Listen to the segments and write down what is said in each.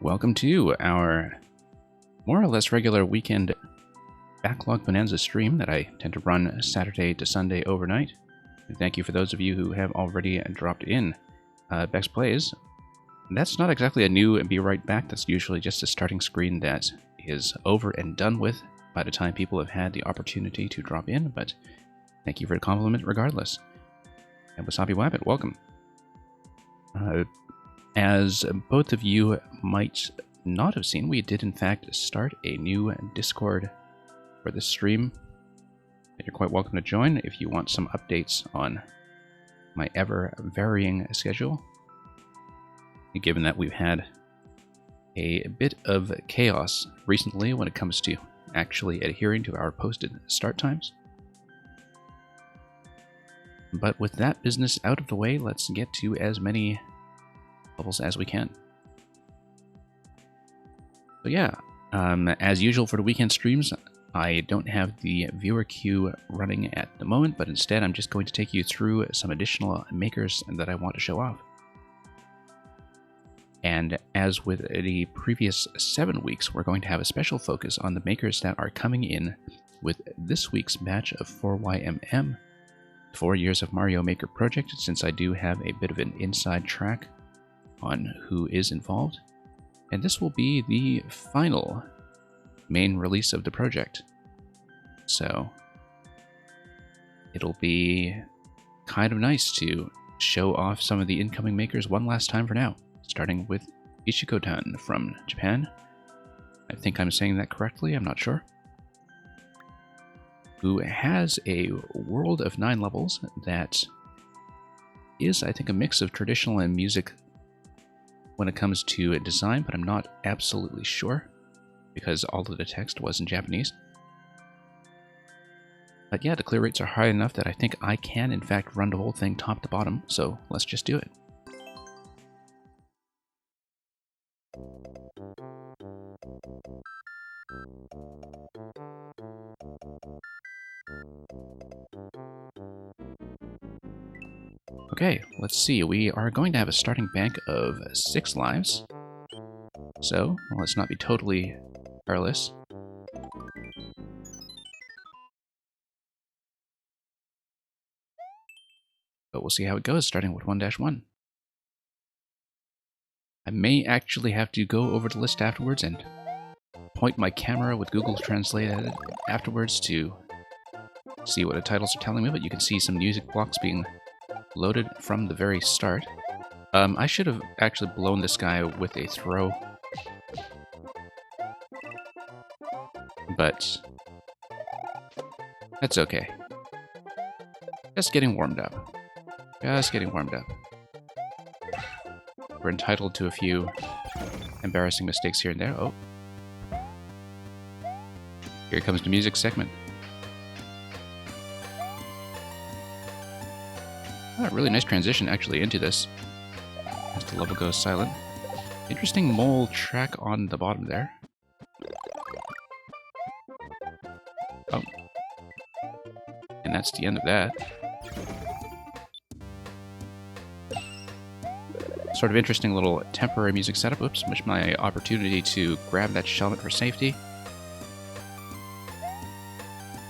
Welcome to our more or less regular weekend Backlog bonanza stream that I tend to run Saturday to Sunday overnight. And thank you for those of you who have already dropped in. Bex Plays. That's not exactly a new and be right back. That's usually just a starting screen that is over and done with by the time people have had the opportunity to drop in, but thank you for the compliment regardless. And Wasabi Wabbit, welcome. As both of you might not have seen, we did in fact start a new Discord for this stream. And you're quite welcome to join if you want some updates on my ever-varying schedule. Given that we've had a bit of chaos recently when it comes to actually adhering to our posted start times. But with that business out of the way, let's get to as many levels as we can. So yeah, as usual for the weekend streams, I don't have the viewer queue running at the moment, but instead I'm just going to take you through some additional makers that I want to show off. And as with the previous 7 weeks, we're going to have a special focus on the makers that are coming in with this week's batch of 4YMM, 4 Years of Mario Maker project, since I do have a bit of an inside track on who is involved. And this will be the final main release of the project. So it'll be kind of nice to show off some of the incoming makers one last time for now, starting with Ichiko-tan from Japan. I think I'm saying that correctly, I'm not sure. Who has a world of 9 levels that is, I think, a mix of traditional and music when it comes to design, but I'm not absolutely sure because all of the text was in Japanese. But yeah, the clear rates are high enough that I think I can, in fact, run the whole thing top to bottom, so let's just do it. Okay, let's see. We are going to have a starting bank of 6 lives. So, let's not be totally careless. But we'll see how it goes, starting with 1-1. I may actually have to go over the list afterwards and point my camera with Google Translate at it afterwards to see what the titles are telling me, but you can see some music blocks being loaded from the very start. I should have actually blown this guy with a throw, but that's okay. Just getting warmed up. Just getting warmed up. We're entitled to a few embarrassing mistakes here and there. Oh. Here comes the music segment. Oh, really nice transition actually into this as the level goes silent. Interesting mole track on the bottom there. Oh. And that's the end of that. Sort of interesting little temporary music setup. Oops, missed my opportunity to grab that shellmet for safety.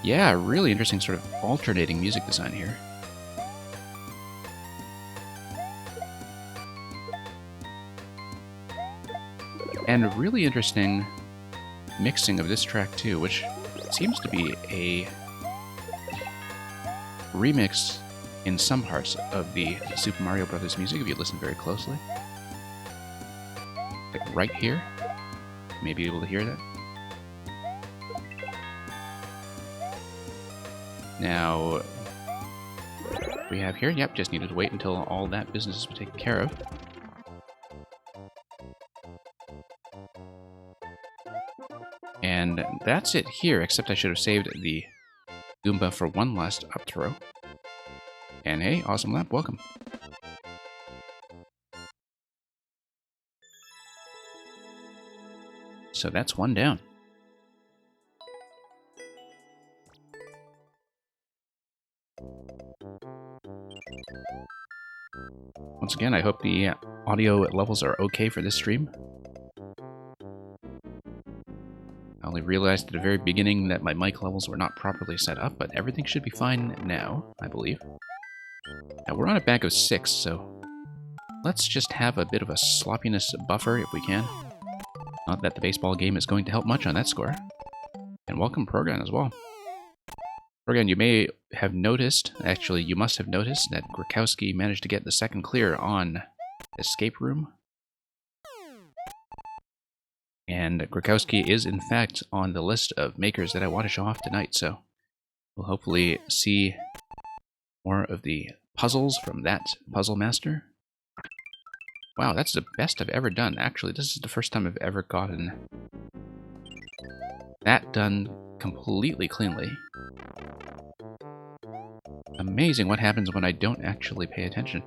Yeah, really interesting sort of alternating music design here. And really interesting mixing of this track too, which seems to be a remix in some parts of the Super Mario Bros. Music, if you listen very closely. Like right here. You may be able to hear that. Now, we have here, yep, just needed to wait until all that business is taken care of. And that's it here, except I should have saved the Goomba for one last up throw. And hey, Awesome Lap, welcome. So that's one down. Once again, I hope the audio levels are okay for this stream. Probably realized at the very beginning that my mic levels were not properly set up, but everything should be fine now, I believe. Now, we're on a bank of 6, so let's just have a bit of a sloppiness buffer if we can. Not that the baseball game is going to help much on that score. And welcome, Progan, as well. Progan, you may have noticed, actually, you must have noticed that Grakowski managed to get the second clear on Escape Room. And Grakowski is, in fact, on the list of makers that I want to show off tonight, so we'll hopefully see more of the puzzles from that puzzle master. Wow, that's the best I've ever done. Actually, this is the first time I've ever gotten that done completely cleanly. Amazing what happens when I don't actually pay attention.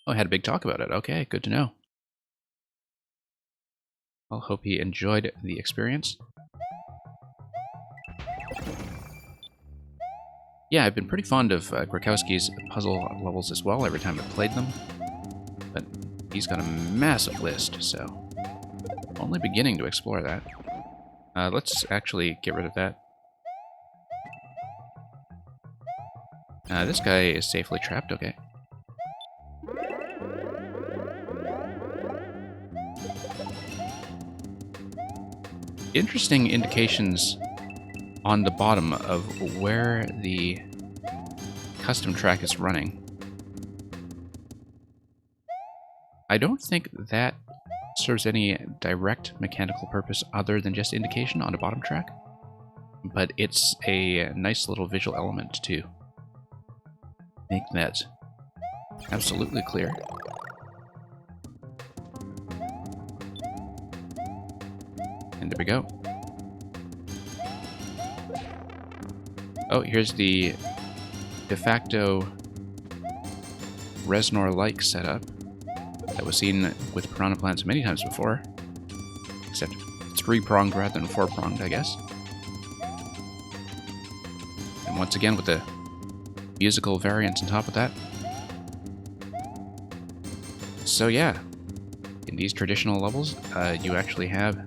Oh, I had a big talk about it. Okay, good to know. I'll hope he enjoyed the experience. Yeah, I've been pretty fond of Grakowski's puzzle levels as well every time I've played them. But he's got a massive list, so only beginning to explore that. Let's actually get rid of that. This guy is safely trapped, okay. Interesting indications on the bottom of where the custom track is running. I don't think that serves any direct mechanical purpose other than just indication on a bottom track, but it's a nice little visual element to make that absolutely clear. And there we go. Oh, here's the de facto Reznor-like setup that was seen with piranha plants many times before, except it's 3-pronged rather than 4-pronged, I guess. And once again with the musical variants on top of that. So yeah, in these traditional levels, you actually have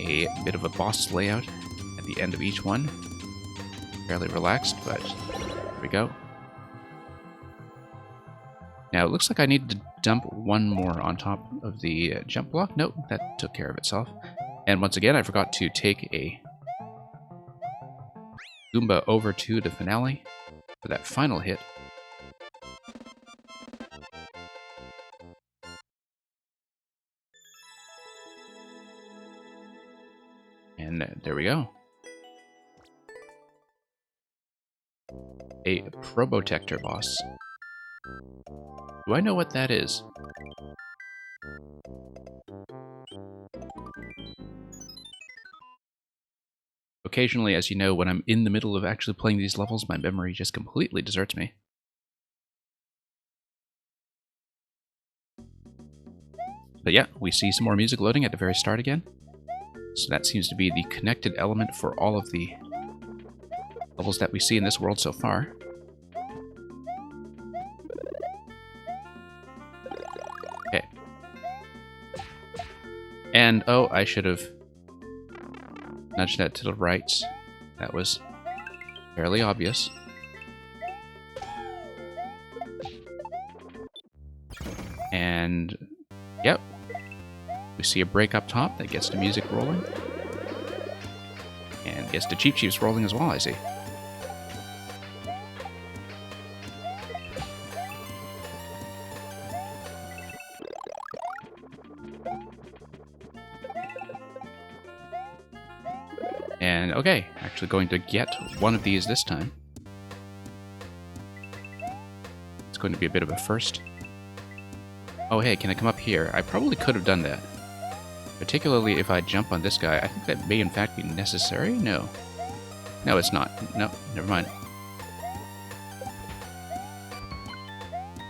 a bit of a boss layout at the end of each one. Fairly relaxed, but there we go. Now, it looks like I need to dump one more on top of the jump block. Nope, that took care of itself. And once again, I forgot to take a Goomba over to the finale for that final hit. And there we go. A Probotector boss. Do I know what that is? Occasionally, as you know, when I'm in the middle of actually playing these levels, my memory just completely deserts me. But yeah, we see some more music loading at the very start again. So that seems to be the connected element for all of the levels that we see in this world so far. Okay. And, oh, I should have nudged that to the right. That was fairly obvious. And, yep. We see a break up top that gets the music rolling. And gets the Cheep Cheeps rolling as well, I see. And okay, actually going to get one of these this time. It's going to be a bit of a first. Oh hey, can I come up here? I probably could have done that. Particularly if I jump on this guy. I think that may in fact be necessary? No. No, it's not. No, never mind.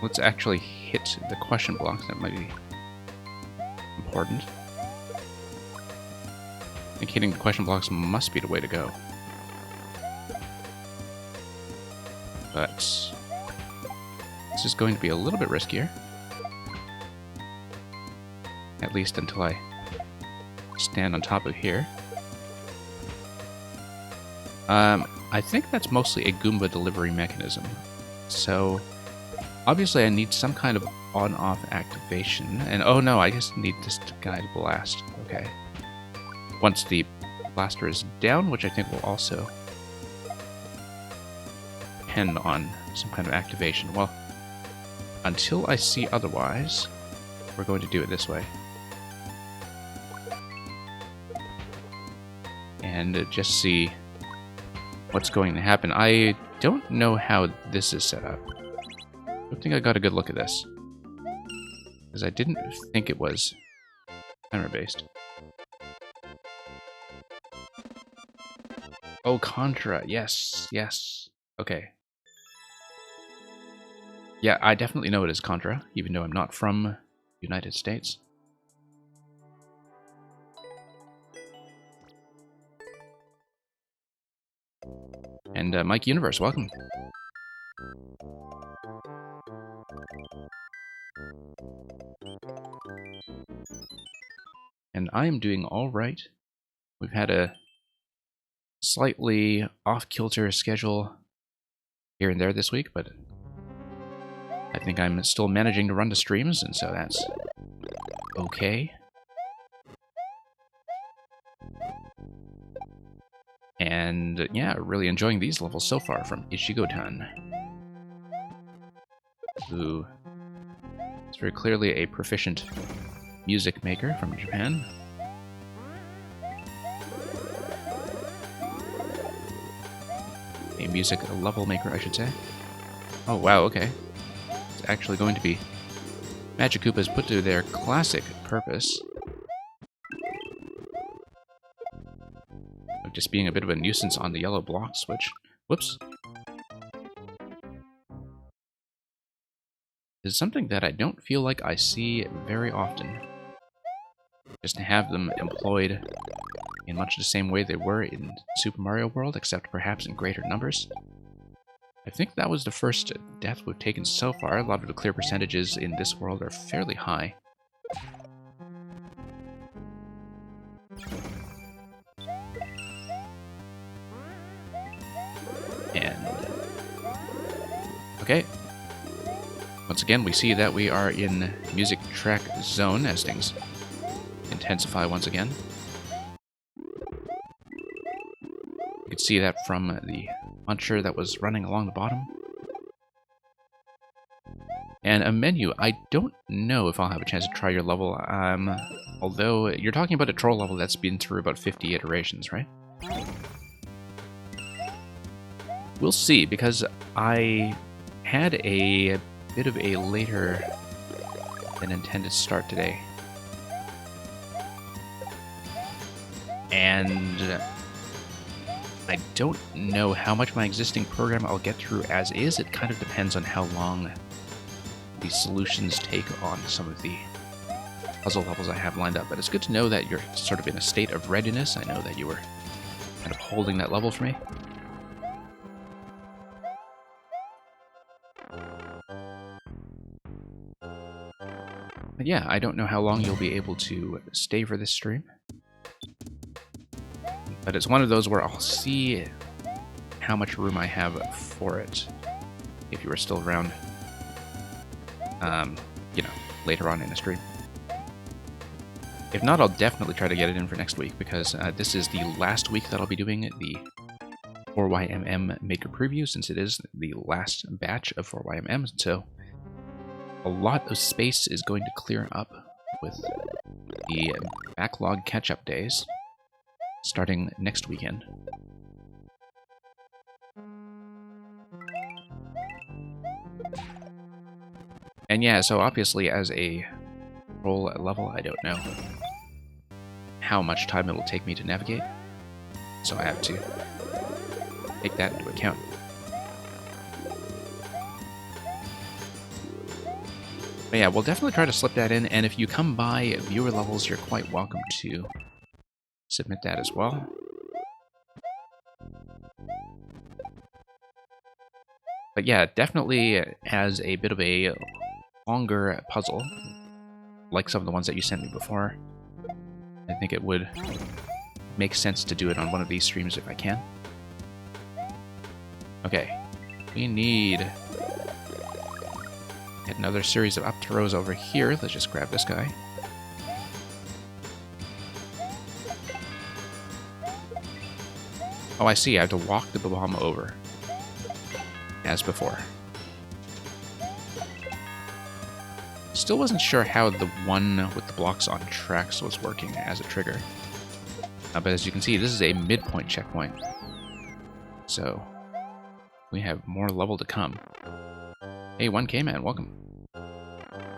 Let's actually hit the question blocks. That might be important. I think hitting the question blocks must be the way to go. But this is going to be a little bit riskier. At least until I stand on top of here. I think that's mostly a Goomba delivery mechanism. So, obviously I need some kind of on-off activation. And oh no, I just need this guy to blast. Okay. Once the blaster is down, which I think will also depend on some kind of activation. Well, until I see otherwise, we're going to do it this way. And just see what's going to happen. I don't know how this is set up. I don't think I got a good look at this, because I didn't think it was timer-based. Oh, Contra. Yes, yes. Okay. Yeah, I definitely know it is Contra, even though I'm not from the United States. And Mike Universe, welcome. And I am doing all right. We've had a slightly off-kilter schedule here and there this week, but I think I'm still managing to run the streams, and so that's okay. And yeah, really enjoying these levels so far from Ichigo-tan, who is very clearly a proficient music maker from Japan. A music level maker, I should say. Oh wow, okay. It's actually going to be Magic Koopas put to their classic purpose of just being a bit of a nuisance on the yellow block switch. Whoops. Is something that I don't feel like I see very often. Just to have them employed in much the same way they were in Super Mario World, except perhaps in greater numbers. I think that was the first death we've taken so far. A lot of the clear percentages in this world are fairly high. And... okay. Once again, we see that we are in music track zone as things intensify once again. You can see that from the launcher that was running along the bottom. And a menu, I don't know if I'll have a chance to try your level, although you're talking about a troll level that's been through about 50 iterations, right? We'll see, because I had a bit of a later than intended start today. And I don't know how much my existing program I'll get through as is. It kind of depends on how long the solutions take on some of the puzzle levels I have lined up. But it's good to know that you're sort of in a state of readiness. I know that you were kind of holding that level for me. But yeah, I don't know how long you'll be able to stay for this stream. But it's one of those where I'll see how much room I have for it if you are still around, you know, later on in the stream. If not, I'll definitely try to get it in for next week, because this is the last week that I'll be doing the 4YMM Maker Preview, since it is the last batch of 4YMM, so a lot of space is going to clear up with the backlog catch-up days starting next weekend. And yeah, so obviously as a roll level, I don't know how much time it will take me to navigate, so I have to take that into account. But yeah, we'll definitely try to slip that in, and if you come by viewer levels, you're quite welcome to submit that as well. But yeah, definitely as a bit of a longer puzzle, like some of the ones that you sent me before. I think it would make sense to do it on one of these streams if I can. Okay, we need another series of up throws over here. Let's just grab this guy. Oh, I see. I have to walk the bomb over. As before. Still wasn't sure how the one with the blocks on tracks was working as a trigger. But as you can see, this is a midpoint checkpoint. So, we have more level to come. Hey, 1K man, welcome.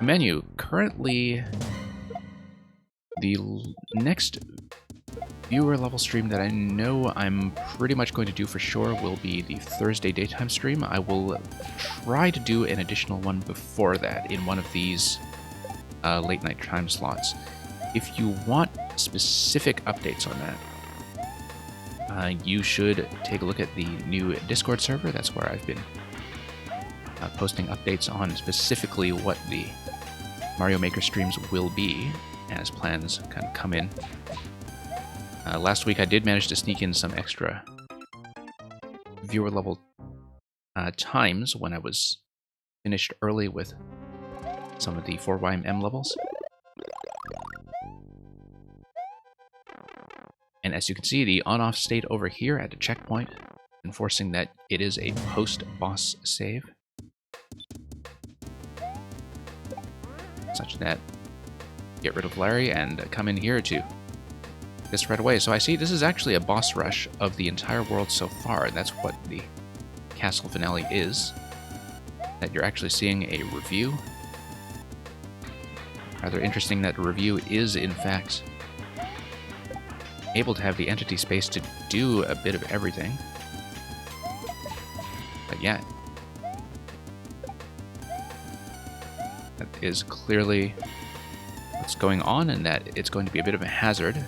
Menu. Currently, the next viewer level stream that I know I'm pretty much going to do for sure will be the Thursday daytime stream. I will try to do an additional one before that in one of these late night time slots. If you want specific updates on that, you should take a look at the new Discord server. That's where I've been posting updates on specifically what the Mario Maker streams will be as plans kind of come in. Last week I did manage to sneak in some extra viewer level times when I was finished early with some of the 4YMM levels. And as you can see, the on-off state over here at the checkpoint, enforcing that it is a post-boss save. Such that get rid of Larry and come in here to this right away. So I see this is actually a boss rush of the entire world so far. That's what the castle finale is. That you're actually seeing a review. Rather interesting that the review is in fact able to have the entity space to do a bit of everything. But yeah. That is clearly what's going on, and that it's going to be a bit of a hazard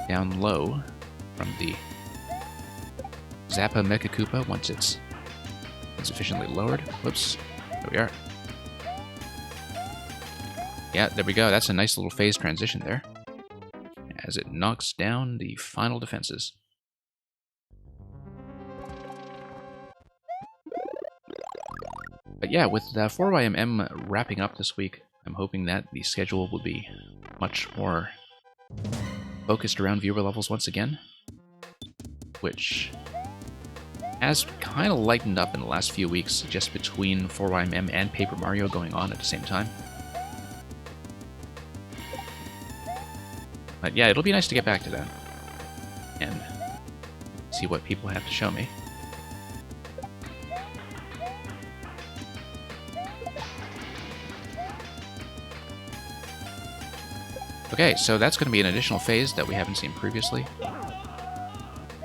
down low from the Zappa Mecha Koopa once it's sufficiently lowered. Whoops. There we are. Yeah, there we go. That's a nice little phase transition there. As it knocks down the final defenses. But yeah, with 4YMM wrapping up this week, I'm hoping that the schedule will be much more focused around viewer levels once again, which has kind of lightened up in the last few weeks just between 4YMM and Paper Mario going on at the same time. But yeah, it'll be nice to get back to that and see what people have to show me. Okay, so that's going to be an additional phase that we haven't seen previously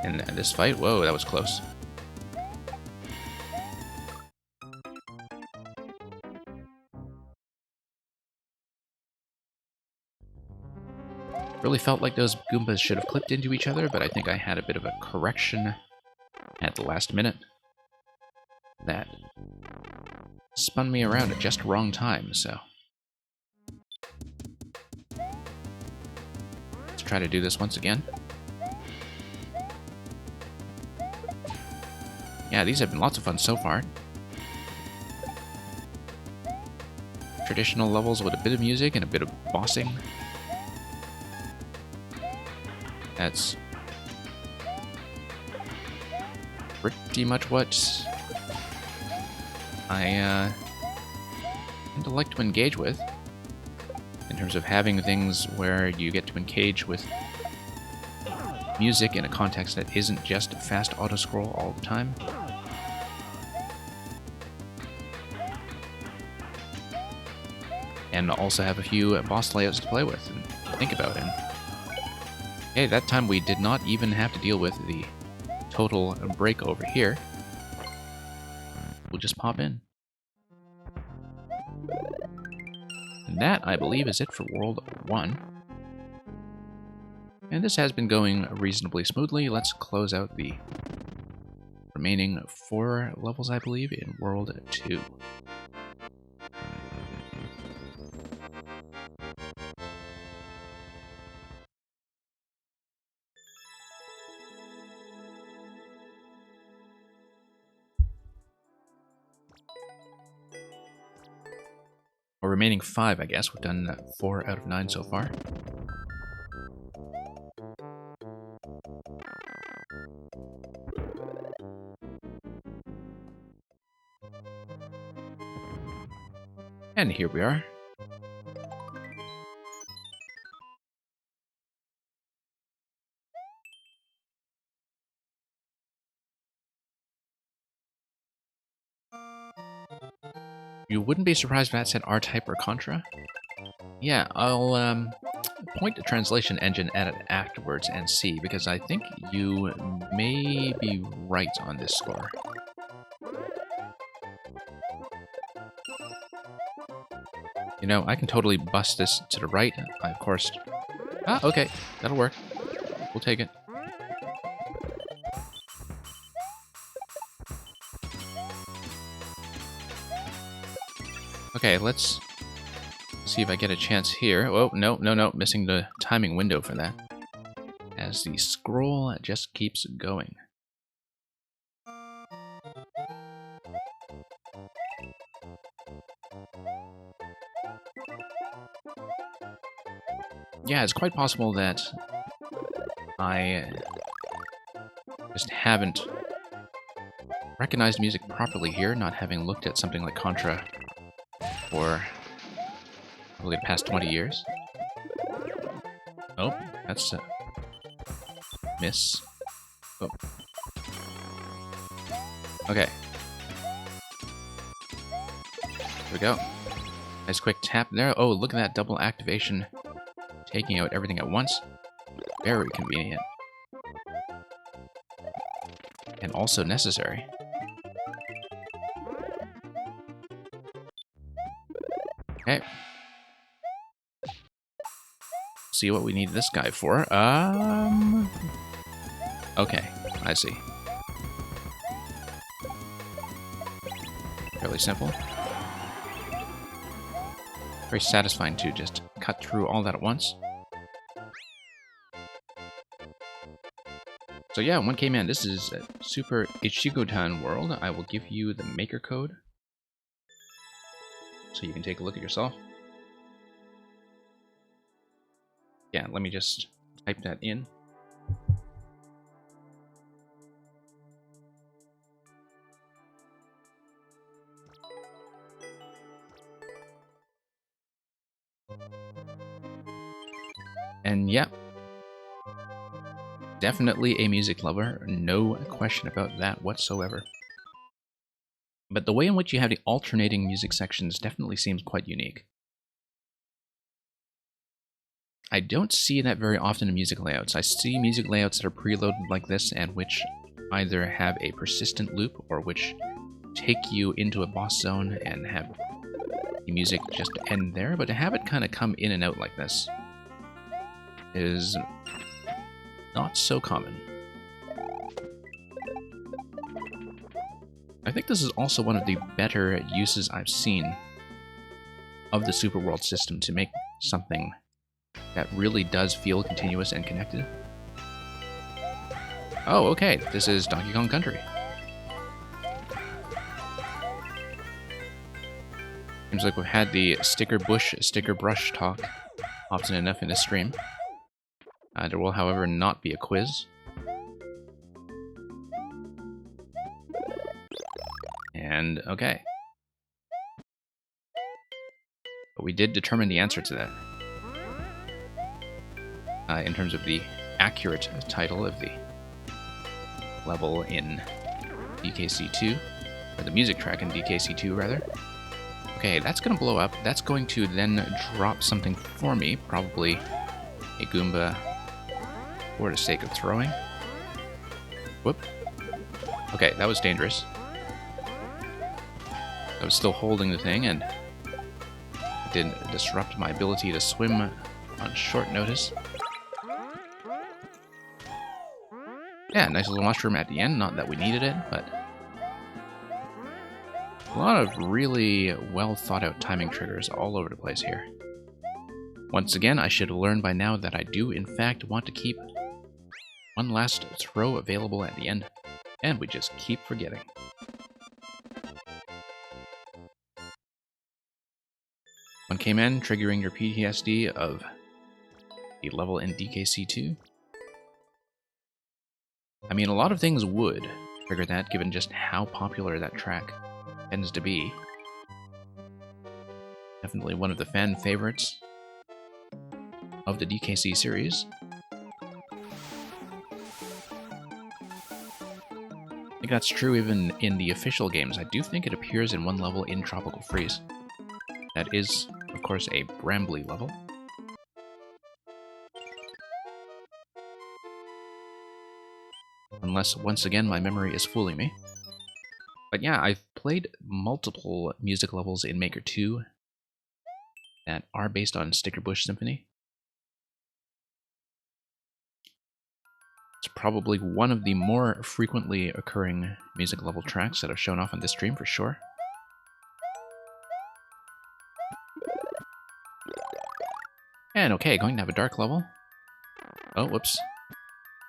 in this fight. Whoa, that was close. Really felt like those Goombas should have clipped into each other, but I think I had a bit of a correction at the last minute that spun me around at just wrong time, so let's try to do this once again. Yeah, these have been lots of fun so far. Traditional levels with a bit of music and a bit of bossing. That's pretty much what I tend to like to engage with, in terms of having things where you get to engage with music in a context that isn't just fast auto-scroll all the time. And also have a few boss layouts to play with and think about. And hey, that time we did not even have to deal with the total break over here. We'll just pop in. And that, I believe, is it for World 1. And this has been going reasonably smoothly. Let's close out the remaining 4 levels, I believe, in World 2. Or remaining 5, I guess. We've done 4 out of 9 so far. And here we are. You wouldn't be surprised if that said R-Type or Contra? Yeah, I'll point the translation engine at it afterwards and see, because I think you may be right on this score. You know, I can totally bust this to the right. Of course... Ah, okay. That'll work. We'll take it. Okay, let's see if I get a chance here. Oh, no. Missing the timing window for that. As the scroll just keeps going. Yeah, it's quite possible that I just haven't recognized music properly here, not having looked at something like Contra for probably the past 20 years. Oh, that's a miss. Oh. Okay. Here we go. Nice quick tap there. Oh, look at that double activation. Taking out everything at once. Very convenient. And also necessary. Okay. See what we need this guy for. Okay, I see. Fairly simple. Very satisfying to just cut through all that at once. So yeah, 1K man, this is Super Ichigo-tan World. I will give you the maker code so you can take a look at yourself. Yeah, let me just type that in. And yeah, definitely a music lover, no question about that whatsoever. But the way in which you have the alternating music sections definitely seems quite unique. I don't see that very often in music layouts. I see music layouts that are preloaded like this and which either have a persistent loop or which take you into a boss zone and have the music just end there, but to have it kind of come in and out like this is not so common. I think this is also one of the better uses I've seen of the Super World system to make something that really does feel continuous and connected. Oh, okay, this is Donkey Kong Country. Seems like we've had the sticker bush, sticker brush talk often enough in this stream. There will, however, not be a quiz. And, okay. But we did determine the answer to that. In terms of the accurate title of the level in DKC2, or the music track in DKC2, rather. Okay, that's going to blow up. That's going to then drop something for me, probably a Goomba for the sake of throwing. Whoop. Okay, that was dangerous. I was still holding the thing, and it did disrupt my ability to swim on short notice. Yeah, nice little mushroom at the end, not that we needed it, but a lot of really well thought out timing triggers all over the place here. Once again, I should have learned by now that I do in fact want to keep one last throw available at the end, and we just keep forgetting. One came in, triggering your PTSD of a level in DKC2. I mean, a lot of things would trigger that, given just how popular that track tends to be. Definitely one of the fan favorites of the DKC series. I think that's true even in the official games. I do think it appears in one level in Tropical Freeze. That is, of course, a Brambly level. Unless, once again, my memory is fooling me. But yeah, I've played multiple music levels in Maker 2 that are based on Sticker Bush Symphony. It's probably one of the more frequently occurring music level tracks that have shown off on this stream for sure. And okay, going to have a dark level. Oh, whoops.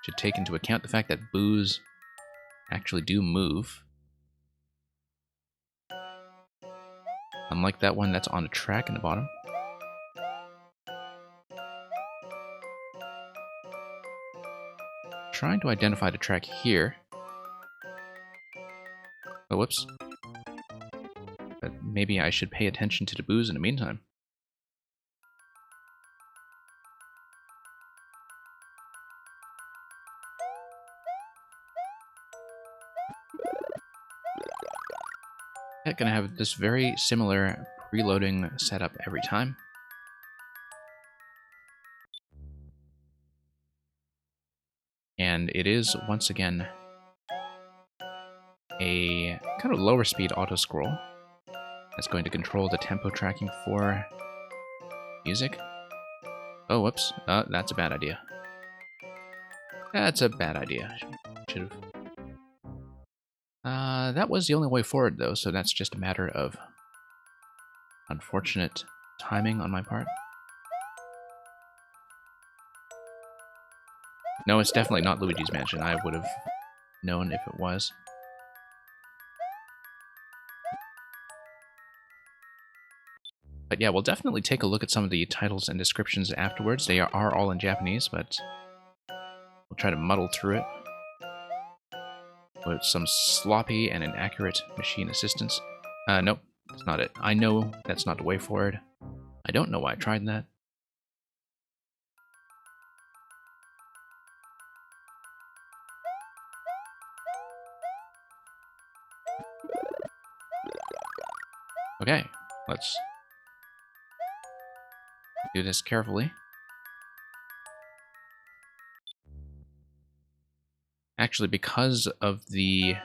Should take into account the fact that boos actually do move. Unlike that one that's on a track in the bottom. Trying to identify the track here. Oh, whoops. But maybe I should pay attention to the boos in the meantime. Yeah, gonna have this very similar preloading setup every time. And it is, once again, a kind of lower speed auto-scroll that's going to control the tempo tracking for music. Oh, whoops. That's a bad idea. That's a bad idea. Should've... that was the only way forward, though, so that's just a matter of unfortunate timing on my part. No, it's definitely not Luigi's Mansion. I would have known if it was. But yeah, we'll definitely take a look at some of the titles and descriptions afterwards. They are all in Japanese, but we'll try to muddle through it with some sloppy and inaccurate machine assistance. Nope, that's not it. I know that's not the way forward. I don't know why I tried that. Okay, let's do this carefully. Actually, because of the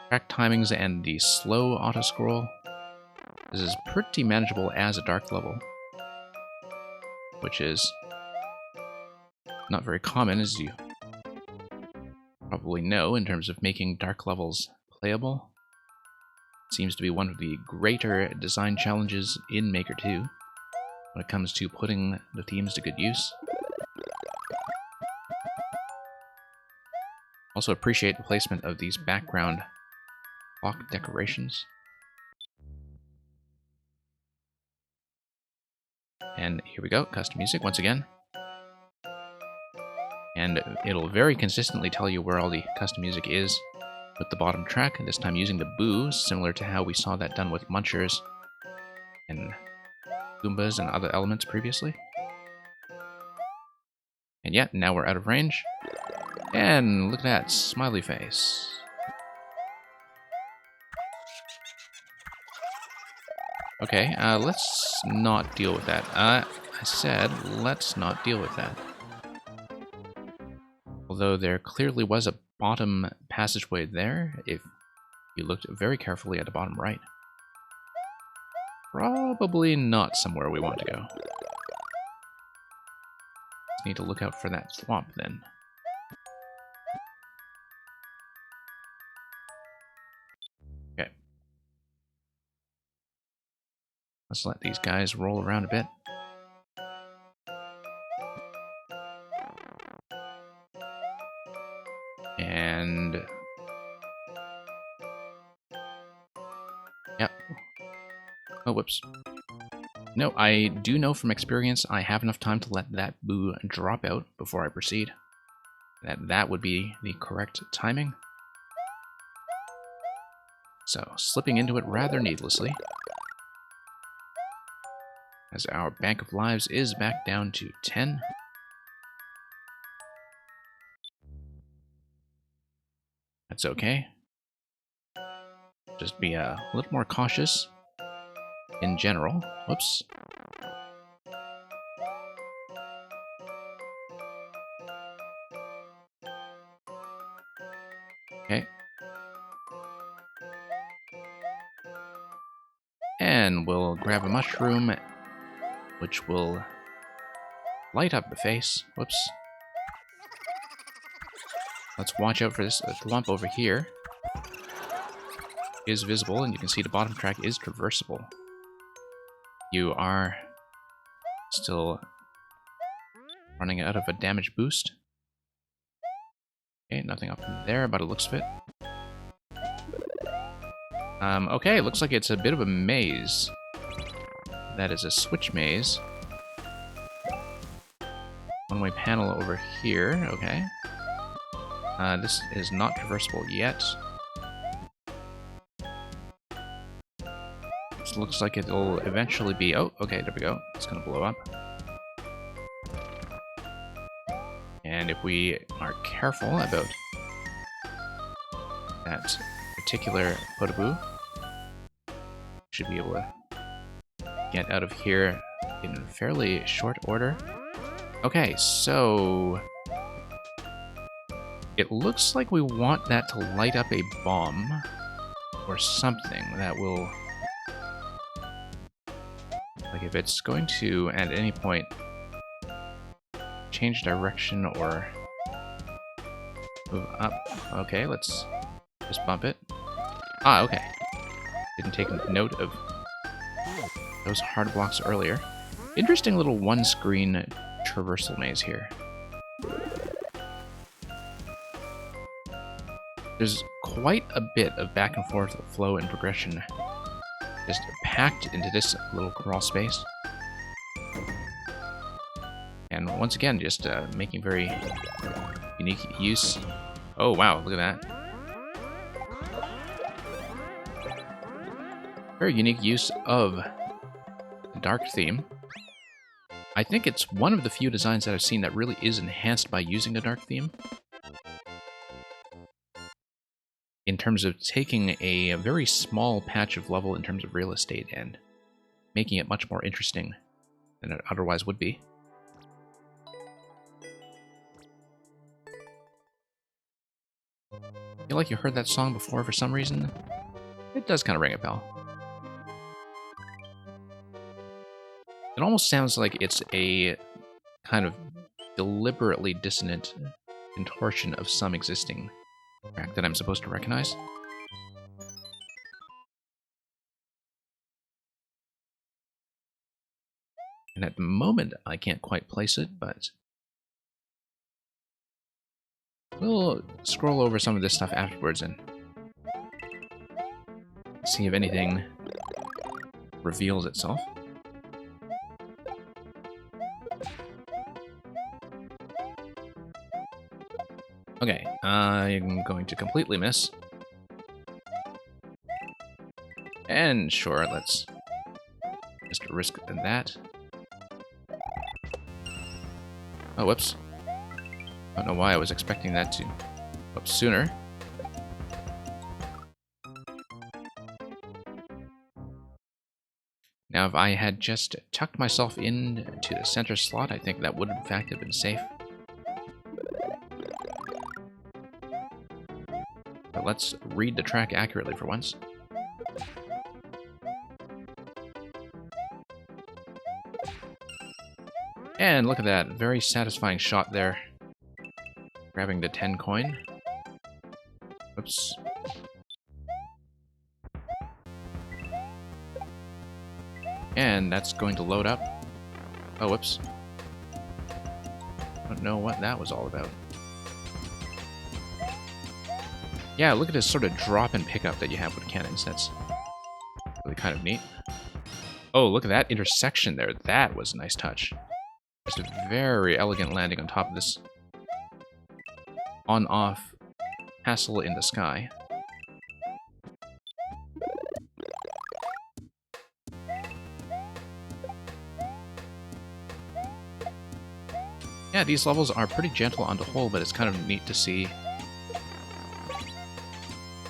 track timings and the slow auto-scroll, this is pretty manageable as a dark level, which is not very common, as you probably know, in terms of making dark levels playable. It seems to be one of the greater design challenges in Maker 2 when it comes to putting the themes to good use. Also appreciate the placement of these background clock decorations. And here we go, custom music once again. And it'll very consistently tell you where all the custom music is with the bottom track, this time using the boo, similar to how we saw that done with Munchers and Goombas and other elements previously. And yeah, now we're out of range. And look at that, smiley face. Okay, let's not deal with that. I said, let's not deal with that. Although there clearly was a bottom passageway there, if you looked very carefully at the bottom right. Probably not somewhere we want to go. Need to look out for that swamp then. Okay. Let's let these guys roll around a bit. And... yep. Oh, whoops. No, I do know from experience I have enough time to let that boo drop out before I proceed. That would be the correct timing. So, slipping into it rather needlessly, as our bank of lives is back down to 10. That's okay. Just be a little more cautious in general. Whoops. Okay. And we'll grab a mushroom, which will light up the face. Whoops. Let's watch out for this lump over here. It is visible, and you can see the bottom track is traversable. You are still running out of a damage boost. Okay, nothing up there by the looks of it. Okay, looks like it's a bit of a maze. That is a switch maze. One-way panel over here, okay. This is not traversable yet. This looks like it'll eventually be... Oh, okay, there we go. It's gonna blow up. And if we are careful about that particular Potaboo, should be able to get out of here in fairly short order. Okay, so it looks like we want that to light up a bomb or something that will, like if it's going to at any point change direction or move up. Okay, let's just bump it. Ah, okay. Didn't take note of those hard blocks earlier. Interesting little one-screen traversal maze here. There's quite a bit of back and forth flow and progression just packed into this little crawl space. And once again, just making very unique use. Oh wow, look at that. Very unique use of the dark theme. I think it's one of the few designs that I've seen that really is enhanced by using a dark theme. In terms of taking a very small patch of level in terms of real estate and making it much more interesting than it otherwise would be. I feel like you heard that song before for some reason. It does kind of ring a bell. It almost sounds like it's a kind of deliberately dissonant contortion of some existing track that I'm supposed to recognize. And at the moment, I can't quite place it, but we'll scroll over some of this stuff afterwards and see if anything reveals itself. Okay, I'm going to completely miss. And sure, let's just risk that. Oh, whoops. I don't know why I was expecting that to go up sooner. Now, if I had just tucked myself into the center slot, I think that would in fact have been safe. But let's read the track accurately for once. And look at that, very satisfying shot there. Grabbing the 10 coin. Oops. And that's going to load up. Oh, whoops. I don't know what that was all about. Yeah, look at this sort of drop and pickup that you have with cannons. That's really kind of neat. Oh, look at that intersection there. That was a nice touch. Just a very elegant landing on top of this on-off castle in the sky. Yeah, these levels are pretty gentle on the whole, but it's kind of neat to see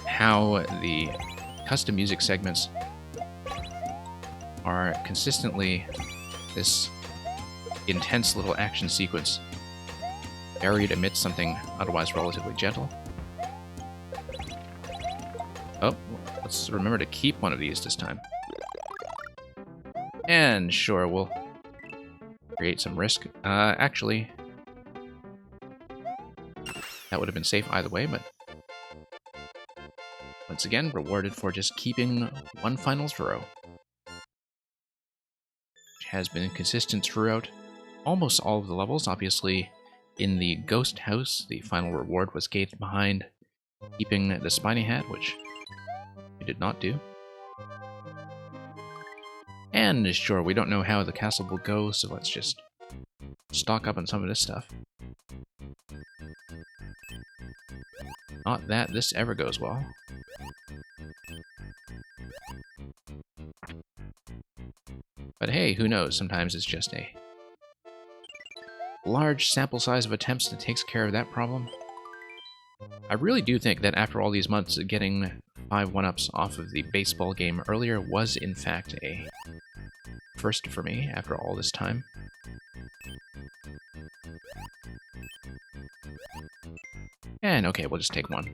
how the custom music segments are consistently this intense little action sequence buried amidst something otherwise relatively gentle. Oh, let's remember to keep one of these this time. And sure, we'll create some risk. Actually, that would have been safe either way, but once again, rewarded for just keeping one final throw. Which has been consistent throughout almost all of the levels. Obviously, in the Ghost House, the final reward was gated behind keeping the Spiny Hat, which we did not do. And sure, we don't know how the castle will go, so let's just stock up on some of this stuff. Not that this ever goes well. But hey, who knows? Sometimes it's just a large sample size of attempts that takes care of that problem. I really do think that after all these months, getting 5 1-ups off of the baseball game earlier was in fact a first for me after all this time. And okay, we'll just take one.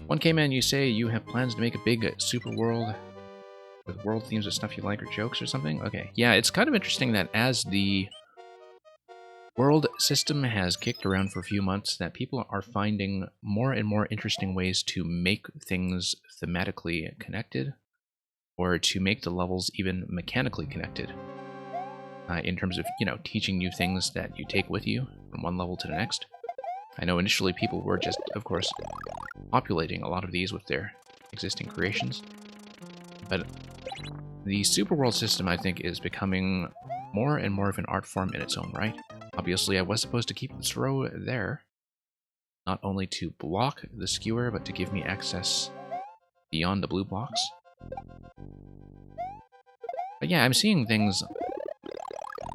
1K-Man, you say you have plans to make a big super world with world themes of stuff you like or jokes or something? Okay, yeah, it's kind of interesting that as the world system has kicked around for a few months, that people are finding more and more interesting ways to make things thematically connected, or to make the levels even mechanically connected. In terms of, you know, teaching you things that you take with you from one level to the next. I know initially people were just, of course, populating a lot of these with their existing creations. But the Super World system, I think, is becoming more and more of an art form in its own right. Obviously, I was supposed to keep the throw there, not only to block the skewer, but to give me access beyond the blue blocks. But yeah, I'm seeing things,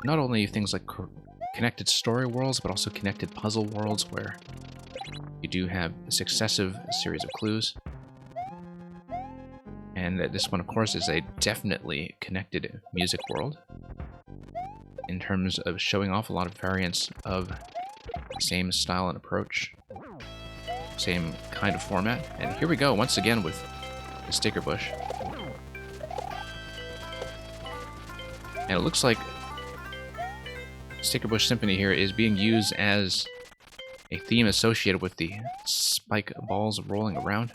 not only things like connected story worlds, but also connected puzzle worlds where you do have a successive series of clues. And this one, of course, is a definitely connected music world in terms of showing off a lot of variants of the same style and approach, same kind of format. And here we go, once again, with the sticker bush. And it looks like Sticker Bush Symphony here is being used as a theme associated with the spike balls rolling around.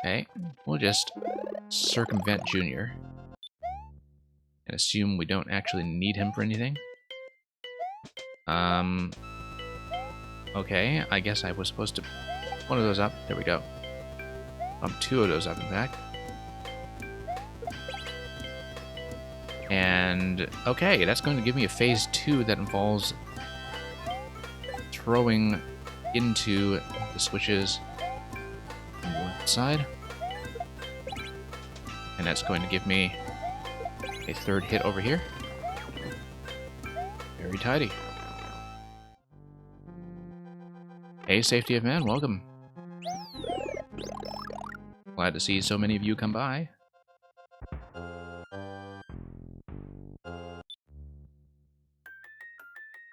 Okay, we'll just circumvent Junior and assume we don't actually need him for anything. Okay, I guess I was supposed to put one of those up. There we go. Bump 2 of those up, in fact. And, okay, that's going to give me a phase 2 that involves throwing into the switches on the left side. And that's going to give me a third hit over here. Very tidy. Hey, Safety of Man, welcome. Glad to see so many of you come by.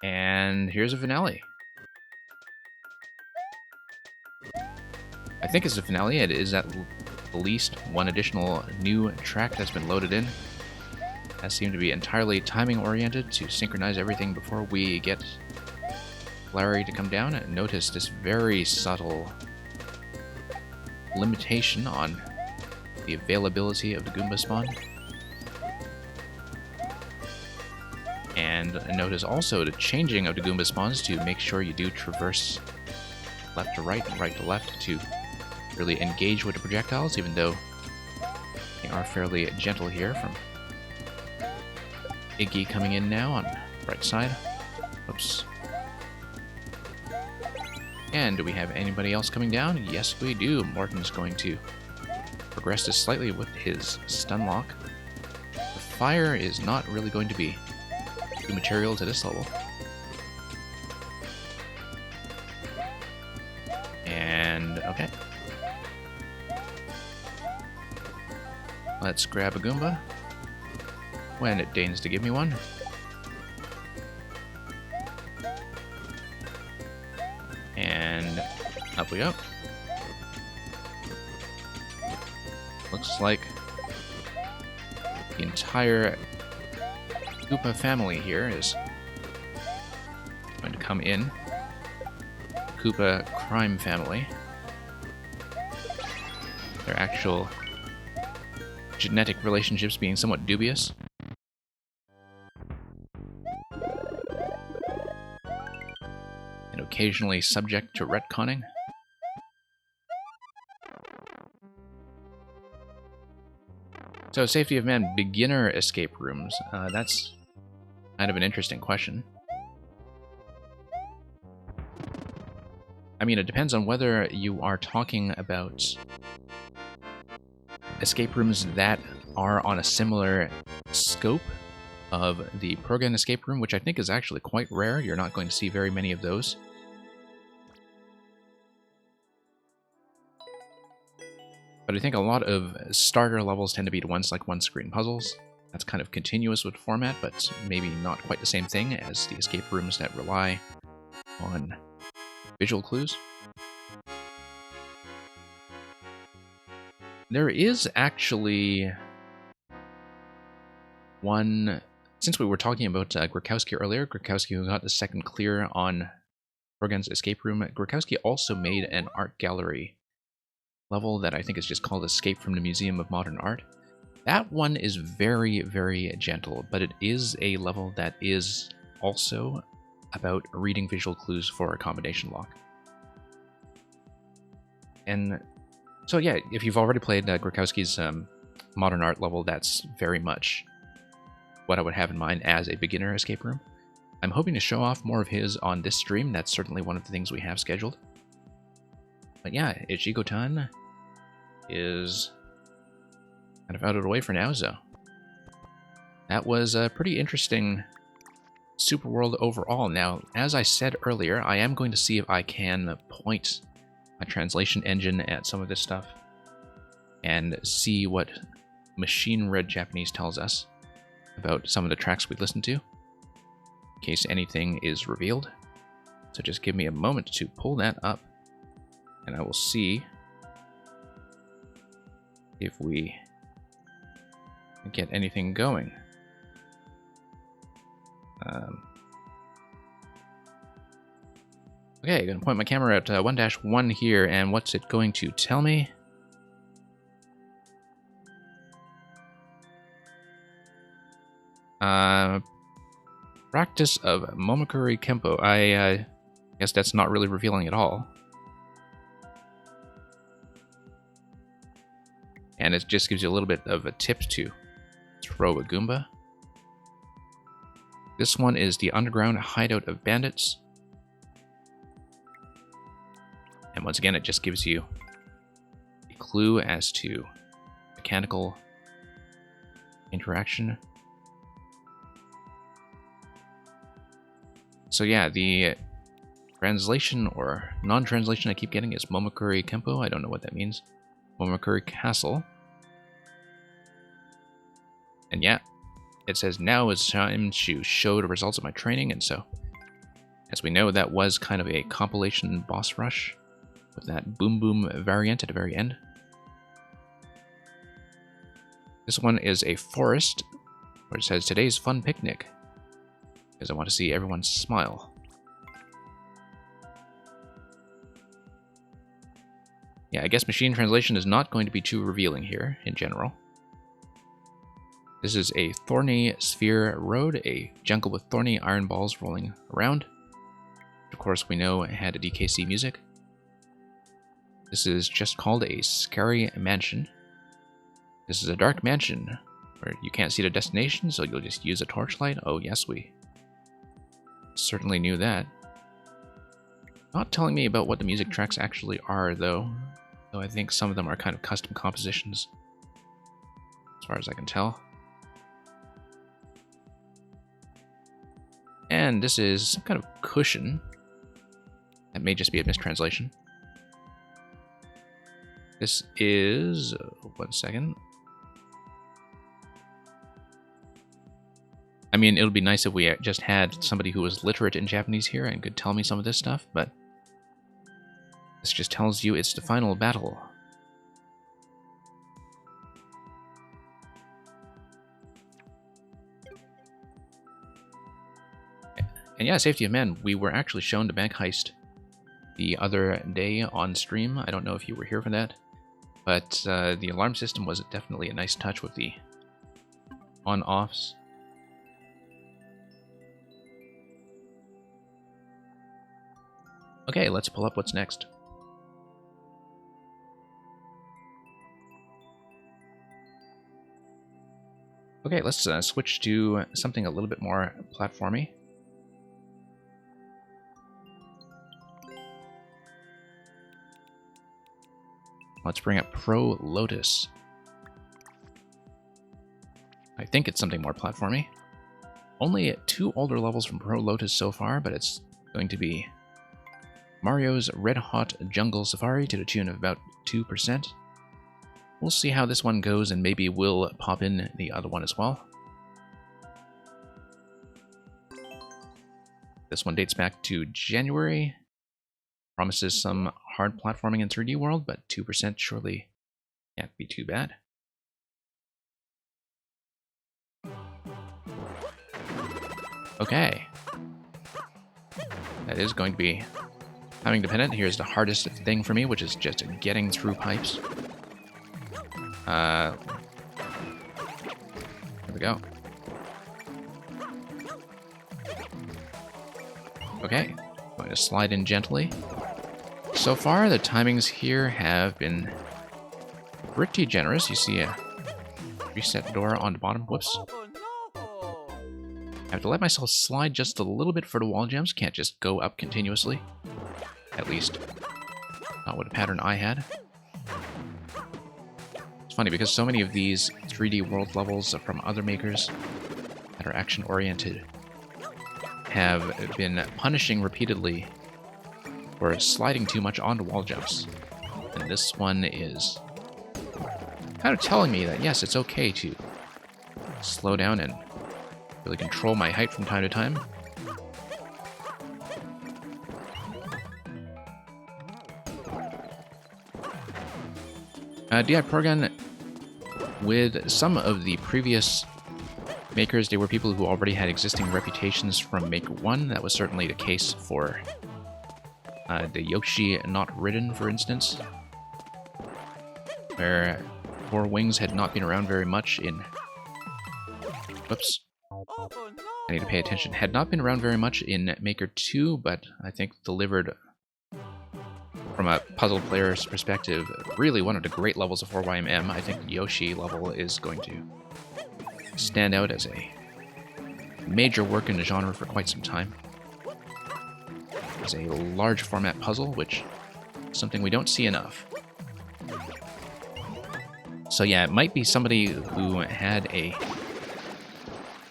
And here's a finale. I think it's a finale. It is at least one additional new track that's been loaded in. That seemed to be entirely timing oriented to synchronize everything before we get Larry to come down. And notice this very subtle limitation on the availability of the Goomba spawn. And notice also the changing of the Goomba spawns to make sure you do traverse left to right and right to left to really engage with the projectiles, even though they are fairly gentle here. From Iggy coming in now on the right side. Oops. And do we have anybody else coming down? Yes, we do. Morton's going to progress this slightly with his stun lock. The fire is not really going to be too material to this level. And, okay. Let's grab a Goomba when it deigns to give me one. And up we go. Looks like the entire Koopa family here is going to come in. Koopa crime family. Their actual genetic relationships being somewhat dubious. And occasionally subject to retconning. So, safety of man, beginner escape rooms. That's kind of an interesting question. I mean, it depends on whether you are talking about escape rooms that are on a similar scope of the Progan escape room, which I think is actually quite rare. You're not going to see very many of those. But I think a lot of starter levels tend to be the ones like one-screen puzzles. That's kind of continuous with format, but maybe not quite the same thing as the escape rooms that rely on visual clues. There is actually one, since we were talking about Grokowski earlier, Grokowski who got the second clear on Progan's escape room, Grokowski also made an art gallery level that I think is just called Escape from the Museum of Modern Art. That one is very, very gentle, but it is a level that is also about reading visual clues for a combination lock. And so yeah, if you've already played Grokowski's Modern Art level, that's very much what I would have in mind as a beginner escape room. I'm hoping to show off more of his on this stream. That's certainly one of the things we have scheduled. But yeah, Ichigo-tan is kind of out of the way for now, so that was a pretty interesting Super World overall. Now, as I said earlier, I am going to see if I can point my translation engine at some of this stuff and see what machine-read Japanese tells us about some of the tracks we listen to, in case anything is revealed. So just give me a moment to pull that up, and I will see if we get anything going. Okay, I'm going to point my camera at 1-1 here, and what's it going to tell me? Practice of Momokuri Kempo. I guess that's not really revealing at all. And it just gives you a little bit of a tip to throw a Goomba. This one is the underground hideout of bandits. And once again, it just gives you a clue as to mechanical interaction. So yeah, the translation or non-translation I keep getting is Momokuri Kempo. I don't know what that means. Momokuri Castle. And yeah, it says now it's time to show the results of my training, and so, as we know, that was kind of a compilation boss rush with that boom boom variant at the very end. This one is a forest where it says today's fun picnic, because I want to see everyone smile. Yeah, I guess machine translation is not going to be too revealing here in general. This is a thorny sphere road, a jungle with thorny iron balls rolling around. Of course, we know it had a DKC music. This is just called a scary mansion. This is a dark mansion where you can't see the destination, so you'll just use a torchlight. Oh yes, we certainly knew that. Not telling me about what the music tracks actually are, though I think some of them are kind of custom compositions, as far as I can tell. And this is some kind of cushion. That may just be a mistranslation. This is... one second. I mean, it would be nice if we just had somebody who was literate in Japanese here and could tell me some of this stuff, but this just tells you it's the final battle. And yeah, safety of men, we were actually shown the bank heist the other day on stream. I don't know if you were here for that, but the alarm system was definitely a nice touch with the on-offs. Okay, let's pull up what's next. Okay, let's switch to something a little bit more platformy. Let's bring up Pro Lotus. I think it's something more platformy. Only 2 older levels from Pro Lotus so far, but it's going to be Mario's Red Hot Jungle Safari to the tune of about 2%. We'll see how this one goes, and maybe we'll pop in the other one as well. This one dates back to January. Promises some hard platforming in 3D World, but 2% surely can't be too bad. Okay. That is going to be timing dependent. Here's the hardest thing for me, which is just getting through pipes. There we go. Okay, going to slide in gently. So far, the timings here have been pretty generous. You see a reset door on the bottom. Whoops. I have to let myself slide just a little bit for the wall jumps. Can't just go up continuously. At least, not with a pattern I had. It's funny because so many of these 3D World levels from other makers that are action-oriented have been punishing repeatedly for sliding too much onto wall jumps. And this one is kind of telling me that, yes, it's okay to slow down and really control my height from time to time. DI Progun, with some of the previous makers, they were people who already had existing reputations from Make 1. That was certainly the case for the Yoshi Not Ridden, for instance, where Four Wings had not been around very much in... Whoops. I need to pay attention. Had not been around very much in Maker 2, but I think delivered, from a puzzle player's perspective, really one of the great levels of 4YMM. I think the Yoshi level is going to stand out as a major work in the genre for quite some time. It's a large format puzzle, which is something we don't see enough. So yeah, it might be somebody who had a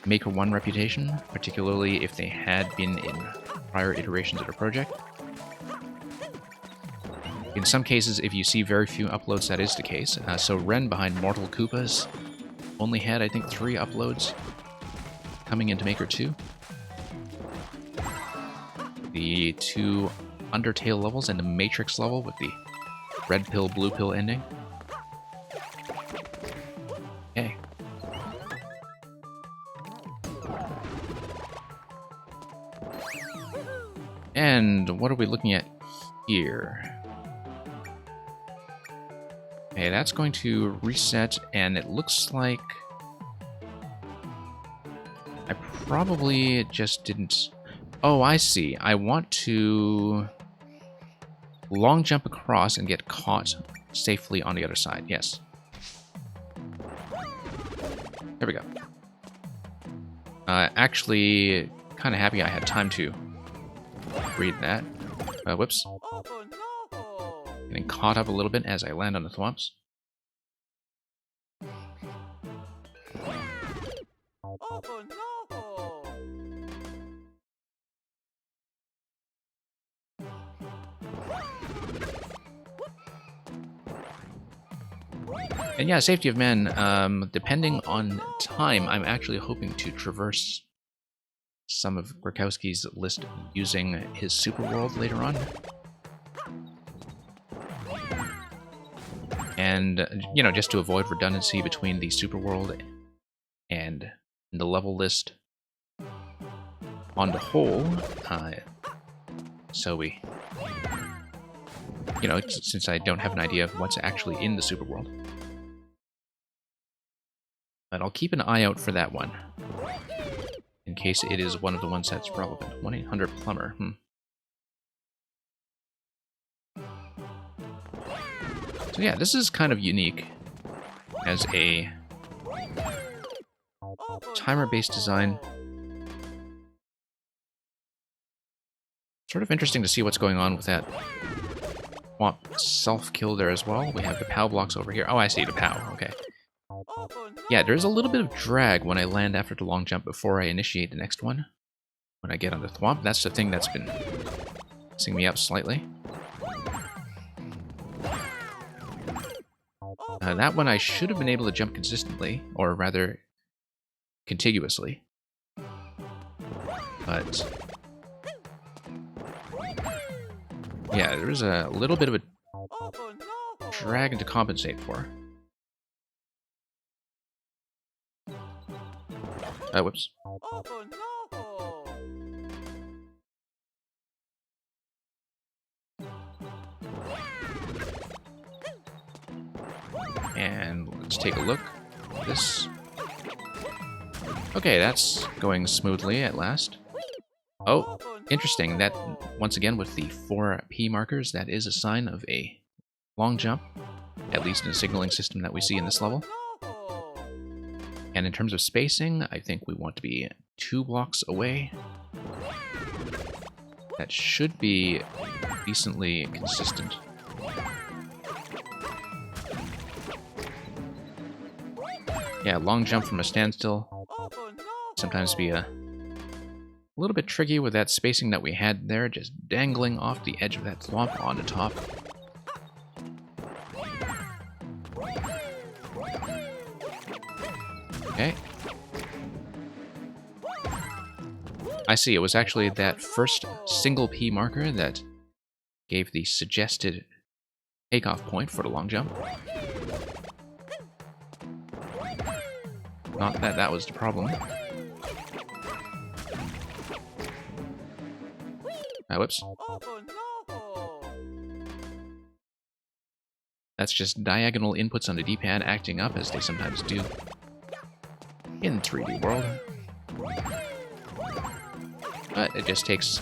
Maker 1 reputation, particularly if they had been in prior iterations of the project. In some cases, if you see very few uploads, that is the case. So Ren behind Mortal Koopas only had, I think, 3 uploads coming into Maker 2. The 2 Undertale levels and the Matrix level with the red pill, blue pill ending. Okay. And what are we looking at here? Okay, that's going to reset, and it looks like I probably just didn't... Oh, I see. I want to long jump across and get caught safely on the other side. Yes. There we go. Actually, kind of happy I had time to read that. Whoops. Getting caught up a little bit as I land on the thwomps. And yeah, safety of men, depending on time, I'm actually hoping to traverse some of Grokowski's list using his super world later on. And, you know, just to avoid redundancy between the super world and the level list on the whole, so we, you know, since I don't have an idea of what's actually in the super world. But I'll keep an eye out for that one, in case it is one of the ones that's relevant. 1-800-Plumber, So yeah, this is kind of unique as a timer-based design. Sort of interesting to see what's going on with that self-kill there as well. We have the POW blocks over here. Oh, I see, the POW, okay. Yeah, there's a little bit of drag when I land after the long jump before I initiate the next one. When I get on the thwomp, that's the thing that's been messing me up slightly. That one I should have been able to jump consistently, or rather, contiguously. But yeah, there's a little bit of a drag to compensate for. Whoops. And let's take a look at this. Okay, that's going smoothly at last. Oh, interesting. That, once again, with the 4 P markers, that is a sign of a long jump, at least in the signaling system that we see in this level. And in terms of spacing, I think we want to be 2 blocks away. That should be decently consistent. Yeah, long jump from a standstill. Sometimes be a little bit tricky with that spacing that we had there, just dangling off the edge of that thwomp on the top. Okay. I see, it was actually that first single P marker that gave the suggested takeoff point for the long jump. Not that that was the problem. Whoops. That's just diagonal inputs on the D-pad acting up, as they sometimes do in 3D World. But it just takes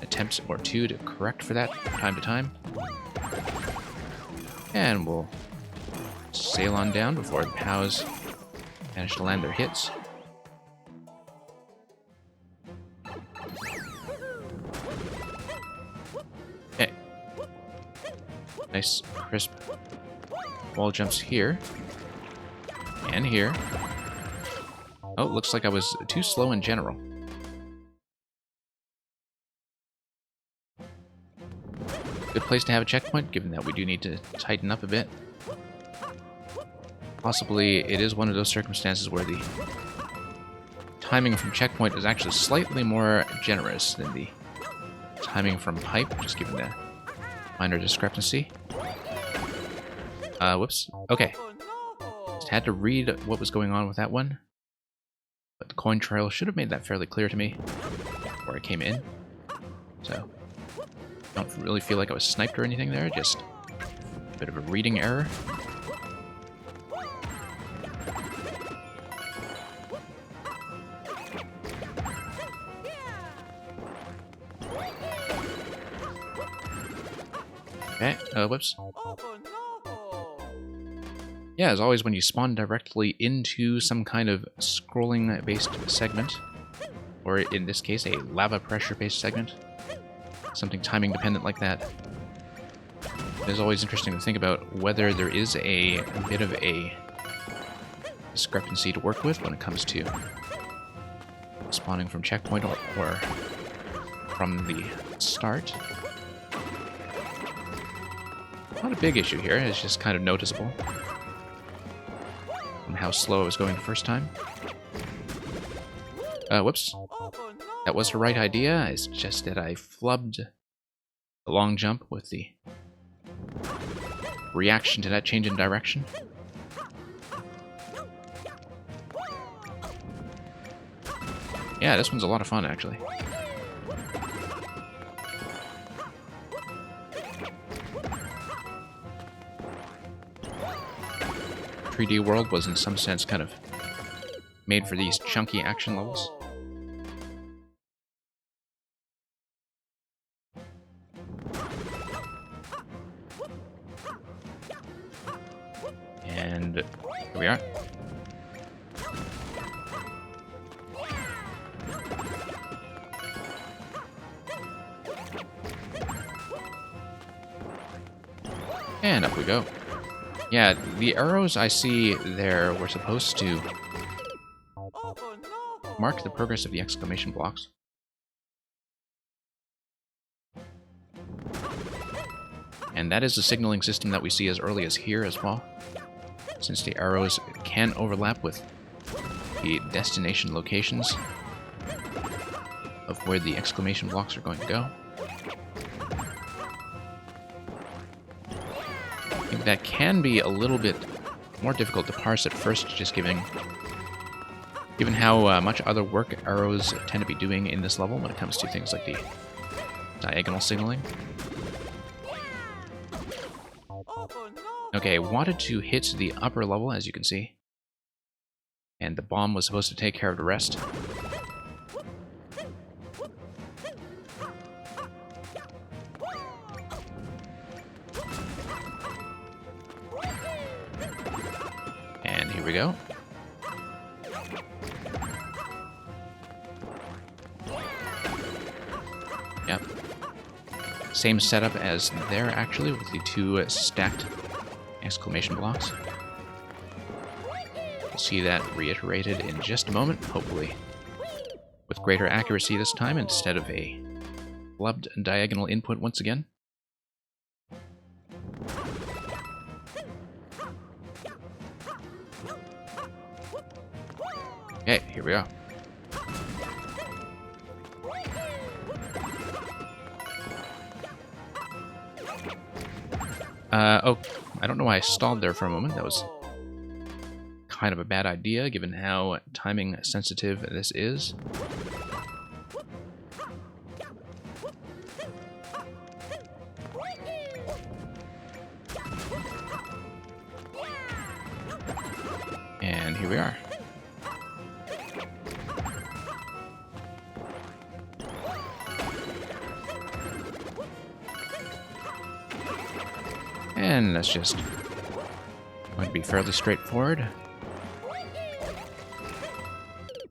attempts or 2 to correct for that from time to time. And we'll sail on down before the POWs manage to land their hits. Okay. Nice, crisp wall jumps here. And here. Oh, looks like I was too slow in general. Good place to have a checkpoint, given that we do need to tighten up a bit. Possibly it is one of those circumstances where the timing from checkpoint is actually slightly more generous than the timing from pipe, just given the minor discrepancy. Whoops. Okay. Just had to read what was going on with that one. But the coin trail should have made that fairly clear to me before I came in. So, I don't really feel like I was sniped or anything there, just a bit of a reading error. Okay, whoops. Yeah, as always, when you spawn directly into some kind of scrolling-based segment, or in this case, a lava pressure-based segment, something timing-dependent like that, it is always interesting to think about whether there is a bit of a discrepancy to work with when it comes to spawning from checkpoint or from the start. Not a big issue here, it's just kind of noticeable from how slow I was going the first time. Whoops. That was the right idea, it's just that I flubbed the long jump with the reaction to that change in direction. Yeah, this one's a lot of fun, actually. .3D World was, in some sense, kind of made for these chunky action levels. And here we are. And up we go. Yeah, the arrows I see there were supposed to mark the progress of the exclamation blocks. And that is the signaling system that we see as early as here as well, since the arrows can overlap with the destination locations of where the exclamation blocks are going to go. I think that can be a little bit more difficult to parse at first, just given how much other work arrows tend to be doing in this level when it comes to things like the diagonal signaling. Okay, wanted to hit the upper level, as you can see, and the bomb was supposed to take care of the rest. And here we go. Yep. Same setup as there, actually, with the two stacked exclamation blocks. We'll see that reiterated in just a moment, hopefully with greater accuracy this time instead of a flubbed diagonal input once again. Okay, here we go. Oh, I don't know why I stalled there for a moment. That was kind of a bad idea, given how timing sensitive this is. And here we are. And that's just going to be fairly straightforward.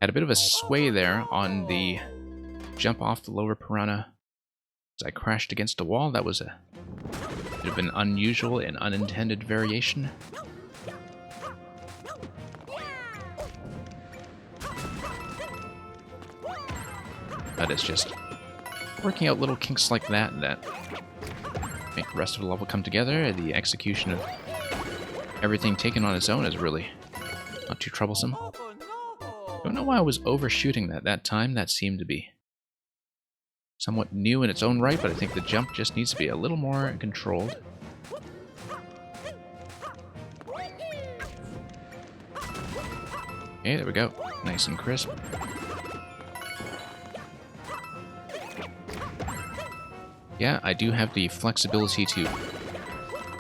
Had a bit of a sway there on the jump off the lower piranha as I crashed against a wall. That was a bit of an unusual and unintended variation. But it's just working out little kinks like that that make the rest of the level come together. The execution of everything taken on its own is really not too troublesome. Don't know why I was overshooting that time. That seemed to be somewhat new in its own right, but I think the jump just needs to be a little more controlled. Okay, there we go. Nice and crisp. Yeah, I do have the flexibility to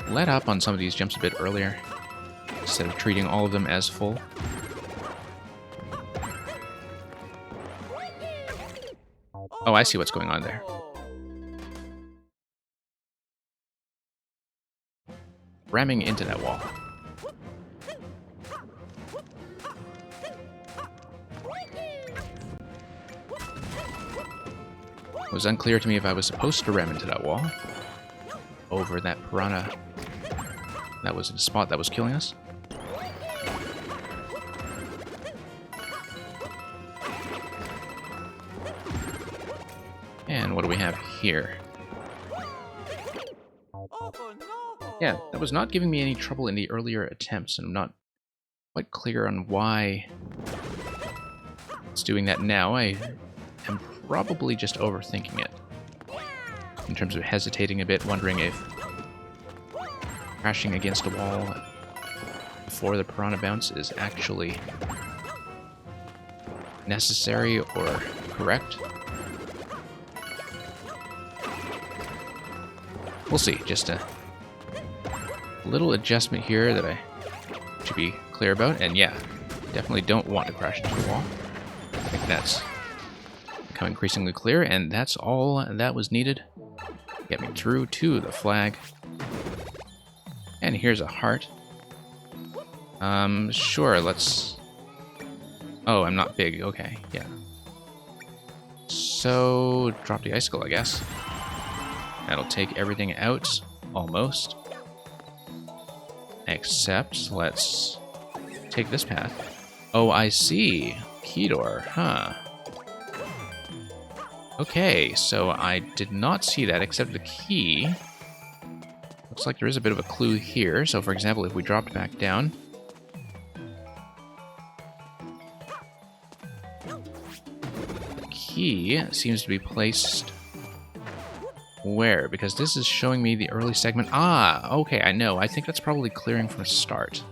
let up on some of these jumps a bit earlier, instead of treating all of them as full. Oh, I see what's going on there. ramming into that wall. It was unclear to me if I was supposed to ram into that wall over that piranha that was in a spot that was killing us. And what do we have here? Yeah, that was not giving me any trouble in the earlier attempts, and I'm not quite clear on why it's doing that now. I am probably just overthinking it in terms of hesitating a bit, wondering if crashing against a wall before the piranha bounce is actually necessary or correct. We'll see. Just a little adjustment here that I should be clear about. And yeah, definitely don't want to crash into the wall. I think that's become increasingly clear, and that's all that was needed. Get me through to the flag. And here's a heart. Sure, let's... Oh, I'm not big. Okay, yeah. So, drop the icicle, I guess. That'll take everything out, almost. Except, let's take this path. Oh, I see. Key door, huh. Okay, so I did not see that except the key. Looks like there is a bit of a clue here. So, for example, if we dropped back down... The key seems to be placed... Where? Because this is showing me the early segment. Ah, okay, I know. I think that's probably clearing from the start.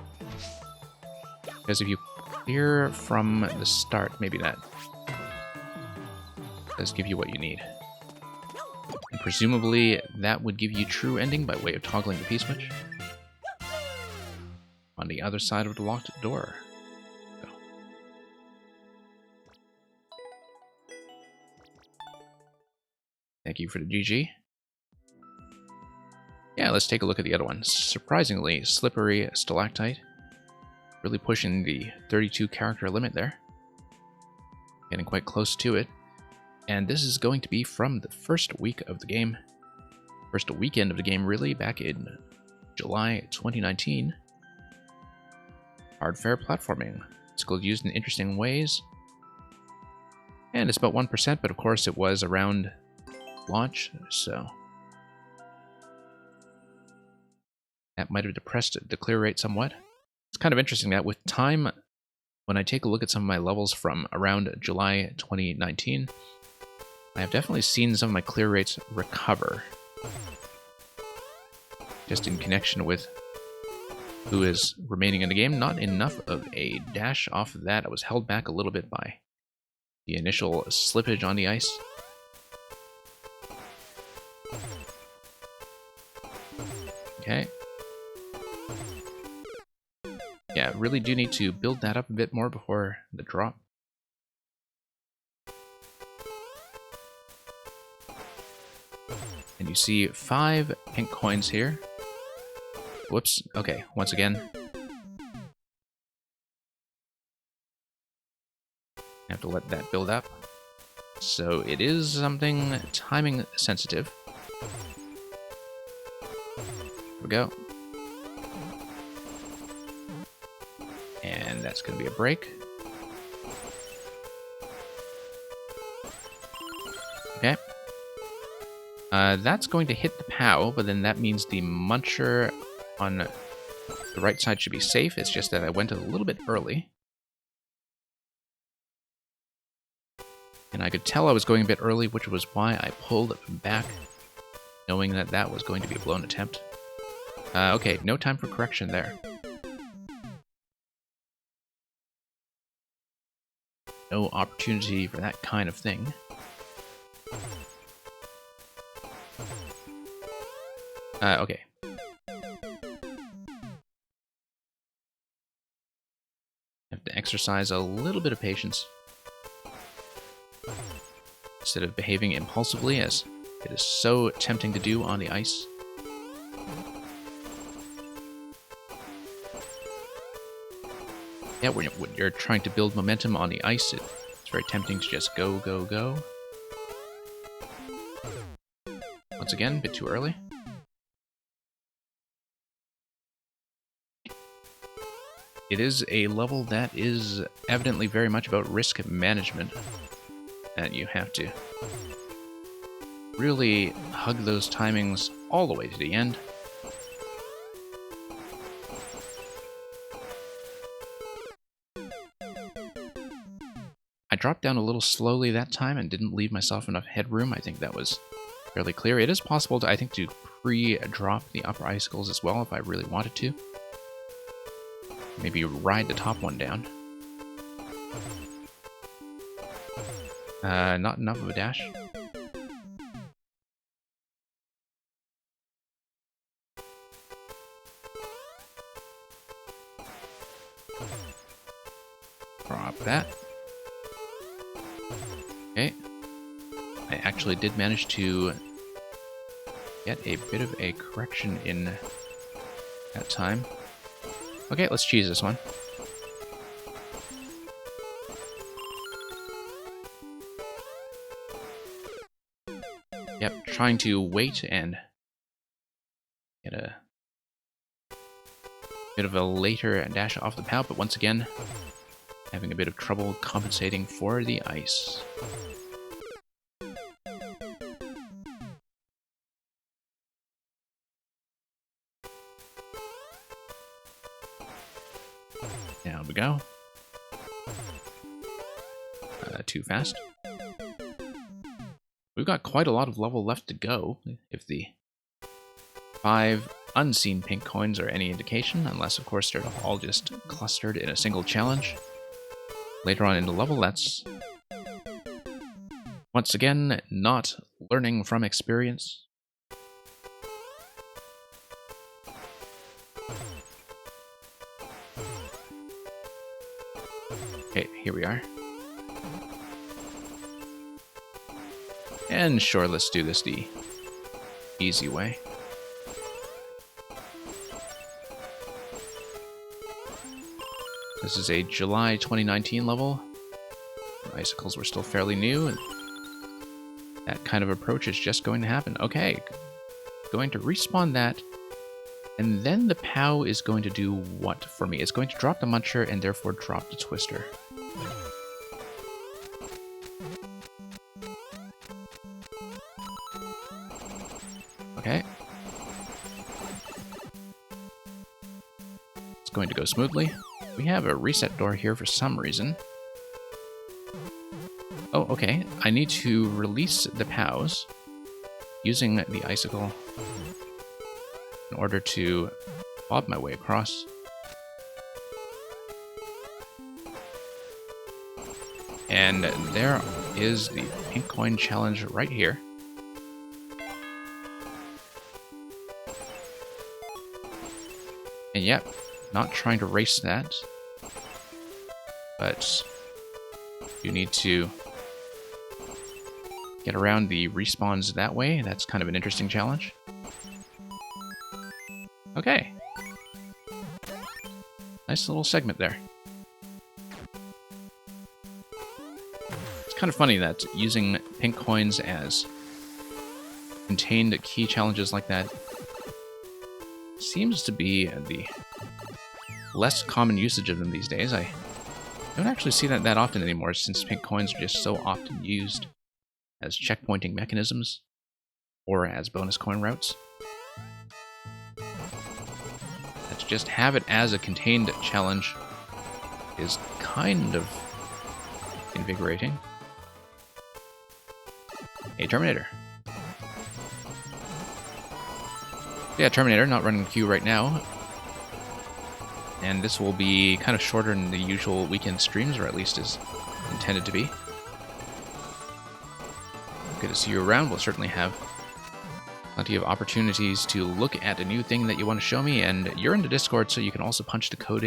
Because if you clear from the start, maybe that does give you what you need. And presumably, that would give you true ending by way of toggling the P-switch. On the other side of the locked door. So. Thank you for the GG. Yeah, let's take a look at the other one. Surprisingly slippery stalactite. Really pushing the 32 character limit there. Getting quite close to it. And this is going to be from the first week of the game. First weekend of the game, really, back in July 2019. Hard fare platforming. It's used in interesting ways. And it's about 1%, but of course it was around launch, so... that might have depressed the clear rate somewhat. It's kind of interesting that with time, when I take a look at some of my levels from around July 2019, I have definitely seen some of my clear rates recover. Just in connection with who is remaining in the game. Not enough of a dash off of that. I was held back a little bit by the initial slippage on the ice. Okay. Yeah, really do need to build that up a bit more before the drop. And you see 5 pink coins here. Whoops. Okay, once again. I have to let that build up. So it is something timing sensitive. Here we go. And that's going to be a break. Okay. That's going to hit the POW, but then that means the muncher on the right side should be safe. It's just that I went a little bit early. And I could tell I was going a bit early, which was why I pulled back, knowing that that was going to be a blown attempt. Okay, no time for correction there. No opportunity for that kind of thing. Okay. Have to exercise a little bit of patience. Instead of behaving impulsively, as it is so tempting to do on the ice. Yeah, when you're trying to build momentum on the ice, it's very tempting to just go, go, go. Once again, a bit too early. It is a level that is evidently very much about risk management. That you have to really hug those timings all the way to the end. I dropped down a little slowly that time and didn't leave myself enough headroom. I think that was fairly clear. It is possible to, I think, to pre-drop the upper icicles as well if I really wanted to. Maybe ride the top one down. Not enough of a dash. Drop that. Okay. I actually did manage to get a bit of a correction in that time. Okay, let's cheese this one. Yep, trying to wait and get a bit of a later dash off the POW, but once again, having a bit of trouble compensating for the ice. There we go. Too fast. We've got quite a lot of level left to go, if the 5 unseen pink coins are any indication, unless of course they're all just clustered in a single challenge. Later on in the level, that's once again not learning from experience. Okay, here we are. And sure, let's do this the easy way. This is a July 2019 level. The icicles were still fairly new, and that kind of approach is just going to happen. Okay, going to respawn that, and then the POW is going to do what for me? It's going to drop the Muncher and therefore drop the Twister. Okay. It's going to go smoothly. We have a reset door here for some reason. Oh, okay. I need to release the POWs using the icicle in order to bob my way across. And there is the pink coin challenge right here. And yep, not trying to race that, but you need to get around the respawns that way. That's kind of an interesting challenge. Okay. Nice little segment there. It's kind of funny that using pink coins as contained key challenges like that seems to be the less common usage of them these days. I don't actually see that often anymore, since pink coins are just so often used as checkpointing mechanisms or as bonus coin routes. That to just have it as a contained challenge is kind of invigorating. Hey, Terminator. Yeah, Terminator, not running queue right now. And this will be kind of shorter than the usual weekend streams, or at least is intended to be. Good to see you around. We'll certainly have plenty of opportunities to look at a new thing that you want to show me, and you're in the Discord, so you can also punch the code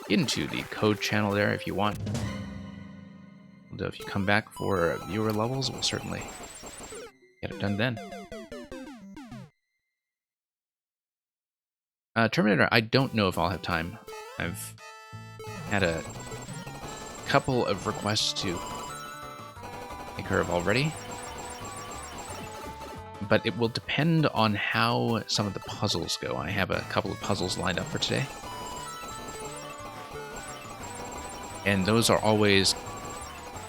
into the code channel there if you want. And if you come back for viewer levels, we'll certainly get it done then. Terminator, I don't know if I'll have time. I've had a couple of requests to take care of already. But it will depend on how some of the puzzles go. I have a couple of puzzles lined up for today. And those are always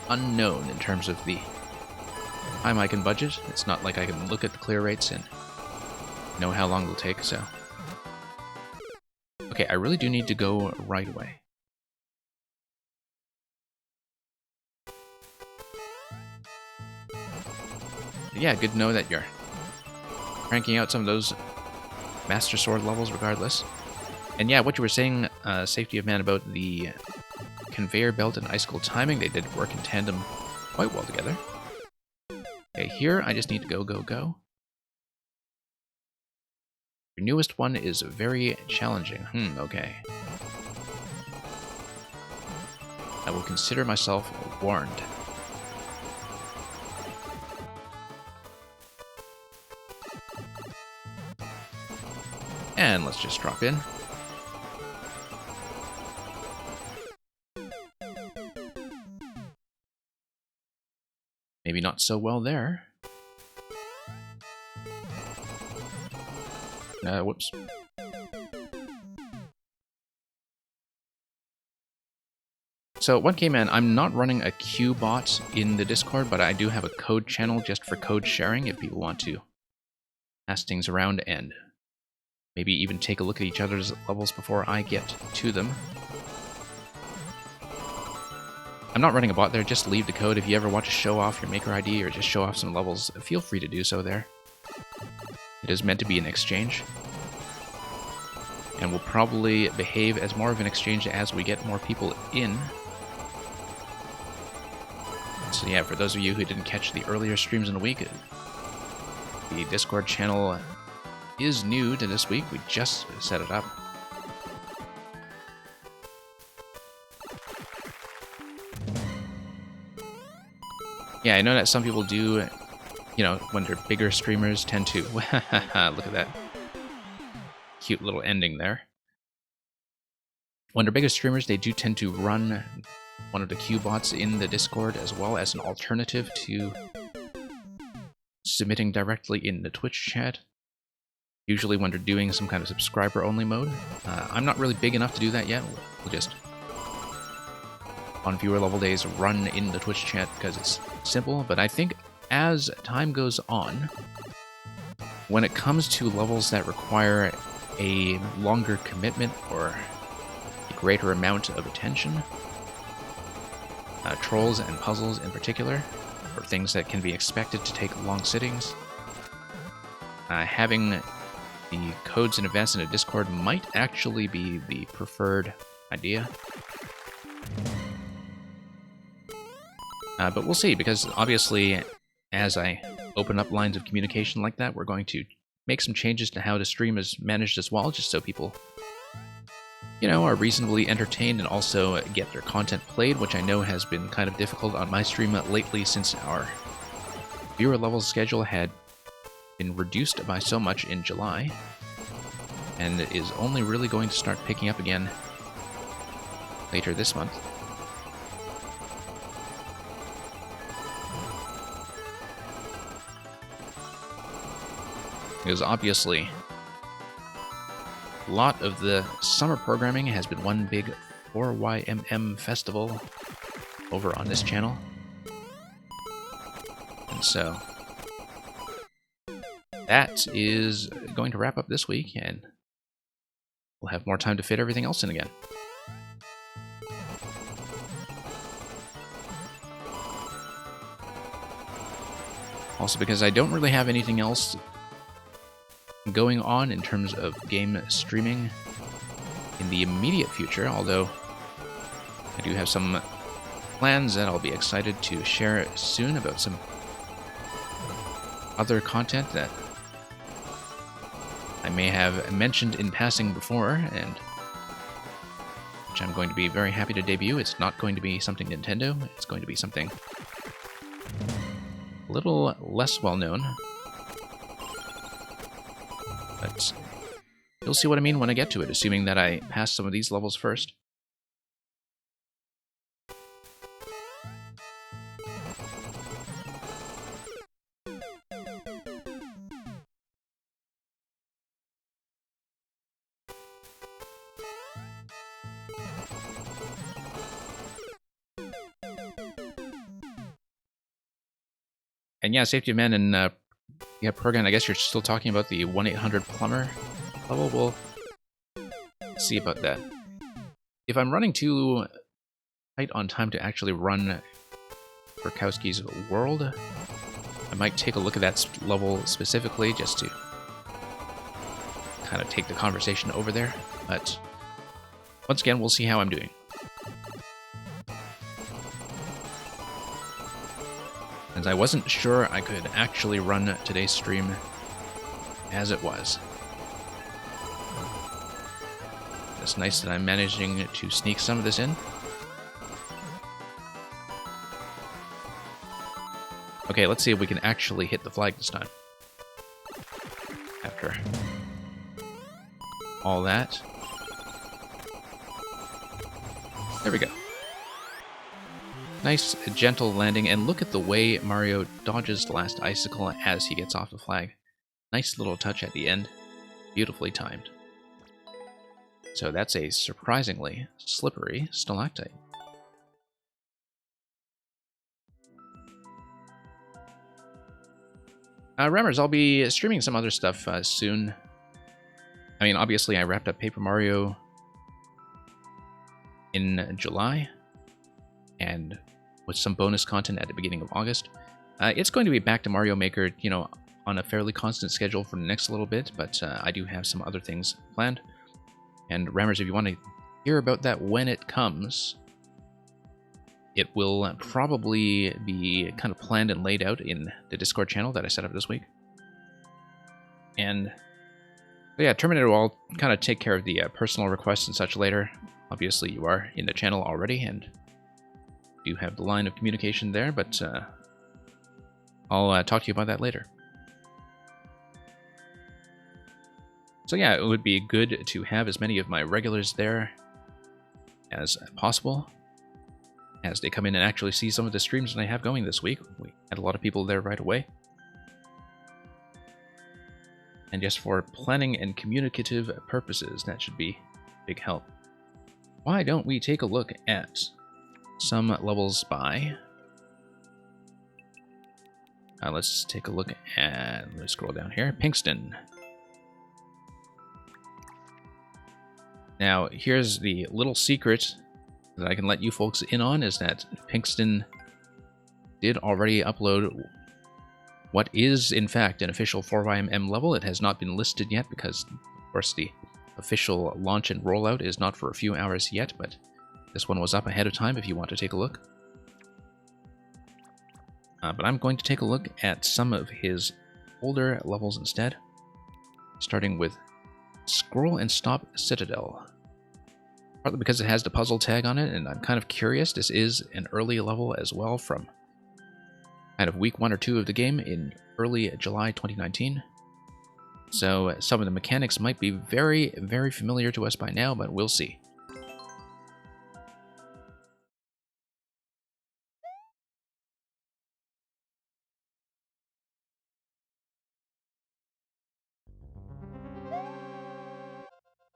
unknown in terms of the time I can budget. It's not like I can look at the clear rates and know how long it'll take, so... Okay, I really do need to go right away. Yeah, good to know that you're cranking out some of those Master Sword levels regardless. And yeah, what you were saying, Safety of Man, about the conveyor belt and icicle timing, they did work in tandem quite well together. Okay, here I just need to go, go, go. Your newest one is very challenging. Okay. I will consider myself warned. And let's just drop in. Maybe not so well there. Whoops. So, 1K Man, I'm not running a queue bot in the Discord, but I do have a code channel just for code sharing if people want to pass things around and maybe even take a look at each other's levels before I get to them. I'm not running a bot there, just leave the code. If you ever want to show off your maker ID or just show off some levels, feel free to do so there. It is meant to be an exchange, and will probably behave as more of an exchange as we get more people in. So yeah, for those of you who didn't catch the earlier streams in the week, the Discord channel is new to this week. We just set it up. Yeah, I know that some people do, you know, when they're bigger streamers tend to... Look at that cute little ending there. When they're bigger streamers, they do tend to run one of the queue bots in the Discord as well as an alternative to submitting directly in the Twitch chat. Usually when they're doing some kind of subscriber-only mode. I'm not really big enough to do that yet. We'll just, on viewer level days, run in the Twitch chat because it's simple. But I think as time goes on, when it comes to levels that require a longer commitment or a greater amount of attention, trolls and puzzles in particular, or things that can be expected to take long sittings, having the codes and events in a Discord might actually be the preferred idea. But we'll see, because obviously, as I open up lines of communication like that, we're going to make some changes to how the stream is managed as well, just so people, you know, are reasonably entertained and also get their content played, which I know has been kind of difficult on my stream lately since our viewer level schedule had been reduced by so much in July, and is only really going to start picking up again later this month. Because obviously, a lot of the summer programming has been one big 4YMM festival over on this channel. And so, that is going to wrap up this week, and we'll have more time to fit everything else in again. Also, because I don't really have anything else going on in terms of game streaming in the immediate future, although I do have some plans that I'll be excited to share soon about some other content that I may have mentioned in passing before, and which I'm going to be very happy to debut. It's not going to be something Nintendo, it's going to be something a little less well known. But you'll see what I mean when I get to it, assuming that I pass some of these levels first. And yeah, Safety of Man and yeah, Progan, I guess you're still talking about the 1-800-plumber level. We'll see about that. If I'm running too tight on time to actually run Burkowski's World, I might take a look at that level specifically just to kind of take the conversation over there. But once again, we'll see how I'm doing. As I wasn't sure I could actually run today's stream as it was. It's nice that I'm managing to sneak some of this in. Okay, let's see if we can actually hit the flag this time. After all that. There we go. Nice, gentle landing, and look at the way Mario dodges the last icicle as he gets off the flag. Nice little touch at the end. Beautifully timed. So that's a surprisingly slippery stalactite. Remembers, I'll be streaming some other stuff soon. I mean, obviously I wrapped up Paper Mario in July, and with some bonus content at the beginning of August. It's going to be back to Mario Maker, you know, on a fairly constant schedule for the next little bit, but I do have some other things planned. And Rammers, if you want to hear about that when it comes, it will probably be kind of planned and laid out in the Discord channel that I set up this week. And yeah, Terminator will kind of take care of the personal requests and such later. Obviously, you are in the channel already, and you have the line of communication there, but I'll talk to you about that later. So yeah, it would be good to have as many of my regulars there as possible, as they come in and actually see some of the streams that I have going this week. We had a lot of people there right away. And just for planning and communicative purposes, that should be a big help. Why don't we take a look at some levels by... let's take a look at... Let me scroll down here. Pinkston. Now, here's the little secret that I can let you folks in on, is that Pinkston did already upload what is, in fact, an official 4YMM level. It has not been listed yet because, of course, the official launch and rollout is not for a few hours yet, but this one was up ahead of time if you want to take a look. But I'm going to take a look at some of his older levels instead, starting with Scroll and Stop Citadel. Partly because it has the puzzle tag on it, and I'm kind of curious. This is an early level as well, from kind of week 1 or 2 of the game in early July 2019. So some of the mechanics might be very, very familiar to us by now, but we'll see.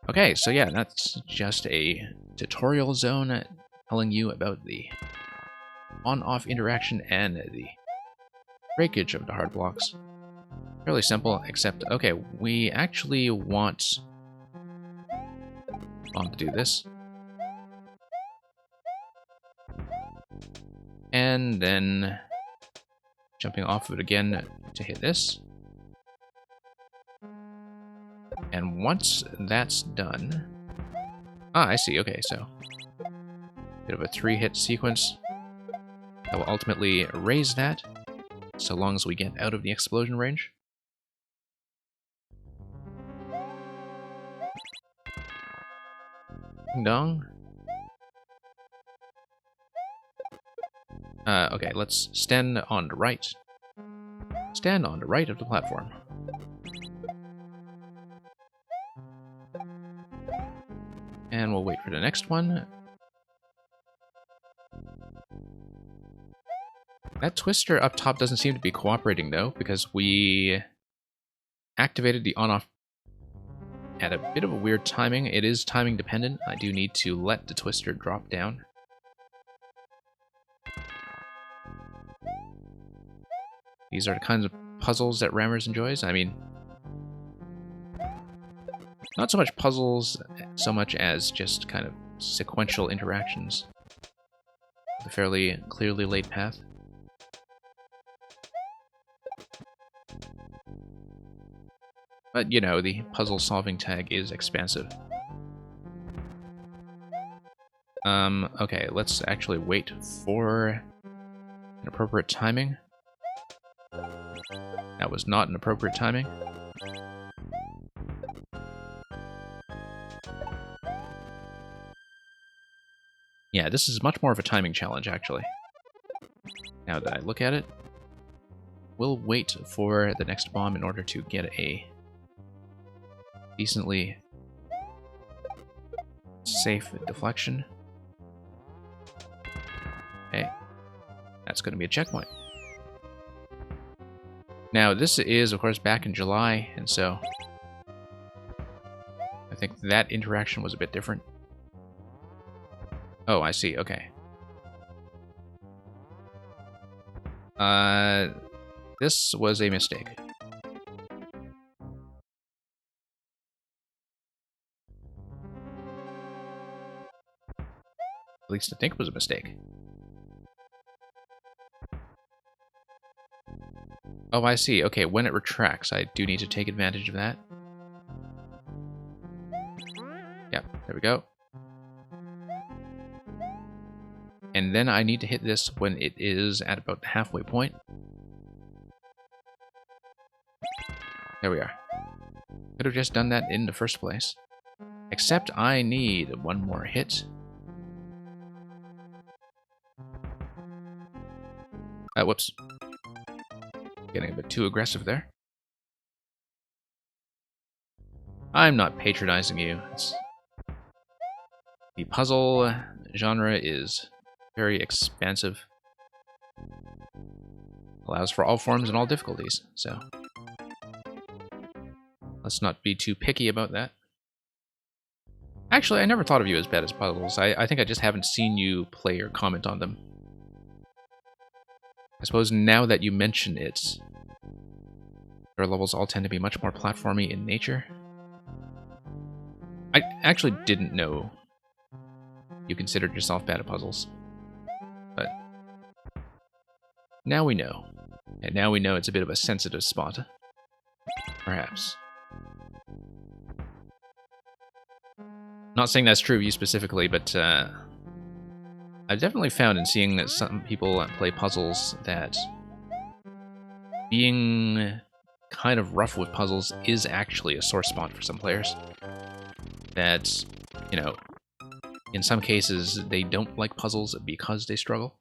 Okay, so yeah, that's just a tutorial zone telling you about the on-off interaction and the breakage of the hard blocks. Fairly simple, except, okay, we actually want Bomb to do this. And then jumping off of it again to hit this. And once that's done... Ah, I see, okay, so... bit of a 3-hit sequence that will ultimately raise that, so long as we get out of the explosion range. Ding dong. Okay, let's stand on the right. Stand on the right of the platform. And we'll wait for the next one. That twister up top doesn't seem to be cooperating, though, because we activated the on-off at a bit of a weird timing. It is timing dependent. I do need to let the twister drop down. These are the kinds of puzzles that Rammers enjoys. I mean, not so much puzzles, so much as just kind of sequential interactions. A fairly clearly laid path. But, you know, the puzzle-solving tag is expansive. Okay, let's actually wait for an appropriate timing. That was not an appropriate timing. Yeah, this is much more of a timing challenge, actually. Now that I look at it, we'll wait for the next bomb in order to get a decently safe deflection. Okay, that's going to be a checkpoint. Now, this is, of course, back in July, and so I think that interaction was a bit different. Oh, I see, okay. This was a mistake. At least I think it was a mistake. Oh, I see. Okay, when it retracts, I do need to take advantage of that. Yep, there we go. And then I need to hit this when it is at about the halfway point. There we are. Could have just done that in the first place. Except I need one more hit. Whoops. Getting a bit too aggressive there. I'm not patronizing you. The puzzle genre is very expansive. Allows for all forms and all difficulties, so let's not be too picky about that. Actually, I never thought of you as bad as puzzles. I think I just haven't seen you play or comment on them. I suppose now that you mention it, your levels all tend to be much more platformy in nature. I actually didn't know you considered yourself bad at puzzles. But now we know. And now we know it's a bit of a sensitive spot. Perhaps. Not saying that's true of you specifically, but I've definitely found in seeing that some people play puzzles that being kind of rough with puzzles is actually a sore spot for some players. That, you know, in some cases they don't like puzzles because they struggle.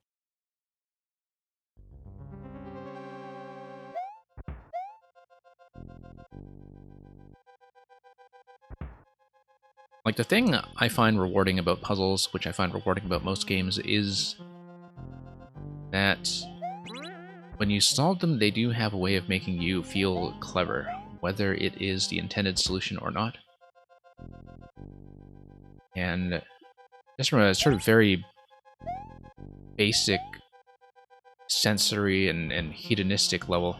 Like, the thing I find rewarding about puzzles, which I find rewarding about most games, is that when you solve them, they do have a way of making you feel clever, whether it is the intended solution or not. And just from a sort of very basic sensory and hedonistic level,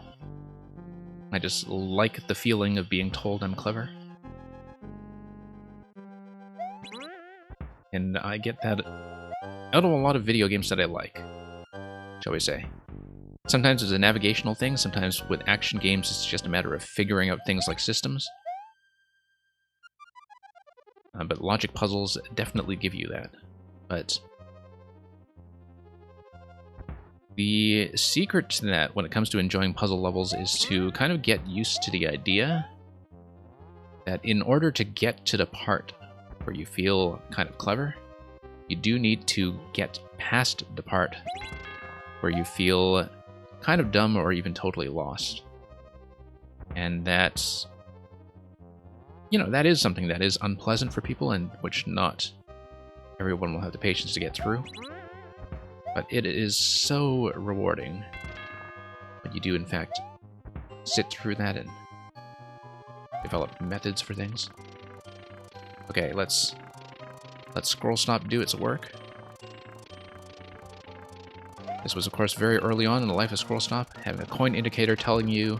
I just like the feeling of being told I'm clever. And I get that out of a lot of video games that I like, shall we say. Sometimes it's a navigational thing, sometimes with action games it's just a matter of figuring out things like systems. But logic puzzles definitely give you that. But the secret to that, when it comes to enjoying puzzle levels, is to kind of get used to the idea that in order to get to the part where you feel kind of clever, you do need to get past the part where you feel kind of dumb or even totally lost. And that's, you know, that is something that is unpleasant for people and which not everyone will have the patience to get through. But it is so rewarding when you do, in fact, sit through that and develop methods for things. Okay, let's scroll stop do its work. This was, of course, very early on in the life of Scroll Stop, having a coin indicator telling you,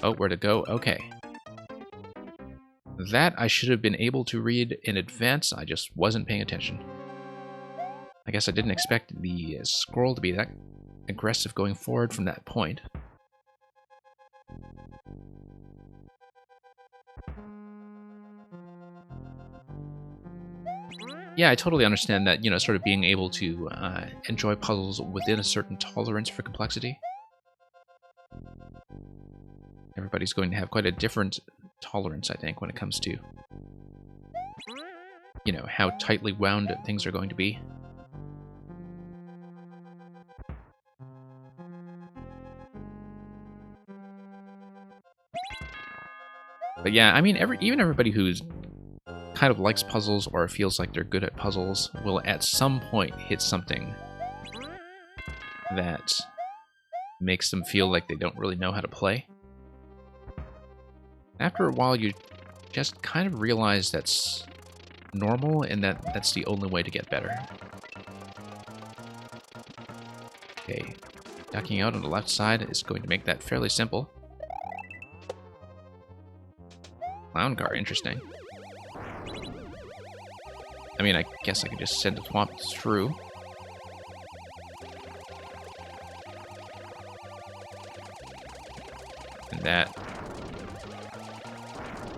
oh, where to go. Okay. That I should have been able to read in advance. I just wasn't paying attention. I guess I didn't expect the scroll to be that aggressive going forward from that point. Yeah, I totally understand that, sort of being able to enjoy puzzles within a certain tolerance for complexity. Everybody's going to have quite a different tolerance, I think, when it comes to, how tightly wound things are going to be. But yeah, I mean, even everybody who's kind of likes puzzles or feels like they're good at puzzles will at some point hit something that makes them feel like they don't really know how to play. After a while, you just kind of realize that's normal and that's the only way to get better. Okay, ducking out on the left side is going to make that fairly simple. Clown car, interesting. I mean, I guess I could just send the swamp through. And that...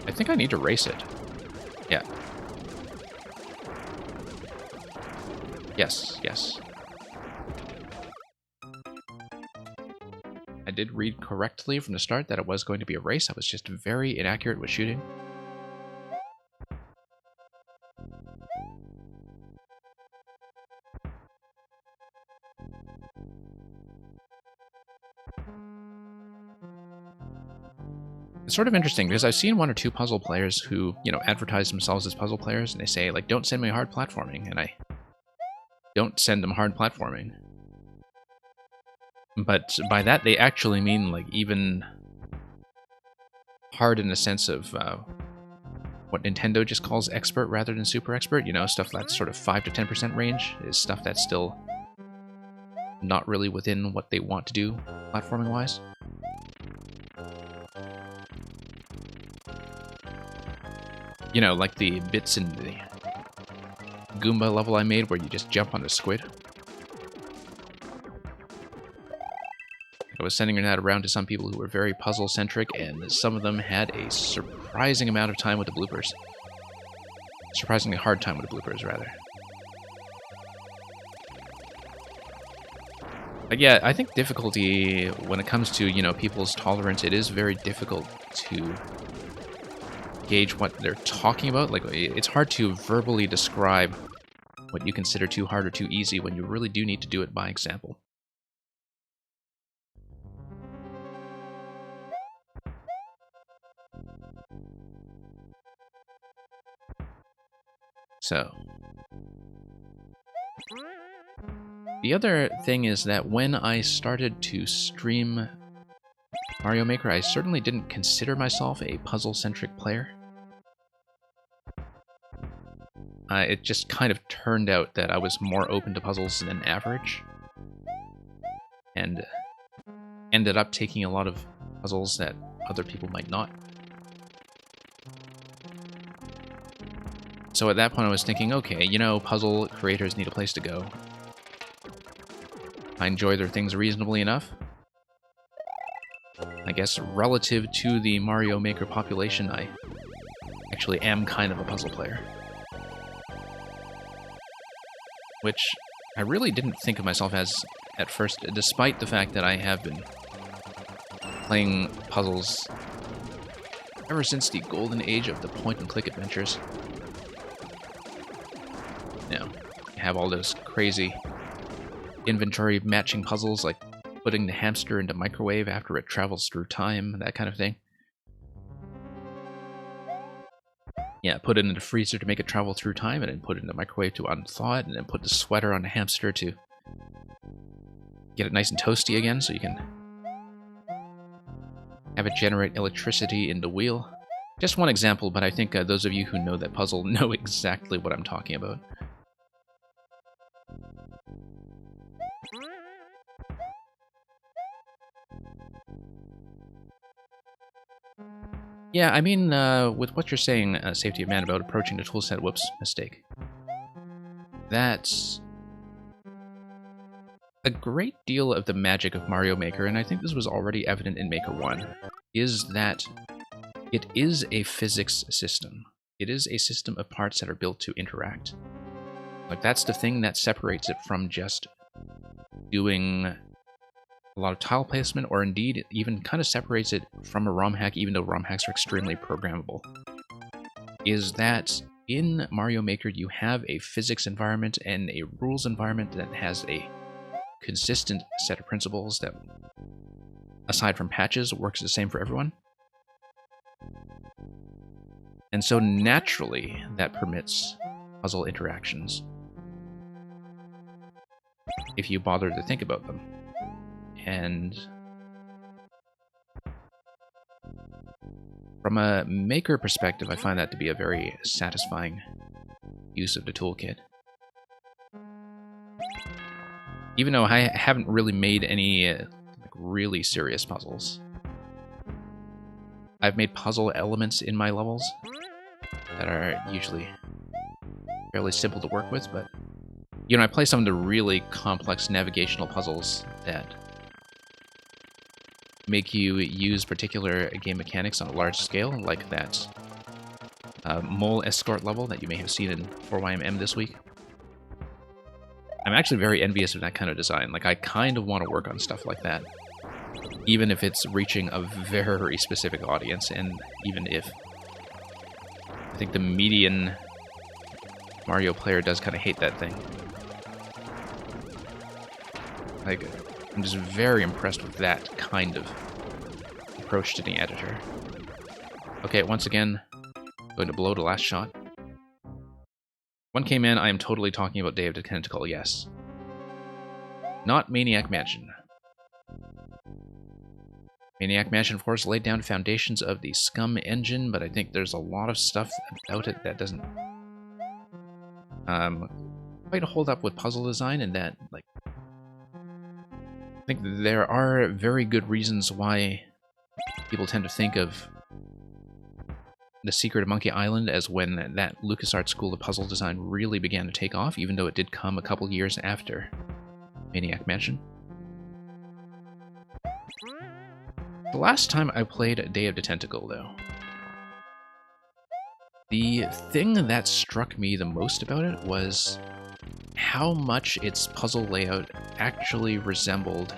I think I need to race it. Yeah. Yes, yes. I did read correctly from the start that it was going to be a race. I was just very inaccurate with shooting. It's sort of interesting because I've seen one or two puzzle players who, advertise themselves as puzzle players, and they say, like, don't send me hard platforming, and I don't send them hard platforming. But by that, they actually mean, like, even hard in the sense of what Nintendo just calls expert rather than super expert. Stuff that's sort of 5 to 10% range is stuff that's still not really within what they want to do platforming-wise. Like the bits in the Goomba level I made where you just jump on the squid. I was sending that around to some people who were very puzzle-centric, and some of them had a surprising amount of time with the bloopers. Surprisingly hard time with the bloopers, rather. But yeah, I think difficulty, when it comes to, people's tolerance, it is very difficult to gauge what they're talking about. Like, it's hard to verbally describe what you consider too hard or too easy when you really do need to do it by example. So, the other thing is that when I started to stream Mario Maker, I certainly didn't consider myself a puzzle-centric player. It just kind of turned out that I was more open to puzzles than average, and ended up taking a lot of puzzles that other people might not. So at that point I was thinking, okay, puzzle creators need a place to go. I enjoy their things reasonably enough. I guess relative to the Mario Maker population, I actually am kind of a puzzle player. Which I really didn't think of myself as at first, despite the fact that I have been playing puzzles ever since the golden age of the point-and-click adventures. You have all those crazy inventory matching puzzles, like putting the hamster into microwave after it travels through time, that kind of thing. Yeah, put it in the freezer to make it travel through time, and then put it in the microwave to unthaw it, and then put the sweater on the hamster to get it nice and toasty again, so you can have it generate electricity in the wheel. Just one example, but I think those of you who know that puzzle know exactly what I'm talking about. Yeah, I mean, with what you're saying, Safety of Man, about approaching the toolset, whoops, mistake. That's a great deal of the magic of Mario Maker, and I think this was already evident in Maker 1, is that it is a physics system. It is a system of parts that are built to interact. Like, that's the thing that separates it from just doing a lot of tile placement, or indeed even kind of separates it from a ROM hack, even though ROM hacks are extremely programmable, is that in Mario Maker you have a physics environment and a rules environment that has a consistent set of principles that, aside from patches, works the same for everyone. And so naturally, that permits puzzle interactions, if you bother to think about them. And from a maker perspective, I find that to be a very satisfying use of the toolkit. Even though I haven't really made any like, really serious puzzles. I've made puzzle elements in my levels that are usually fairly simple to work with, but you know, I play some of the really complex navigational puzzles that make you use particular game mechanics on a large scale, like that mole escort level that you may have seen in 4YMM this week. I'm actually very envious of that kind of design. Like, I kind of want to work on stuff like that, even if it's reaching a very specific audience, and even if I think the median Mario player does kind of hate that thing. Like, I'm just very impressed with that kind of approach to the editor. Okay, once again, going to blow the last shot. One came in, I am totally talking about Day of the Tentacle, yes. Not Maniac Mansion. Maniac Mansion, of course, laid down foundations of the Scum engine, but I think there's a lot of stuff about it that doesn't quite hold up with puzzle design, and that, like, I think there are very good reasons why people tend to think of The Secret of Monkey Island as when that LucasArts school of puzzle design really began to take off, even though it did come a couple years after Maniac Mansion. The last time I played Day of the Tentacle, though, the thing that struck me the most about it was how much its puzzle layout actually resembled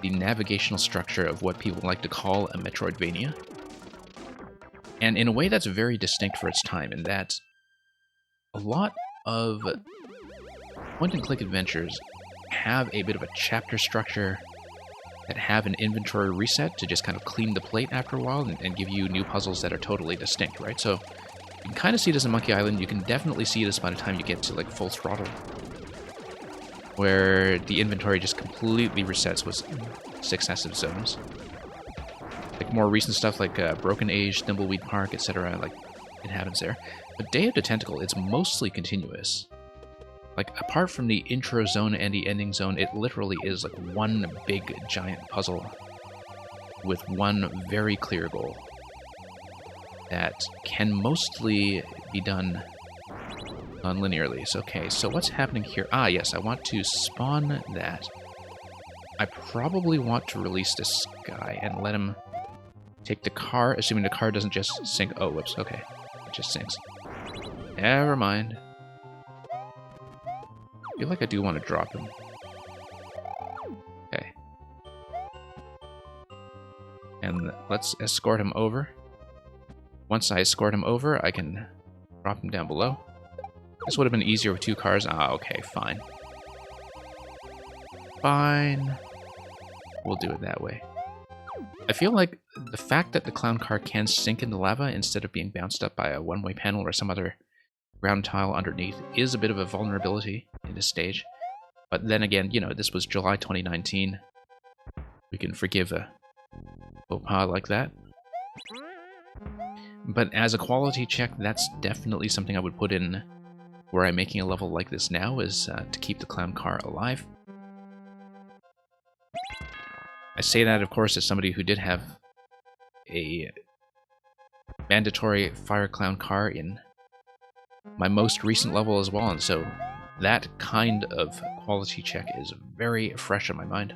the navigational structure of what people like to call a Metroidvania. And in a way that's very distinct for its time, in that a lot of point-and-click adventures have a bit of a chapter structure that have an inventory reset to just kind of clean the plate after a while and give you new puzzles that are totally distinct, right? So you can kind of see this in Monkey Island. You can definitely see this by the time you get to, like, Full Throttle, where the inventory just completely resets with successive zones. Like, more recent stuff like Broken Age, Thimbleweed Park, etc., like, it happens there. But Day of the Tentacle, it's mostly continuous. Like, apart from the intro zone and the ending zone, it literally is like one big giant puzzle with one very clear goal that can mostly be done non-linearly. So, okay, so what's happening here? Ah, yes, I want to spawn that. I probably want to release this guy and let him take the car, assuming the car doesn't just sink. Oh, whoops, okay. It just sinks. Never mind. I feel like I do want to drop him. Okay. And let's escort him over. Once I escort him over, I can drop him down below. This would have been easier with two cars. Ah, okay, fine. Fine. We'll do it that way. I feel like the fact that the clown car can sink into lava instead of being bounced up by a one-way panel or some other ground tile underneath is a bit of a vulnerability in this stage. But then again, you know, this was July 2019. We can forgive a faux pas like that. But as a quality check, that's definitely something I would put in were I making a level like this now, is to keep the clown car alive. I say that, of course, as somebody who did have a mandatory Fire Clown car in my most recent level as well, and so that kind of quality check is very fresh in my mind.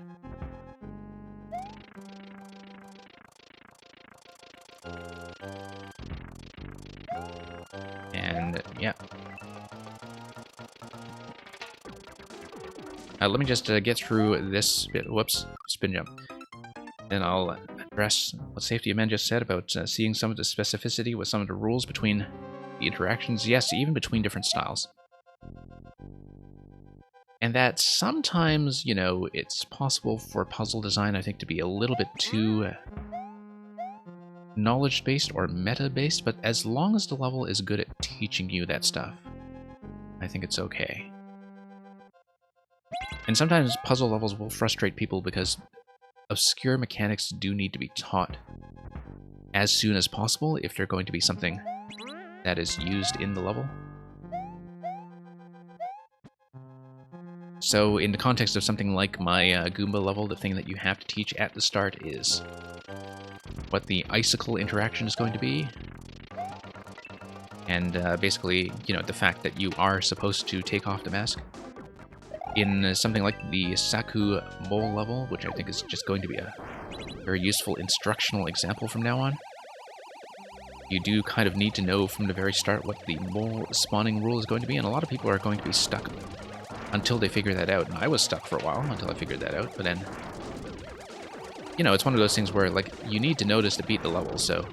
And yeah. Let me just get through this bit. Whoops, spin jump. Then I'll address what Safety of Men just said about seeing some of the specificity with some of the rules between the interactions. Yes, even between different styles. And that sometimes, you know, it's possible for puzzle design, I think, to be a little bit too knowledge-based or meta-based, but as long as the level is good at teaching you that stuff, I think it's okay. And sometimes puzzle levels will frustrate people because obscure mechanics do need to be taught as soon as possible if they're going to be something that is used in the level. So in the context of something like my Goomba level, the thing that you have to teach at the start is what the icicle interaction is going to be. And basically, you know, the fact that you are supposed to take off the mask. In something like the Saku mole level, which I think is just going to be a very useful instructional example from now on, you do kind of need to know from the very start what the mole spawning rule is going to be, and a lot of people are going to be stuck until they figure that out. And I was stuck for a while until I figured that out, but then, you know, it's one of those things where, like, you need to notice to beat the level, so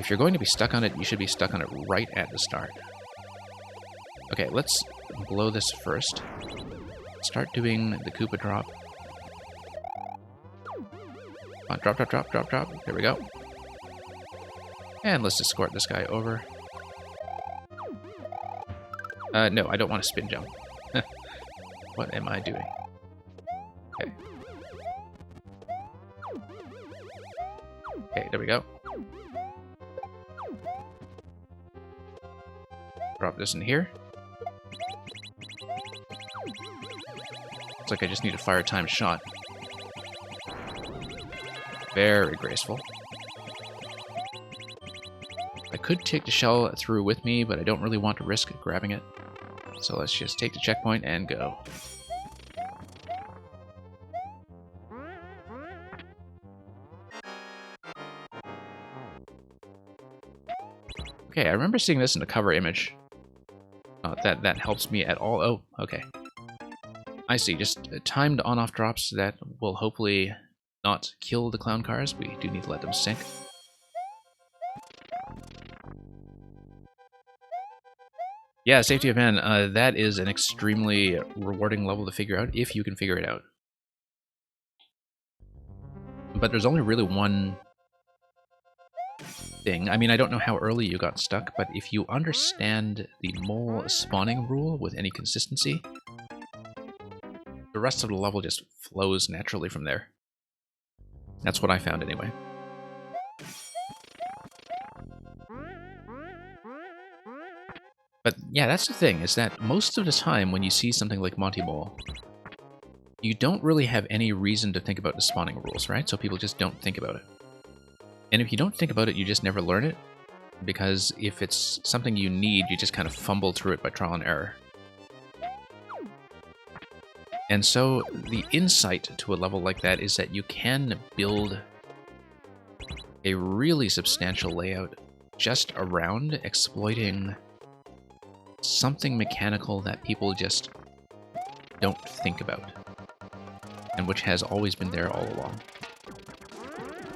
if you're going to be stuck on it, you should be stuck on it right at the start. Okay, let's blow this first. Start doing the Koopa drop. Come on, drop, drop, drop, drop, drop. There we go. And let's escort this guy over. No, I don't want to spin jump. What am I doing? Okay. Okay, there we go. Drop this in here. Looks like I just need a fire time shot. Very graceful. I could take the shell through with me, but I don't really want to risk grabbing it. So let's just take the checkpoint and go. Okay, I remember seeing this in the cover image. That helps me at all. Oh, okay. I see, just timed on-off drops that will hopefully not kill the clown cars. We do need to let them sink. Yeah, Safety of Man, that is an extremely rewarding level to figure out, if you can figure it out. But there's only really one thing. I mean, I don't know how early you got stuck, but if you understand the mole spawning rule with any consistency, the rest of the level just flows naturally from there. That's what I found anyway. But yeah, that's the thing, is that most of the time when you see something like Monty Mole, you don't really have any reason to think about the spawning rules, right? So people just don't think about it. And if you don't think about it, you just never learn it, because if it's something you need, you just kind of fumble through it by trial and error. And so the insight to a level like that is that you can build a really substantial layout just around exploiting something mechanical that people just don't think about, and which has always been there all along.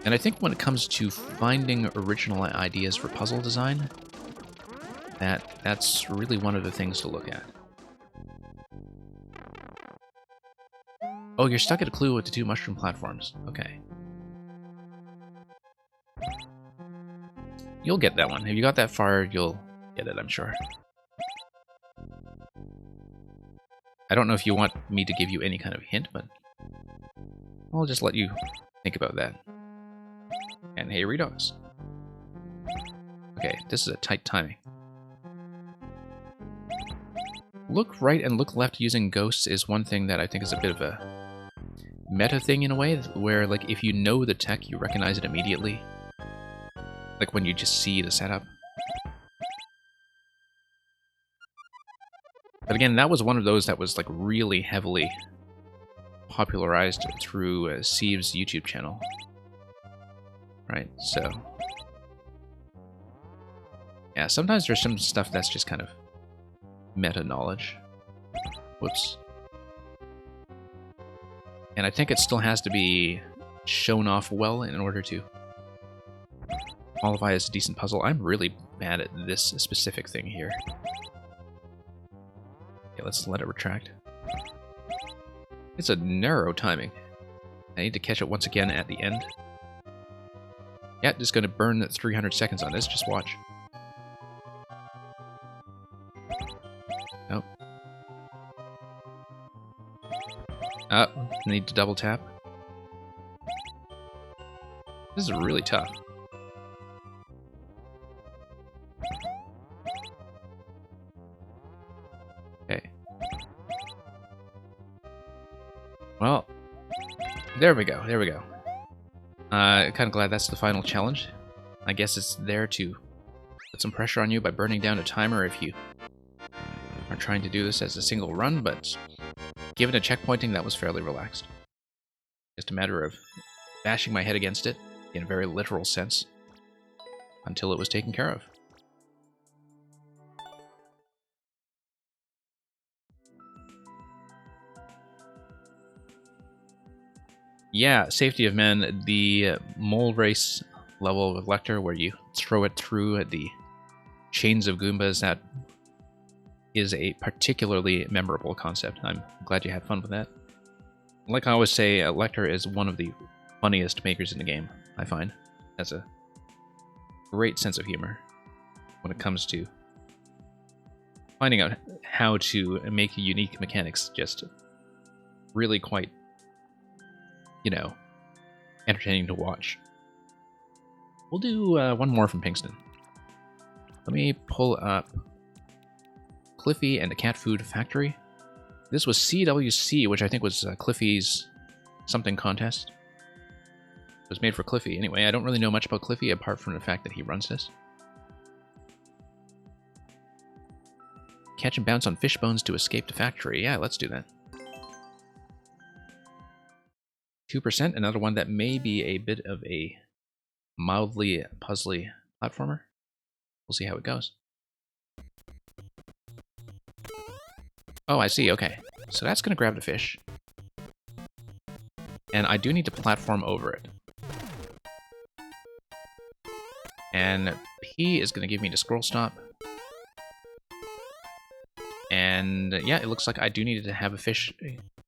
And I think when it comes to finding original ideas for puzzle design, that's really one of the things to look at. Oh, you're stuck at a clue with the 2 mushroom platforms. Okay. You'll get that one. If you got that far, you'll get it, I'm sure. I don't know if you want me to give you any kind of hint, but I'll just let you think about that. And hey, Redox. Okay, this is a tight timing. Look right and look left using ghosts is one thing that I think is a bit of a meta thing in a way, where like if you know the tech, you recognize it immediately. Like when you just see the setup. But again, that was one of those that was like really heavily popularized through Sieve's YouTube channel. Right, so... yeah, sometimes there's some stuff that's just kind of meta-knowledge. Whoops. And I think it still has to be shown off well in order to qualify as a decent puzzle. I'm really bad at this specific thing here. Okay, let's let it retract. It's a narrow timing. I need to catch it once again at the end. Yeah, just gonna burn 300 seconds on this, just watch. Nope. Need to double tap. This is really tough. Okay. Well, there we go, there we go. Kind of glad that's the final challenge. I guess it's there to put some pressure on you by burning down a timer if you are trying to do this as a single run, but given a checkpointing, that was fairly relaxed. Just a matter of bashing my head against it, in a very literal sense, until it was taken care of. Yeah, safety of men, the mole race level of Lecter, where you throw it through the chains of Goombas, that is a particularly memorable concept. I'm glad you had fun with that. Like I always say, Lecter is one of the funniest makers in the game, I find. Has a great sense of humor when it comes to finding out how to make unique mechanics just really quite, you know, entertaining to watch. We'll do one more from Pinkston. Let me pull up Cliffy and the Cat Food Factory. This was CWC, which I think was Cliffy's something contest. It was made for Cliffy. Anyway, I don't really know much about Cliffy apart from the fact that he runs this. Catch and bounce on fish bones to escape the factory. Yeah, let's do that. 2%, another one that may be a bit of a mildly puzzly platformer. We'll see how it goes. Oh, I see, okay. So that's going to grab the fish. And I do need to platform over it. And P is going to give me the scroll stop. And yeah, it looks like I do need to have a fish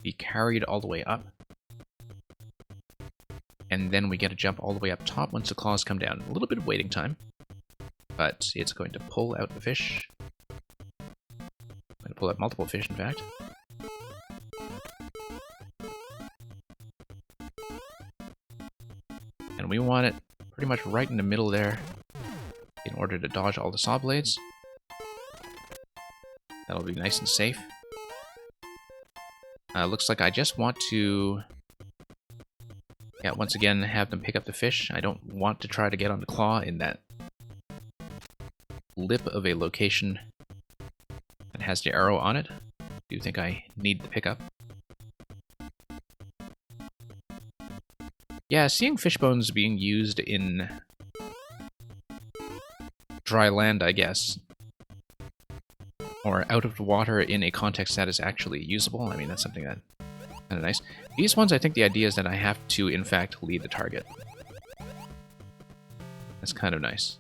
be carried all the way up. And then we get a jump all the way up top once the claws come down. A little bit of waiting time. But it's going to pull out the fish. I'm going to pull out multiple fish, in fact. And we want it pretty much right in the middle there in order to dodge all the saw blades. That'll be nice and safe. Looks like I just want to, yeah, once again, have them pick up the fish. I don't want to try to get on the claw in that lip of a location that has the arrow on it. I do think I need the pickup. Yeah, seeing fish bones being used in dry land, I guess, or out of the water in a context that is actually usable, I mean, that's something that kind of nice. These ones, I think the idea is that I have to, in fact, lead the target. That's kind of nice.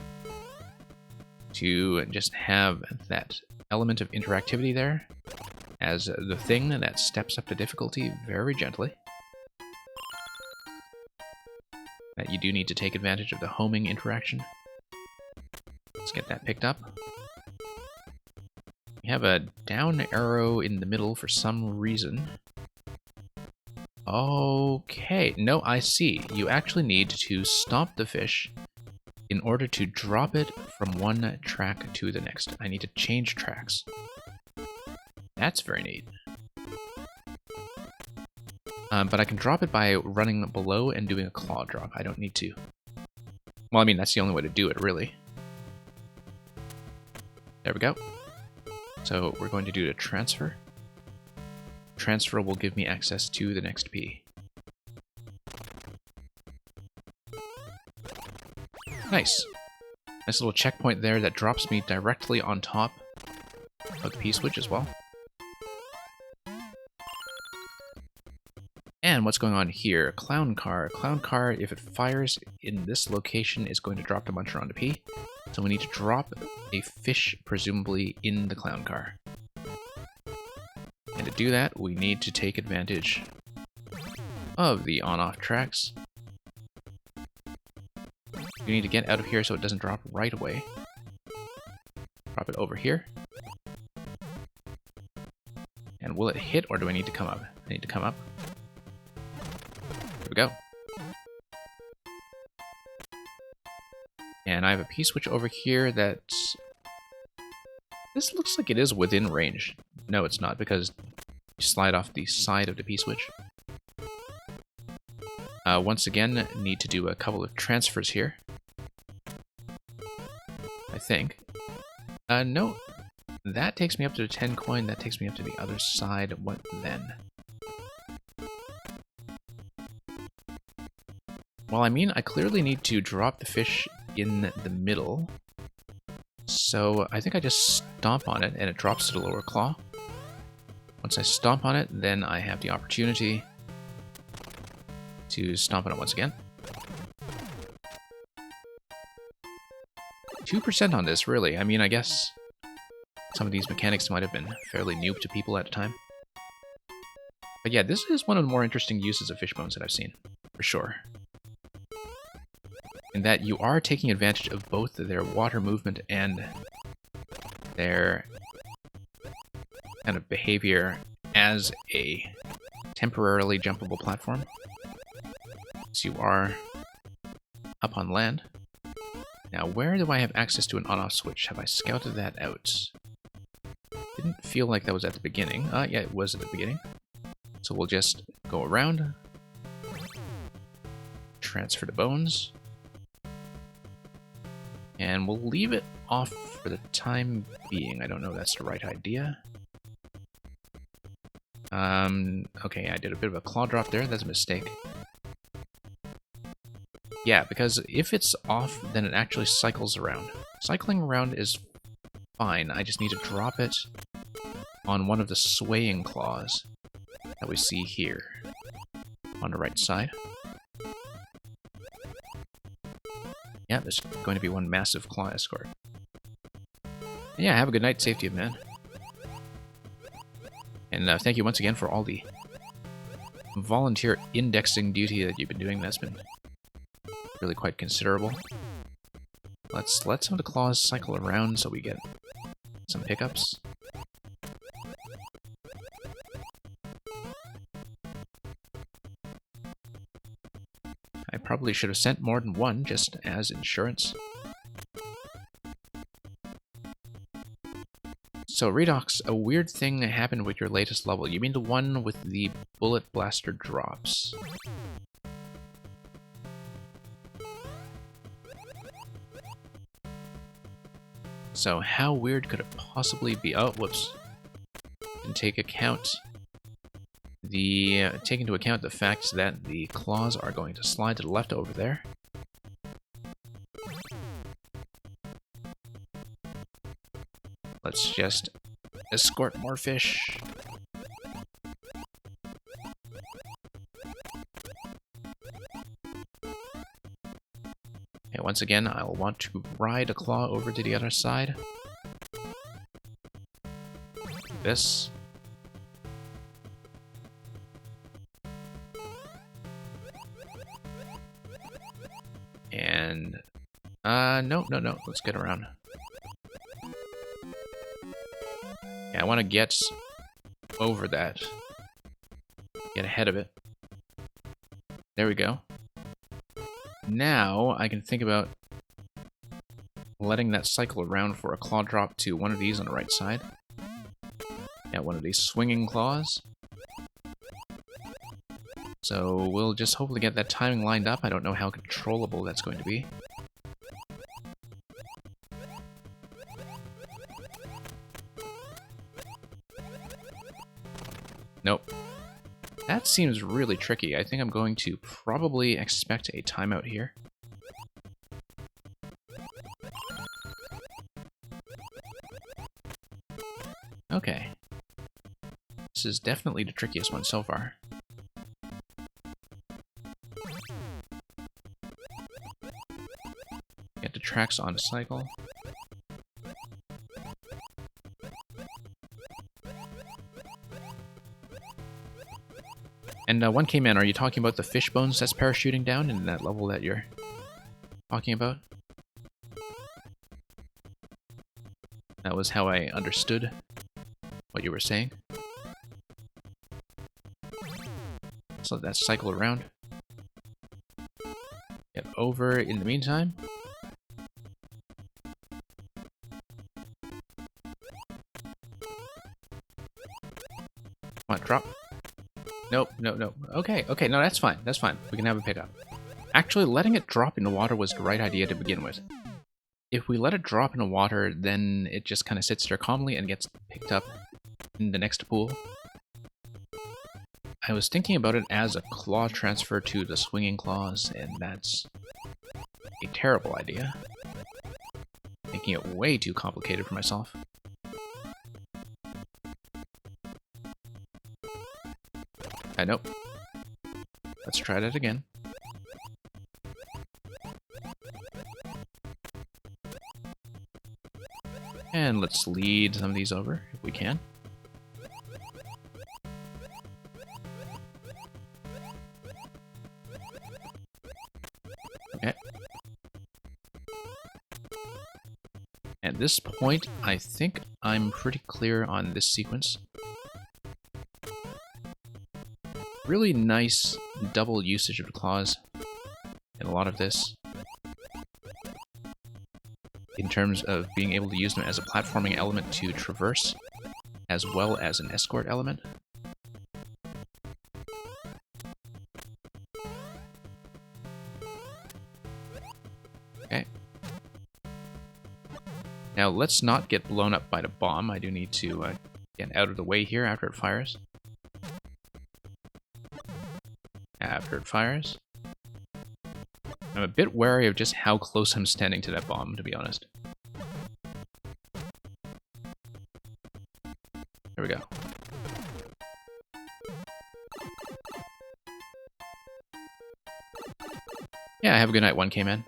To just have that element of interactivity there as the thing that steps up the difficulty very gently. That you do need to take advantage of the homing interaction. Let's get that picked up. We have a down arrow in the middle for some reason. Okay, no, I see. You actually need to stop the fish in order to drop it from one track to the next. I need to change tracks. That's very neat. But I can drop it by running below and doing a claw drop. I don't need to Well, I mean, that's the only way to do it, really. There we go. So we're going to do a transfer. Transfer will give me access to the next P. Nice. Nice little checkpoint there that drops me directly on top of the P-switch as well. And what's going on here? Clown car. Clown car, if it fires in this location, is going to drop the muncher onto P. So we need to drop a fish, presumably, in the clown car. And to do that, we need to take advantage of the on-off tracks. You need to get out of here so it doesn't drop right away. Drop it over here. And will it hit, or do I need to come up? I need to come up. There we go. And I have a P-switch over here that... This looks like it is within range. No, it's not, because you slide off the side of the P-switch. Once again, need to do a couple of transfers here. I think. No. That takes me up to the 10 coin. That takes me up to the other side. What then? Well, I mean, I clearly need to drop the fish in the middle. So I think I just stomp on it and it drops to the lower claw. Once I stomp on it, then I have the opportunity to stomp on it once again. 2% on this, really. I mean, I guess some of these mechanics might have been fairly new to people at the time. But yeah, this is one of the more interesting uses of fish bones that I've seen, for sure. In that you are taking advantage of both their water movement and their kind of behavior as a temporarily jumpable platform. So you are up on land. Now, where do I have access to an on-off switch? Have I scouted that out? Didn't feel like that was at the beginning. Yeah, it was at the beginning. So we'll just go around. Transfer the bones. And we'll leave it off for the time being. I don't know if that's the right idea. Okay, I did a bit of a claw drop there. That's a mistake. Yeah, because if it's off, then it actually cycles around. Cycling around is fine. I just need to drop it on one of the swaying claws that we see here on the right side. Yeah, there's going to be one massive claw escort. Yeah, have a good night. Safety of man. And thank you once again for all the volunteer indexing duty that you've been doing. That's been really quite considerable. Let's let some of the claws cycle around so we get some pickups. I probably should have sent more than one, just as insurance. So, Redox, a weird thing happened with your latest level. You mean the one with the bullet blaster drops? So, how weird could it possibly be? Oh, whoops. Didn't take into account the fact that the claws are going to slide to the left over there. Let's just escort more fish. Okay, once again, I'll want to ride a claw over to the other side. This. And, no, let's get around. Yeah, I want to get over that. Get ahead of it. There we go. Now, I can think about letting that cycle around for a claw drop to one of these on the right side. Yeah, one of these swinging claws. So we'll just hopefully get that timing lined up. I don't know how controllable that's going to be. Nope. That seems really tricky. I think I'm going to probably expect a timeout here. Okay. This is definitely the trickiest one so far. Get the tracks on a cycle. And 1K Man, are you talking about the fish bones that's parachuting down in that level that you're talking about? That was how I understood what you were saying. Let's let that cycle around. Get over in the meantime. Come on, drop. Nope, no, no. Okay, okay, no, that's fine. That's fine. We can have a pickup. Actually, letting it drop in the water was the right idea to begin with. If we let it drop in the water, then it just kind of sits there calmly and gets picked up in the next pool. I was thinking about it as a claw transfer to the swinging claws, and that's a terrible idea. Making it way too complicated for myself. Nope. Let's try that again. And let's lead some of these over, if we can. Okay. At this point, I think I'm pretty clear on this sequence. Really nice double usage of the claws in a lot of this, in terms of being able to use them as a platforming element to traverse, as well as an escort element. Okay. Now let's not get blown up by the bomb. I do need to get out of the way here after it fires. After it fires. I'm a bit wary of just how close I'm standing to that bomb, to be honest. There we go. Yeah, have a good night, 1K Man.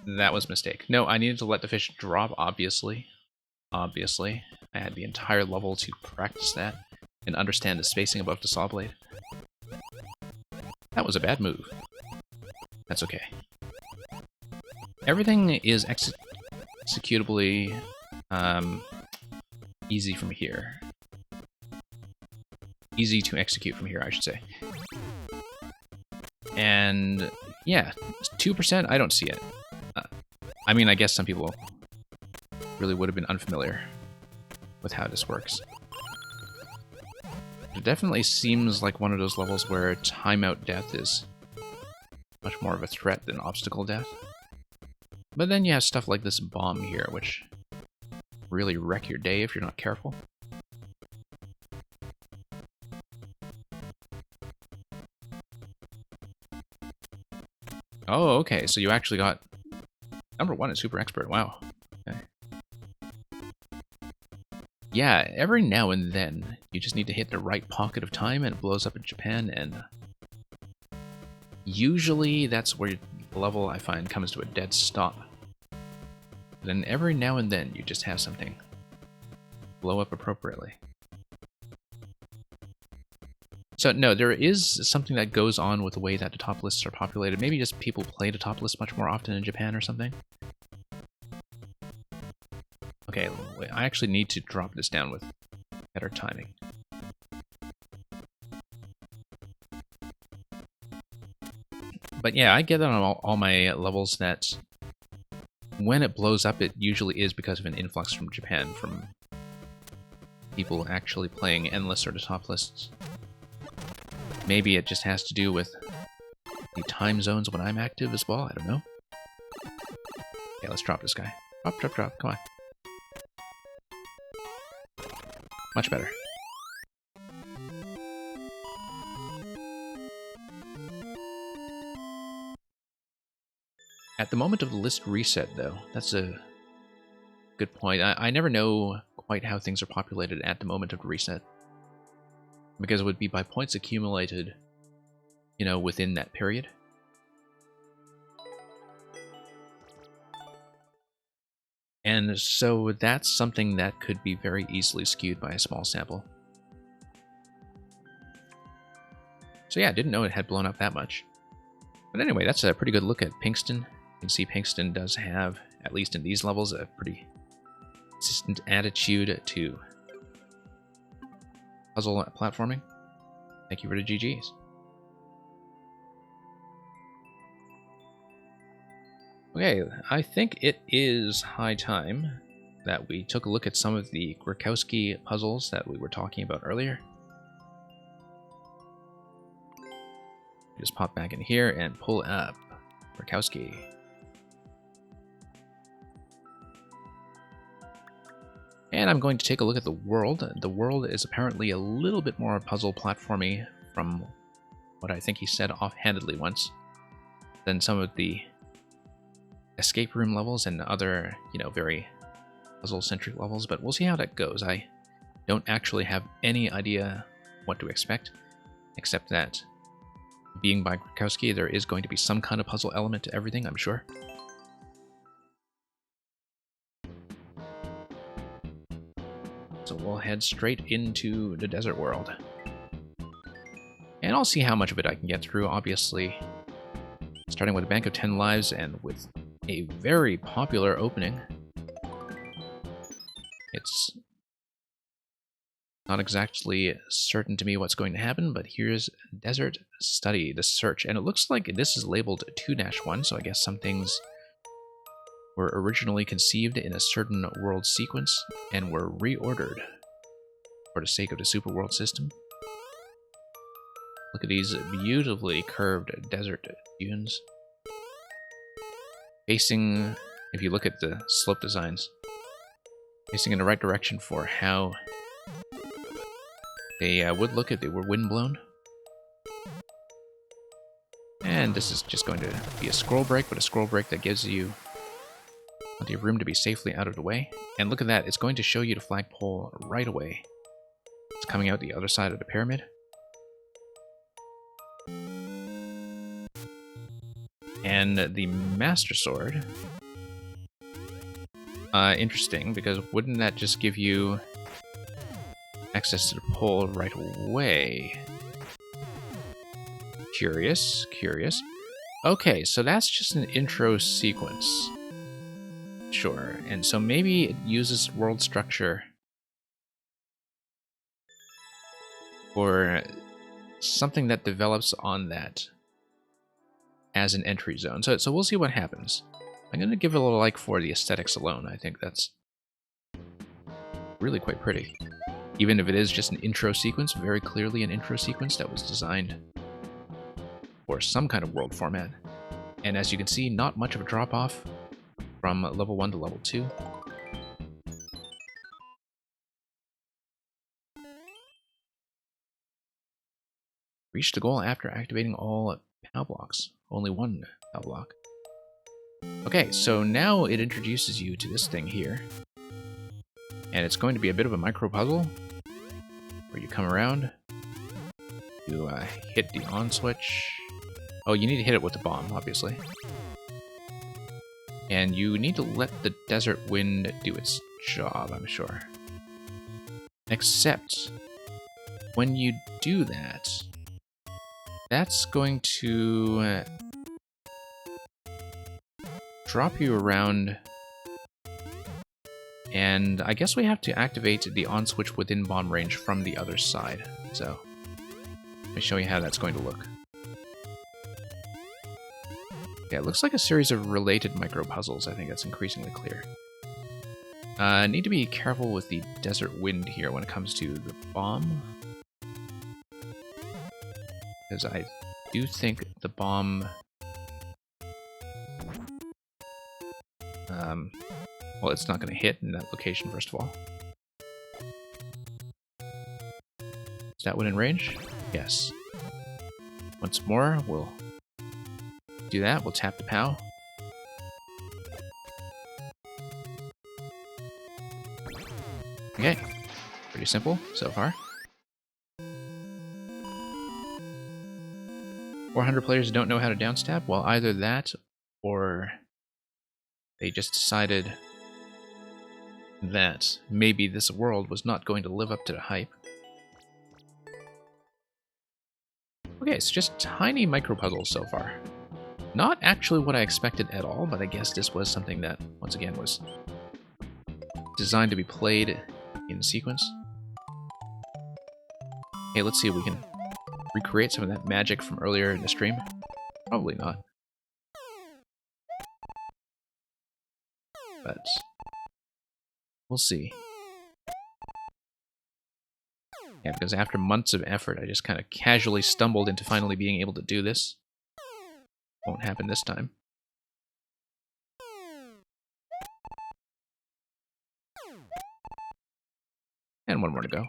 That was a mistake. No, I needed to let the fish drop, obviously. Obviously. I had the entire level to practice that and understand the spacing above the saw blade. That was a bad move. That's okay. Everything is executably easy from here. Easy to execute from here, I should say. And yeah, 2%, I don't see it. I mean, I guess some people really would have been unfamiliar with how this works. It definitely seems like one of those levels where timeout death is much more of a threat than obstacle death. But then you have stuff like this bomb here, which really wreck your day if you're not careful. Oh, okay, so you actually got number 1 is super expert. Wow. Okay. Yeah, every now and then you just need to hit the right pocket of time and it blows up in Japan, and usually that's where the level, I find, comes to a dead stop. But then every now and then you just have something blow up appropriately. So no, there is something that goes on with the way that the top lists are populated. Maybe just people play the top list much more often in Japan or something. Okay, I actually need to drop this down with better timing. But yeah, I get that on all my levels that when it blows up, it usually is because of an influx from Japan, from people actually playing endless or the top lists. Maybe it just has to do with the time zones when I'm active as well, I don't know. Okay, let's drop this guy. Drop, drop, drop, come on. Much better. At the moment of the list reset, though, that's a good point. I never know quite how things are populated at the moment of reset. Because it would be by points accumulated, you know, within that period. And so that's something that could be very easily skewed by a small sample. So yeah, I didn't know it had blown up that much. But anyway, that's a pretty good look at Pinkston. You can see Pinkston does have, at least in these levels, a pretty consistent attitude to puzzle platforming. Thank you for the GGs. Okay, I think it is high time that we took a look at some of the Grikowski puzzles that we were talking about earlier. Just pop back in here and pull up Grikowski. And I'm going to take a look at the world. The world is apparently a little bit more puzzle platformy from what I think he said offhandedly once than some of the escape room levels and other, you know, very puzzle-centric levels, but we'll see how that goes. I don't actually have any idea what to expect, except that being by Grikowski, there is going to be some kind of puzzle element to everything, I'm sure. So we'll head straight into the desert world. And I'll see how much of it I can get through, obviously. Starting with a bank of 10 lives and with a very popular opening. It's not exactly certain to me what's going to happen, but here's Desert Study, the search. And it looks like this is labeled 2-1, so I guess some things were originally conceived in a certain world sequence and were reordered for the sake of the super world system. Look at these beautifully curved desert dunes. Facing, if you look at the slope designs, facing in the right direction for how they would look if they were windblown. And this is just going to be a scroll break, but a scroll break that gives you plenty of room to be safely out of the way. And look at that, it's going to show you the flagpole right away. It's coming out the other side of the pyramid. And the Master Sword. Interesting, because wouldn't that just give you access to the pole right away? Curious, curious. Okay, so that's just an intro sequence. Sure, and so maybe it uses world structure or something that develops on that as an entry zone. So we'll see what happens. I'm going to give it a little like for the aesthetics alone. I think that's really quite pretty. Even if it is just an intro sequence, very clearly an intro sequence that was designed for some kind of world format. And as you can see, not much of a drop-off from level 1 to level 2. Reach the goal after activating all POW blocks. Only one POW block. Okay, so now it introduces you to this thing here. And it's going to be a bit of a micro puzzle where you come around, you hit the on switch. Oh, you need to hit it with the bomb, obviously. And you need to let the desert wind do its job, I'm sure. Except, when you do that, that's going to drop you around, and I guess we have to activate the on switch within bomb range from the other side. So, let me show you how that's going to look. Yeah, it looks like a series of related micro puzzles. I think that's increasingly clear. Need to be careful with the desert wind here when it comes to the bomb, because I do think the bomb... well, it's not going to hit in that location, first of all. Is that one in range? Yes. Once more, we'll do that. We'll tap the POW. Okay. Pretty simple so far. 400 players don't know how to downstab? Well, either that or they just decided that maybe this world was not going to live up to the hype. Okay, it's just tiny micro puzzles so far. Not actually what I expected at all, but I guess this was something that, once again, was designed to be played in sequence. Okay, let's see if we can recreate some of that magic from earlier in the stream. Probably not. But we'll see. Yeah, because after months of effort, I just kind of casually stumbled into finally being able to do this. Won't happen this time. And one more to go.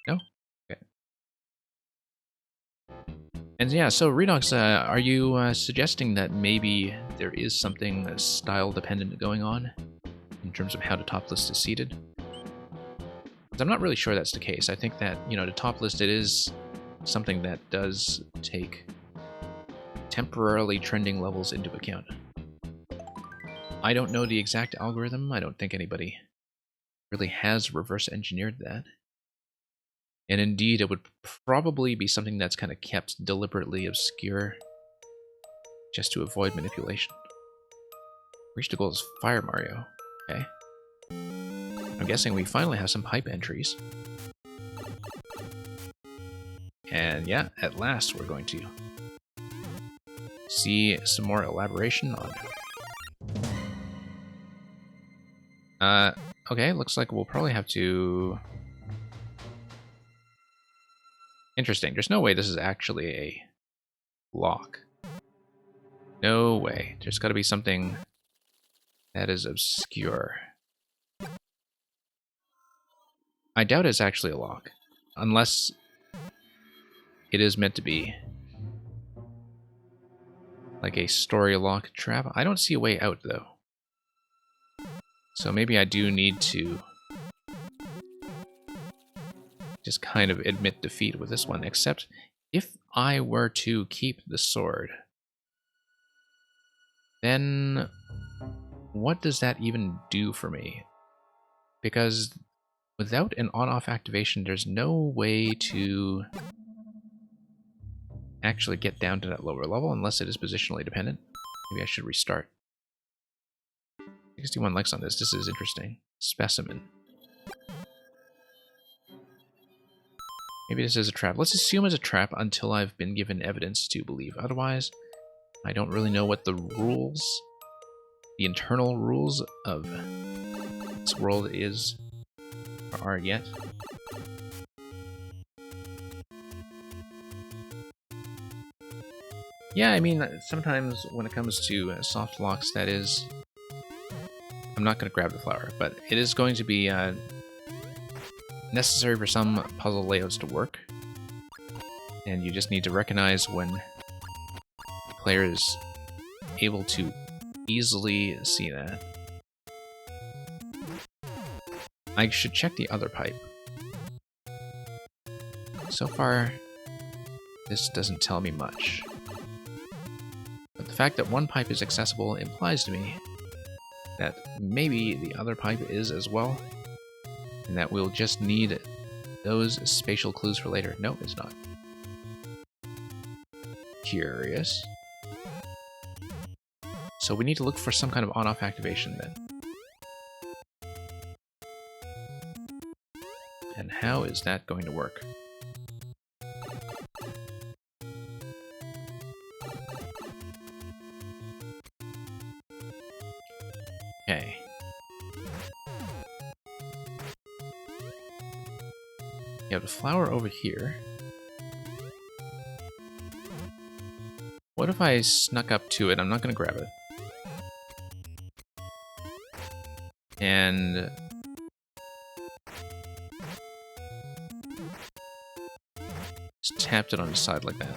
No? Okay. And yeah, so Redox, are you suggesting that maybe there is something style-dependent going on in terms of how the top list is seated? Because I'm not really sure that's the case. I think that, you know, the top list, it is something that does take temporarily trending levels into account. I don't know the exact algorithm. I don't think anybody really has reverse engineered that. And indeed, it would probably be something that's kind of kept deliberately obscure just to avoid manipulation. Reach the goal is Fire Mario. Okay. I'm guessing we finally have some hype entries. And yeah, at last we're going to see some more elaboration on. Okay, looks like we'll probably have to... Interesting, there's no way this is actually a lock. No way. There's gotta be something that is obscure. I doubt it's actually a lock. Unless it is meant to be like a story lock trap. I don't see a way out, though. So maybe I do need to just kind of admit defeat with this one. Except if I were to keep the sword, then what does that even do for me? Because without an on-off activation, there's no way to actually get down to that lower level unless it is positionally dependent. Maybe I should restart. 61 likes on this. This is interesting. Specimen. Maybe this is a trap. Let's assume it's a trap until I've been given evidence to believe. Otherwise, I don't really know what the rules, the internal rules of this world is or are yet. Yeah, I mean, sometimes when it comes to soft locks, that is... I'm not going to grab the flower, but it is going to be necessary for some puzzle layouts to work. And you just need to recognize when the player is able to easily see that. I should check the other pipe. So far, this doesn't tell me much. But the fact that one pipe is accessible implies to me that maybe the other pipe is as well, and that we'll just need those spatial clues for later. No, it's not. Curious. So we need to look for some kind of on-off activation then. And how is that going to work? Okay. You have the flower over here. What if I snuck up to it? I'm not going to grab it. And Just tapped it on the side like that.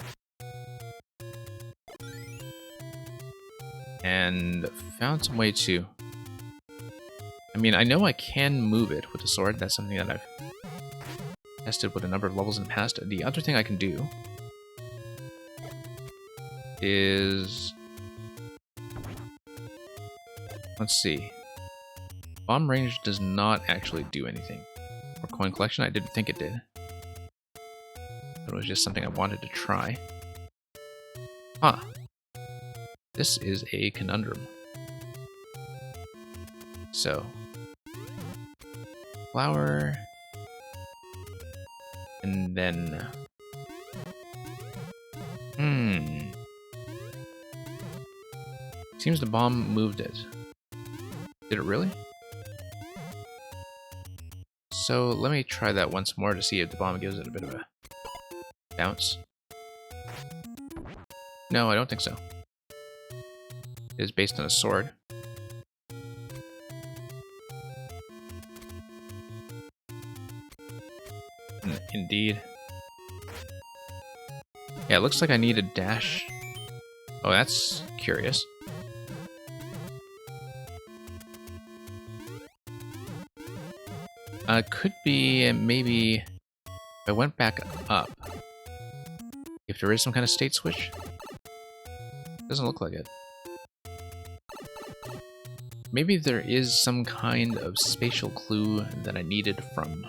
And found some way to... I mean, I know I can move it with a sword. That's something that I've tested with a number of levels in the past. The other thing I can do is... Let's see. Bomb range does not actually do anything. For coin collection, I didn't think it did. But it was just something I wanted to try. Huh. This is a conundrum. So, flower, and then, seems the bomb moved it. Did it really? So let me try that once more to see if the bomb gives it a bit of a bounce. No, I don't think so. It is based on a sword. Indeed. Yeah, it looks like I need a dash. Oh, that's curious. Could be maybe if I went back up. If there is some kind of state switch. Doesn't look like it. Maybe there is some kind of spatial clue that I needed from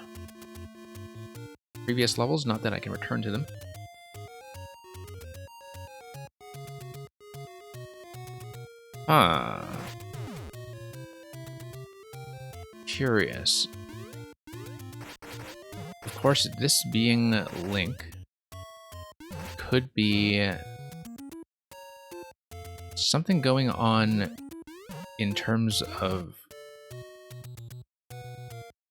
previous levels, not that I can return to them. Ah. Curious. Of course, this being Link could be something going on in terms of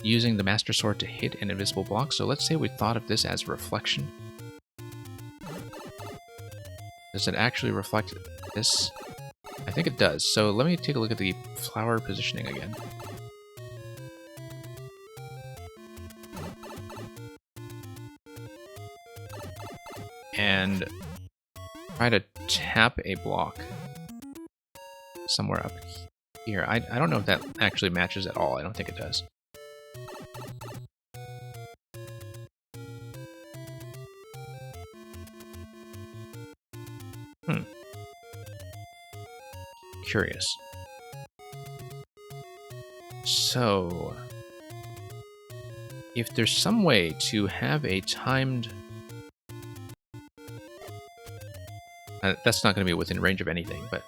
using the Master Sword to hit an invisible block. So let's say we thought of this as reflection. Does it actually reflect this? I think it does. So let me take a look at the flower positioning again. And try to tap a block somewhere up here. I don't know if that actually matches at all. I don't think it does. Curious. So, if there's some way to have a timed... that's not going to be within range of anything, but...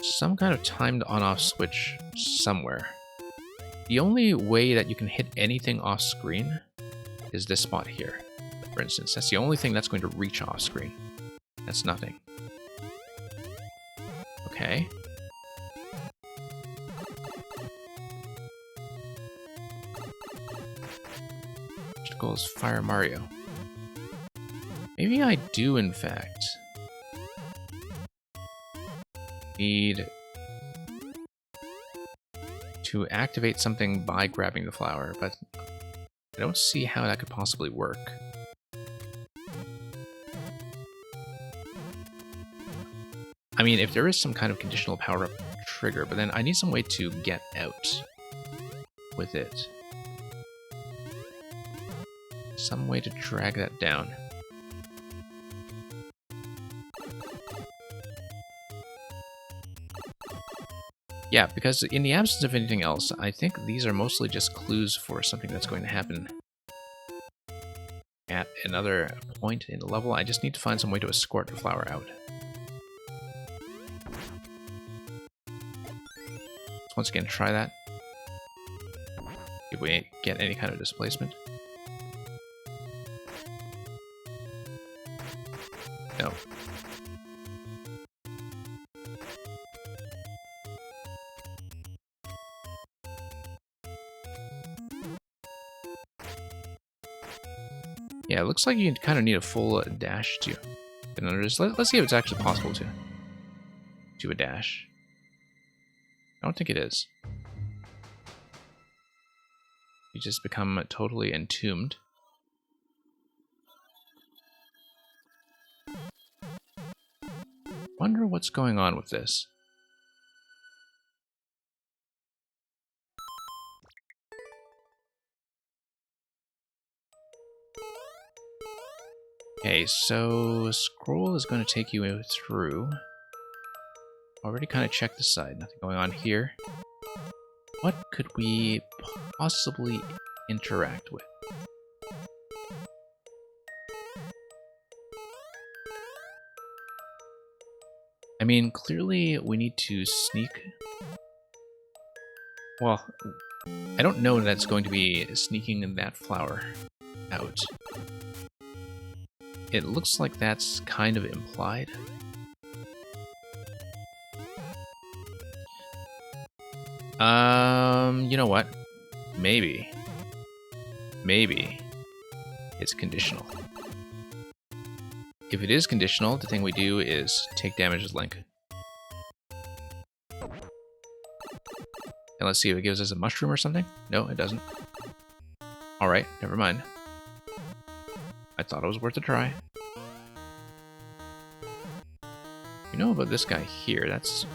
some kind of timed on-off switch somewhere. The only way that you can hit anything off-screen is this spot here, for instance. That's the only thing that's going to reach off-screen. That's nothing. Okay. Which goal is Fire Mario? Maybe I do, in fact, need to activate something by grabbing the flower, but I don't see how that could possibly work. I mean, if there is some kind of conditional power-up trigger, but then I need some way to get out with it. Some way to drag that down. Yeah, because in the absence of anything else, I think these are mostly just clues for something that's going to happen at another point in the level. I just need to find some way to escort the flower out. Let's once again try that. If we get any kind of displacement. No. Yeah, it looks like you kind of need a full dash to get under this. Let's see if it's actually possible to do a dash. I don't think it is. You just become totally entombed. Wonder what's going on with this. Okay, so scroll is going to take you through. Already kind of checked the side. Nothing going on here. What could we possibly interact with? I mean, clearly we need to sneak. Well, I don't know that's going to be sneaking that flower out. It looks like that's kind of implied. You know what? Maybe it's conditional. If it is conditional, the thing we do is take damage as Link. And let's see if it gives us a mushroom or something. No, it doesn't. Alright, never mind. I thought it was worth a try. You know about this guy here, that's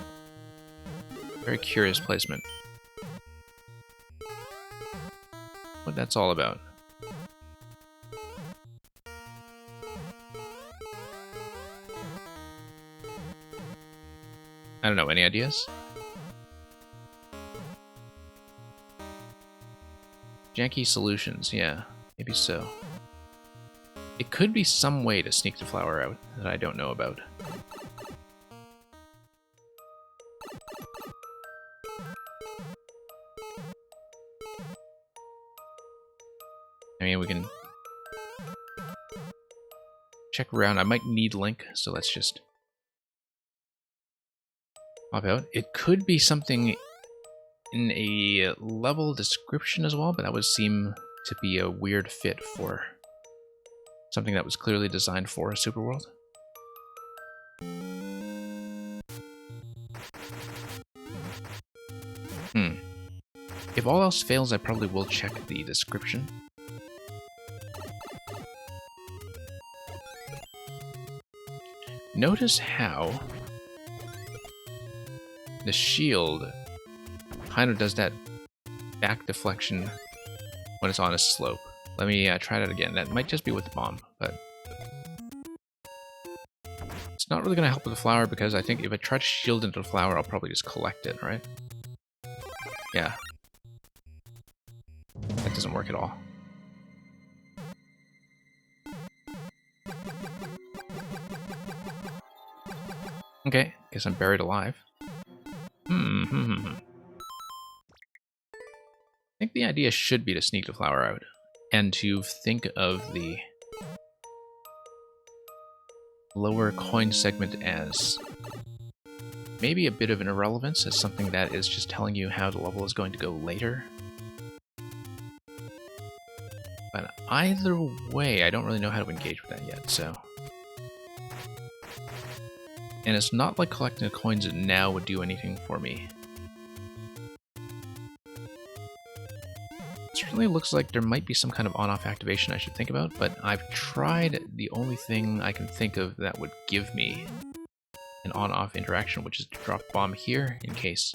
a very curious placement. What that's all about. I don't know, any ideas? Janky solutions, yeah, maybe so. It could be some way to sneak the flower out that I don't know about. I mean, we can check around. I might need Link, so let's just pop out. It could be something in a level description as well, but that would seem to be a weird fit for something that was clearly designed for a superworld. If all else fails, I probably will check the description. Notice how the shield kind of does that back deflection when it's on a slope. Let me try that again. That might just be with the bomb, but it's not really going to help with the flower because I think if I try to shield into the flower, I'll probably just collect it, right? Yeah. That doesn't work at all. Okay, guess I'm buried alive. I think the idea should be to sneak the flower out, and to think of the lower coin segment as maybe a bit of an irrelevance, as something that is just telling you how the level is going to go later. But either way, I don't really know how to engage with that yet, so... And it's not like collecting the coins now would do anything for me. It certainly looks like there might be some kind of on-off activation I should think about, but I've tried the only thing I can think of that would give me an on-off interaction, which is to drop a bomb here in case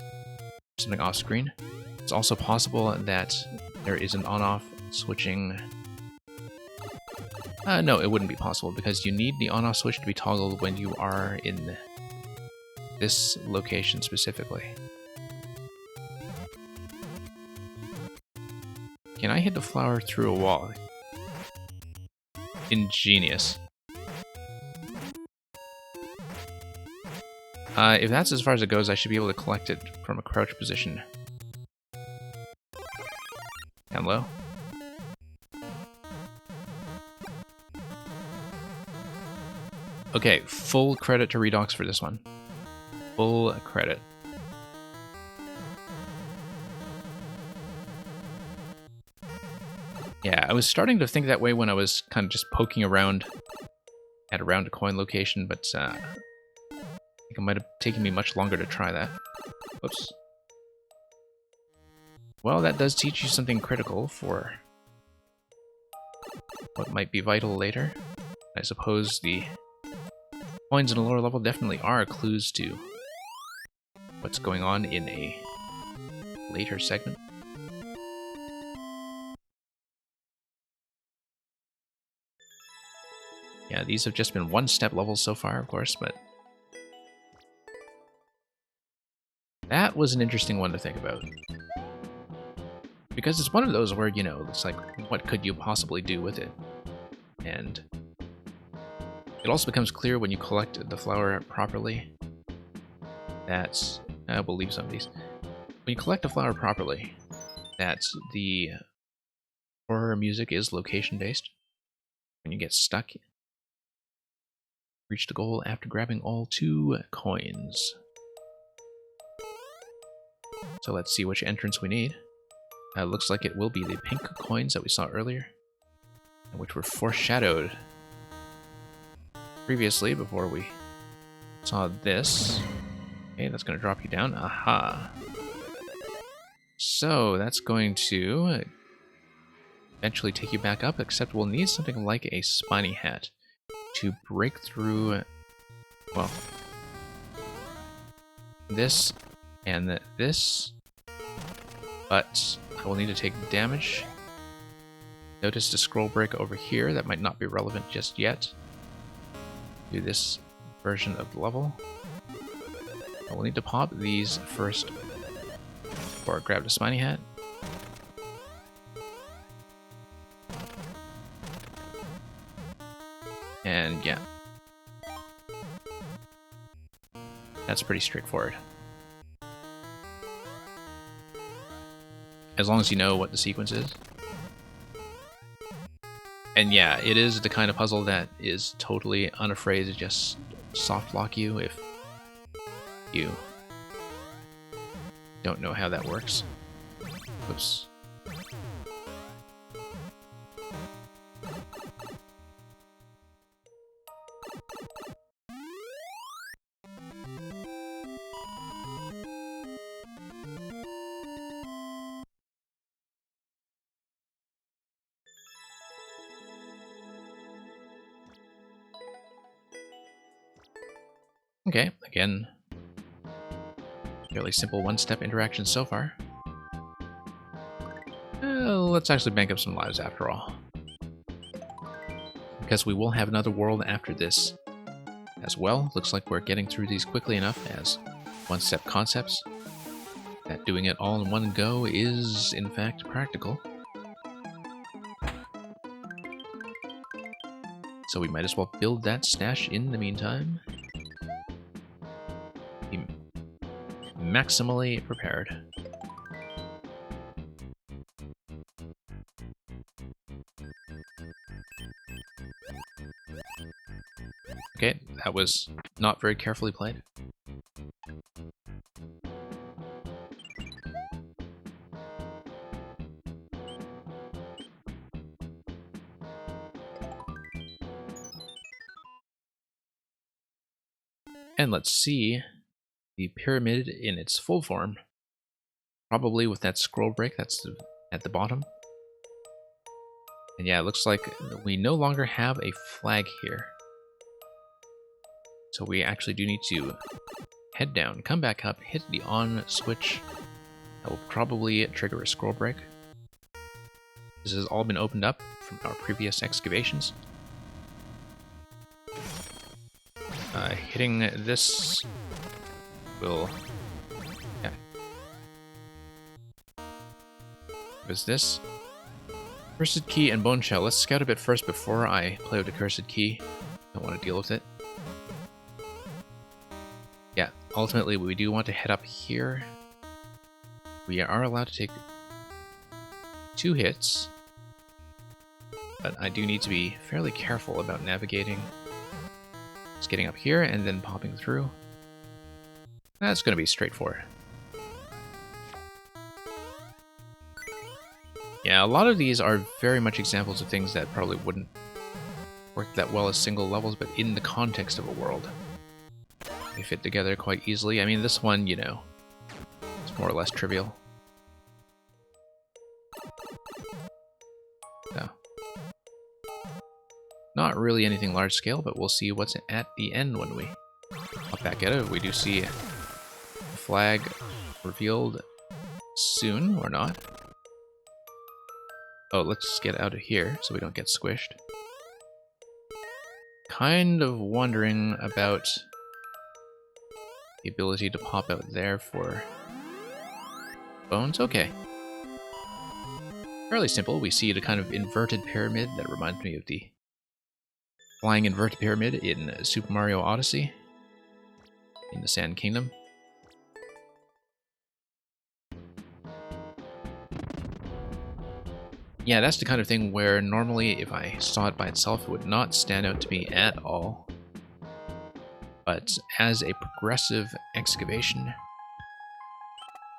something off-screen. It's also possible that there is an on-off switching... no, it wouldn't be possible, because you need the on-off switch to be toggled when you are in this location specifically. Can I hit the flower through a wall? Ingenious. If that's as far as it goes, I should be able to collect it from a crouch position. Hello? Okay, full credit to Redox for this one. Full credit. Yeah, I was starting to think that way when I was kind of just poking around at around a coin location, but I think it might have taken me much longer to try that. Whoops. Well, that does teach you something critical for what might be vital later. I suppose the Coins in a lower level definitely are clues to what's going on in a later segment. Yeah, these have just been one-step levels so far, of course, but that was an interesting one to think about. Because it's one of those where, you know, it's like, what could you possibly do with it? And it also becomes clear when you collect the flower properly that... we'll leave some of these. When you collect a flower properly, that the horror music is location-based. When you get stuck, reach the goal after grabbing all 2 coins. So let's see which entrance we need. Looks like it will be the pink coins that we saw earlier, which were foreshadowed previously before we saw this. Okay, that's going to drop you down. Aha. So that's going to eventually take you back up, except we'll need something like a spiny hat to break through, well, this and this, but I will need to take damage. Notice the scroll break over here. That might not be relevant just yet. Do this version of the level. I will need to pop these first before I grab the spiny hat. And yeah, that's pretty straightforward. As long as you know what the sequence is. And yeah, it is the kind of puzzle that is totally unafraid to just soft lock you if you don't know how that works. Oops. Okay, again, fairly simple one-step interaction so far. Let's actually bank up some lives after all. Because we will have another world after this as well. Looks like we're getting through these quickly enough as one-step concepts that doing it all in one go is, in fact, practical. So we might as well build that stash in the meantime. Be maximally prepared. Okay, that was not very carefully played. And let's see the pyramid in its full form. Probably with that scroll break that's at the bottom. And yeah, it looks like we no longer have a flag here. So we actually do need to head down, come back up, hit the on switch. That will probably trigger a scroll break. This has all been opened up from our previous excavations. Hitting this will... yeah. What is this? Cursed Key and Bone Shell. Let's scout a bit first before I play with the Cursed Key. Don't want to deal with it. Yeah, ultimately we do want to head up here. We are allowed to take 2 hits, but I do need to be fairly careful about navigating. Just getting up here and then popping through. That's going to be straightforward. Yeah, a lot of these are very much examples of things that probably wouldn't work that well as single levels, but in the context of a world, they fit together quite easily. I mean, this one, you know, it's more or less trivial. So, Not really anything large scale, but we'll see what's at the end when we pop back at it. We do see a flag revealed soon, or not. Oh, let's get out of here so we don't get squished. Kind of wondering about the ability to pop out there for bones. Okay. Fairly simple. We see the kind of inverted pyramid that reminds me of the flying inverted pyramid in Super Mario Odyssey in the Sand Kingdom. Yeah, that's the kind of thing where normally if I saw it by itself, it would not stand out to me at all. But as a progressive excavation,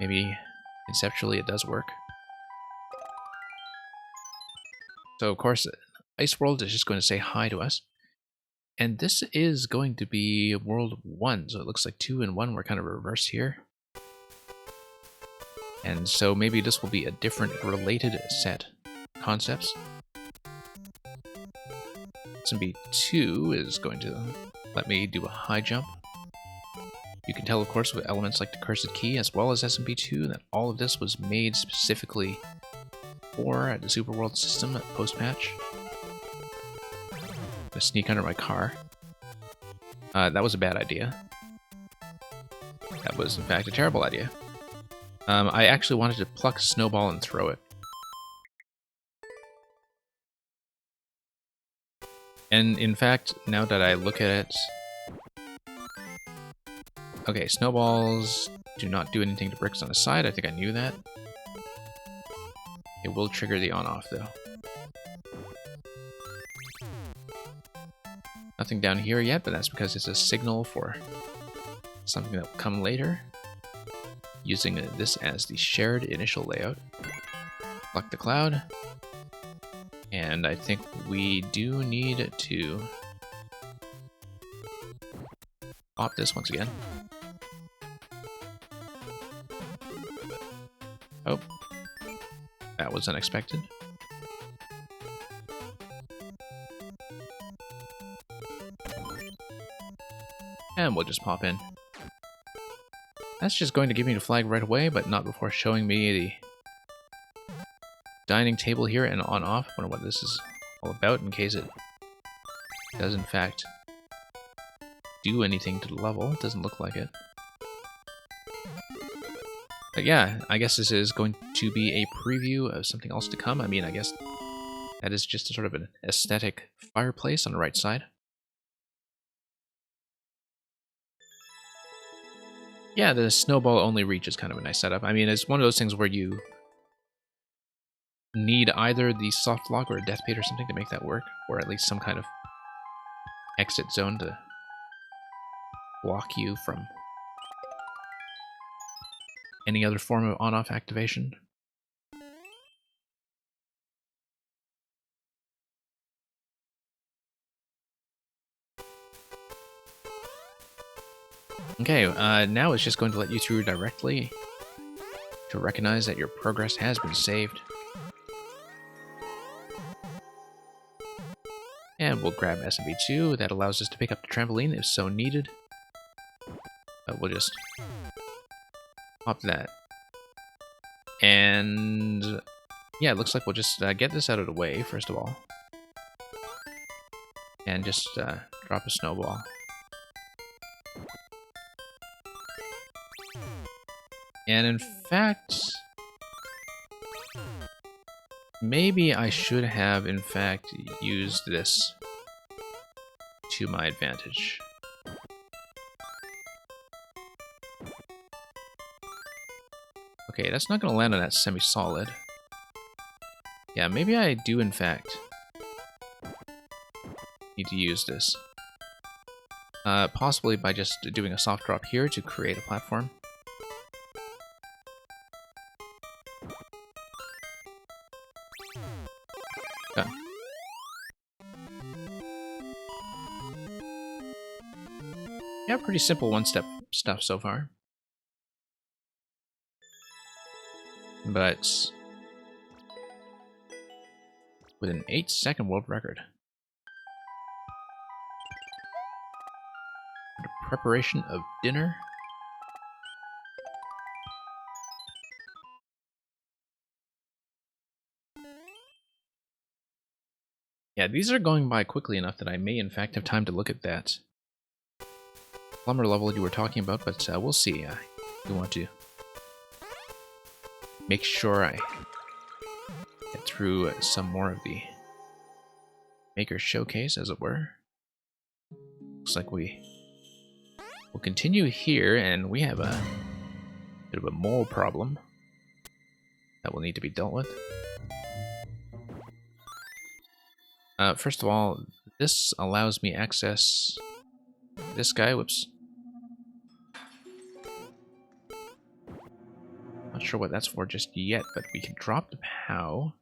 maybe conceptually it does work. So of course, Ice World is just going to say hi to us. And this is going to be World 1, so it looks like 2 and 1 were kind of reversed here. And so maybe this will be a different related set concepts. SMB 2 is going to let me do a high jump. You can tell, of course, with elements like the Cursed Key as well as SMB 2 that all of this was made specifically for the Super World system post-patch. I'm gonna sneak under my car. That was a bad idea. That was, in fact, a terrible idea. I actually wanted to pluck a snowball and throw it. And in fact, now that I look at it... Okay, snowballs do not do anything to bricks on the side. I think I knew that. It will trigger the on-off, though. Nothing down here yet, but that's because it's a signal for something that will come later. Using this as the shared initial layout. Pluck the cloud. And I think we do need to pop this once again. Oh, that was unexpected. And we'll just pop in. That's just going to give me the flag right away, but not before showing me the dining table here and on-off. I wonder what this is all about in case it does in fact do anything to the level. It doesn't look like it. But yeah, I guess this is going to be a preview of something else to come. I mean, I guess that is just a sort of an aesthetic fireplace on the right side. Yeah, the snowball only reach is kind of a nice setup. I mean, it's one of those things where you need either the soft lock or a death bait or something to make that work, or at least some kind of exit zone to block you from any other form of on-off activation. Okay, now it's just going to let you through directly to recognize that your progress has been saved. And we'll grab SMB2. That allows us to pick up the trampoline if so needed. But we'll just pop that. And yeah, it looks like we'll just get this out of the way, first of all. And just drop a snowball. And in fact, maybe I should have, in fact, used this to my advantage. Okay, that's not going to land on that semi-solid. Yeah, maybe I do, in fact, need to use this. Possibly by just doing a soft drop here to create a platform. Yeah, pretty simple one-step stuff so far. But with an 8-second world record. preparation of dinner. Yeah, these are going by quickly enough that I may in fact have time to look at that plumber level you were talking about, but we'll see. I do want to make sure I get through some more of the Maker Showcase, as it were. Looks like we will continue here, and we have a bit of a mole problem that will need to be dealt with. First of all, this allows me access to this guy. Whoops. Not sure what that's for just yet, but we can drop the POW.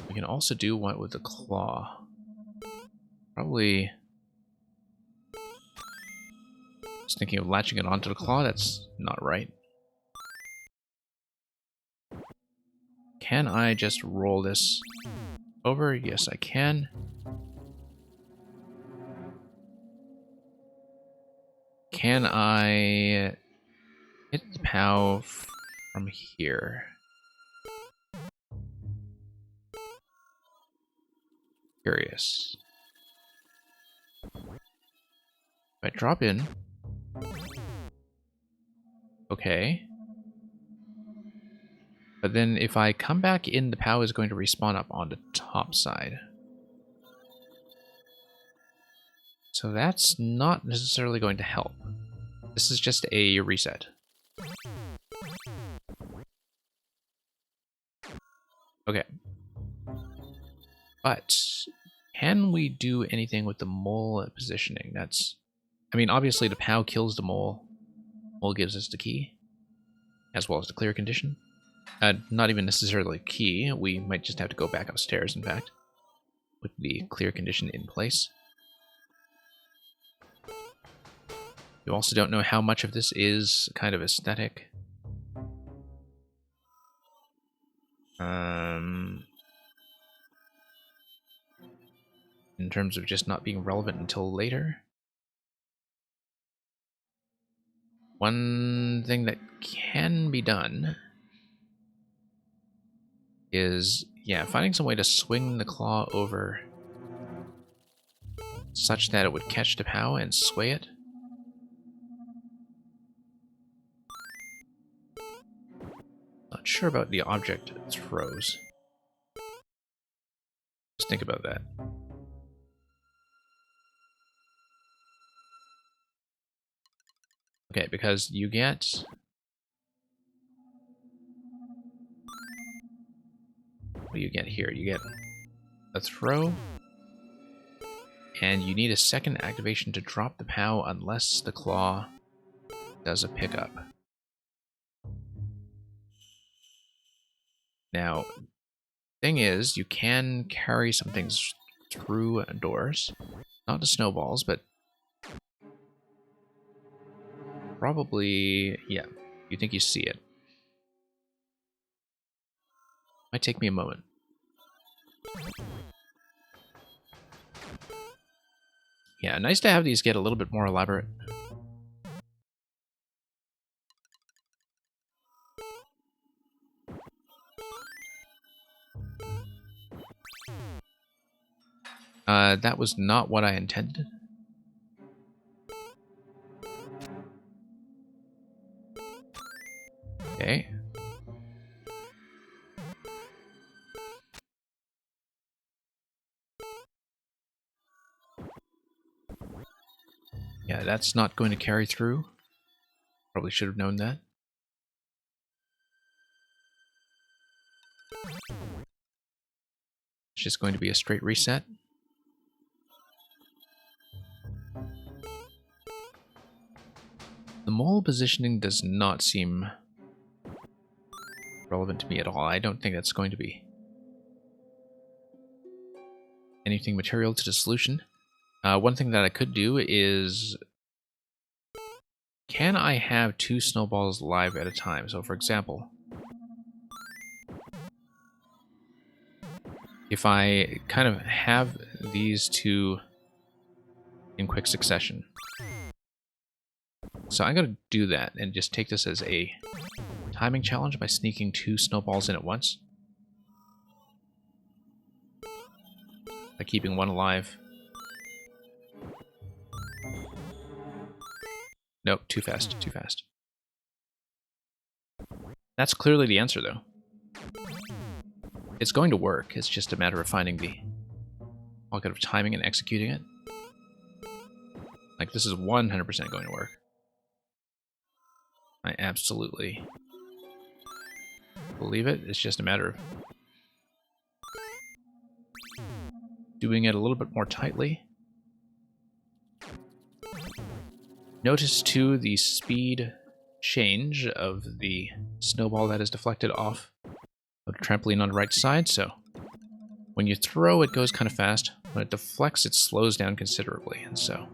We can also do what with the claw? Probably... I was thinking of latching it onto the claw. That's not right. Can I just roll this over? Yes, I can. Can I hit the POW from here? Curious. If I drop in... Okay. But then if I come back in, the POW is going to respawn up on the top side. So that's not necessarily going to help. This is just a reset. Okay. But can we do anything with the mole positioning? That's... I mean, obviously the POW kills the mole. Mole gives us the key, as well as the clear condition. Not even necessarily key. We might just have to go back upstairs, in fact, with the clear condition in place. You also don't know how much of this is kind of aesthetic. In terms of just not being relevant until later. One thing that can be done is, yeah, finding some way to swing the claw over such that it would catch the POW and sway it. Not sure about the object throws. Just think about that. Okay, because you get... What do you get here? You get a throw, and you need a second activation to drop the POW unless the claw does a pickup. Now, thing is, you can carry some things through doors. Not the snowballs, but probably, yeah, you think you see it. Might take me a moment. Yeah, nice to have these get a little bit more elaborate. That was not what I intended. Okay. Yeah, that's not going to carry through. Probably should have known that. It's just going to be a straight reset. The mole positioning does not seem relevant to me at all. I don't think that's going to be anything material to the solution. One thing that I could do is... Can I have two snowballs live at a time? So for example, if I kind of have these two in quick succession. So I'm going to do that and just take this as a timing challenge by sneaking 2 snowballs in at once. By keeping one alive. Nope, too fast, too fast. That's clearly the answer, though. It's going to work, it's just a matter of finding the pocket of timing and executing it. Like, this is 100% going to work. I absolutely believe it. It's just a matter of doing it a little bit more tightly. Notice, too, the speed change of the snowball that is deflected off of the trampoline on the right side, so when you throw, it goes kind of fast. When it deflects, it slows down considerably, and so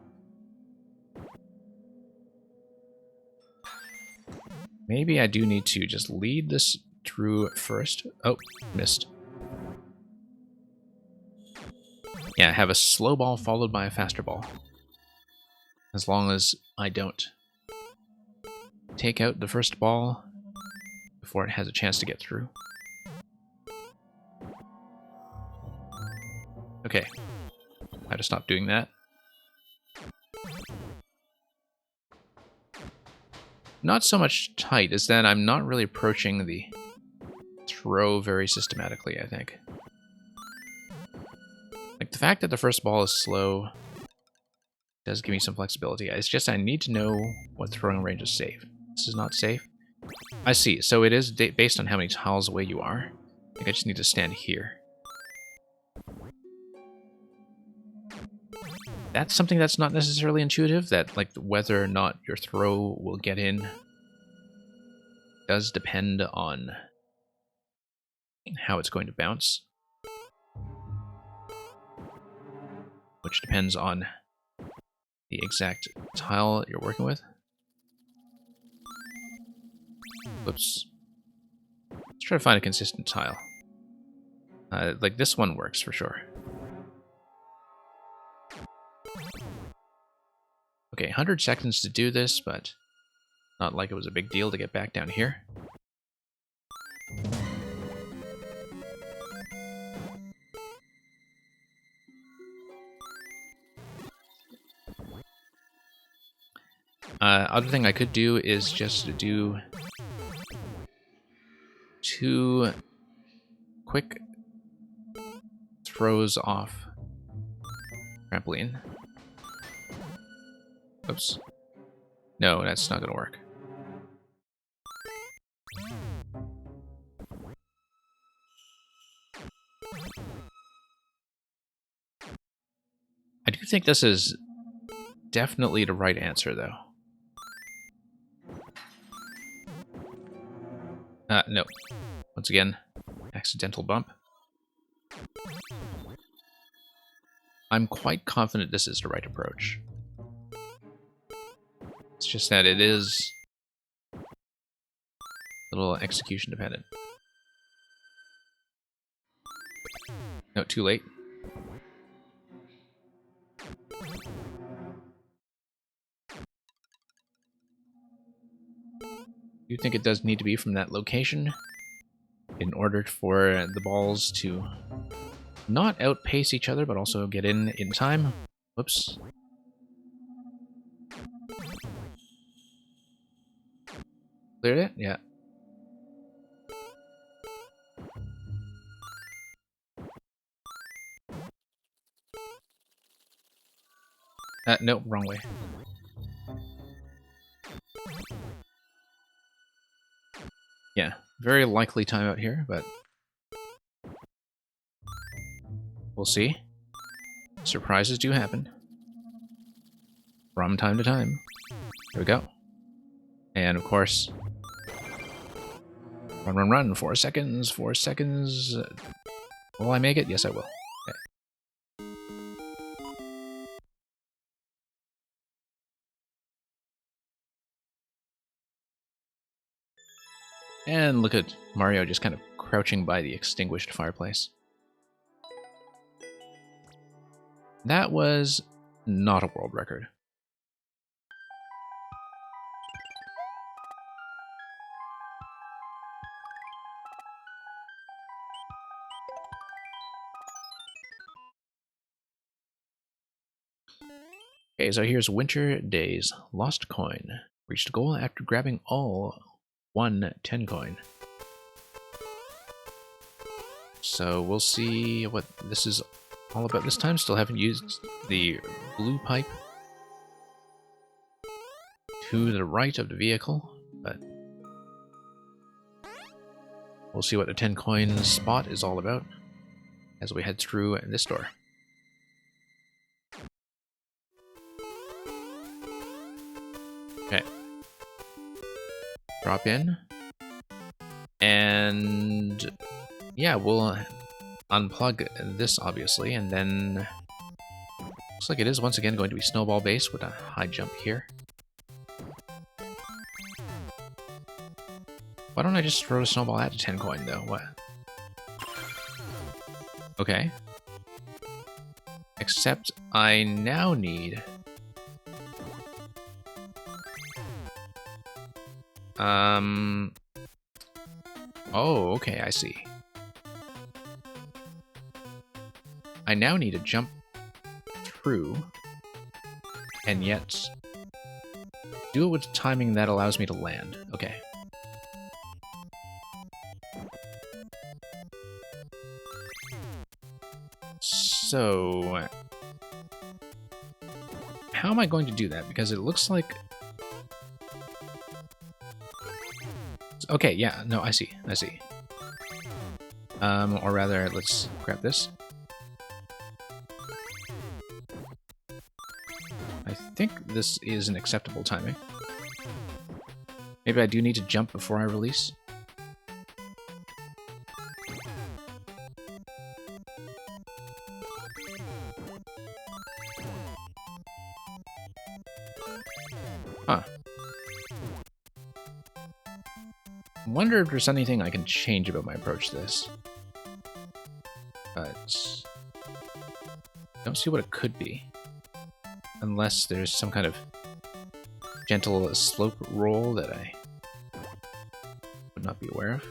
maybe I do need to just lead this through first. Oh, missed. Yeah, have a slow ball followed by a faster ball. As long as I don't take out the first ball before it has a chance to get through. Okay, I have to stop doing that. Not so much tight as that I'm not really approaching the throw very systematically, I think. Like, the fact that the first ball is slow does give me some flexibility. It's just I need to know what throwing range is safe. This is not safe. I see. So it is based on how many tiles away you are. I think I just need to stand here. That's something that's not necessarily intuitive, that like whether or not your throw will get in does depend on how it's going to bounce. Which depends on the exact tile you're working with. Whoops. Let's try to find a consistent tile. Like this one works for sure. Okay, 100 seconds to do this, but not like it was a big deal to get back down here. Other thing I could do is just to do 2 quick throws off trampoline. Oops. No, that's not going to work. I do think this is definitely the right answer, though. No. Once again, accidental bump. I'm quite confident this is the right approach. It's just that it is a little execution dependent. No, too late. I do think it does need to be from that location in order for the balls to not outpace each other, but also get in time. Whoops. Cleared it? Yeah. Nope, wrong way. Yeah, very likely timeout here, but we'll see. Surprises do happen from time to time. Here we go. And of course, run, run, run. 4 seconds, 4 seconds. Will I make it? Yes, I will. Okay. And look at Mario just kind of crouching by the extinguished fireplace. That was Not a world record. Okay, so here's Winter Days. Lost coin. Reached goal after grabbing all 10 coin. So we'll see what this is all about this time. Still haven't used the blue pipe to the right of the vehicle, but we'll see what the 10 coin spot is all about as we head through this door. Okay. Drop in. And yeah, we'll unplug this obviously, and then looks like it is once again going to be snowball base with a high jump here. Why don't I just throw a snowball at a 10 coin though? What? Okay. Except I now need oh, okay, I see. I now need to jump through, and yet do it with timing that allows me to land. Okay. So, how am I going to do that? Because it looks like... Okay, yeah, no, I see, I see. Or rather, let's grab this. I think this is an acceptable timing. Maybe I do need to jump before I release. Huh. I wonder if there's anything I can change about my approach to this. But I don't see what it could be. Unless there's some kind of gentle slope roll that I would not be aware of.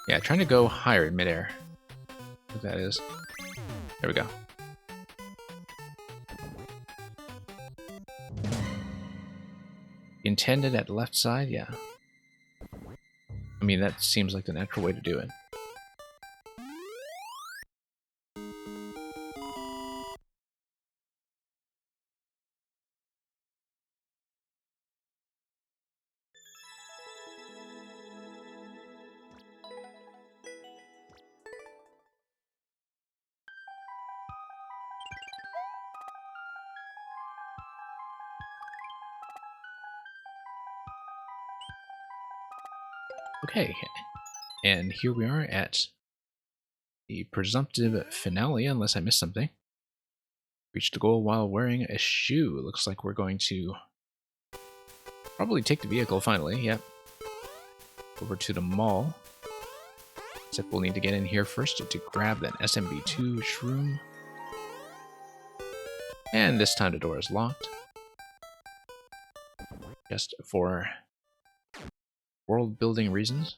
Yeah, trying to go higher in midair. What that is. There we go. Intended at left side, yeah. I mean, that seems like the natural way to do it. Okay, and here we are at the presumptive finale, unless I missed something. Reached the goal while wearing a shoe. Looks like we're going to probably take the vehicle finally, yep. Over to the mall. Except we'll need to get in here first to grab that SMB2 shroom. And this time the door is locked. Just for world building reasons.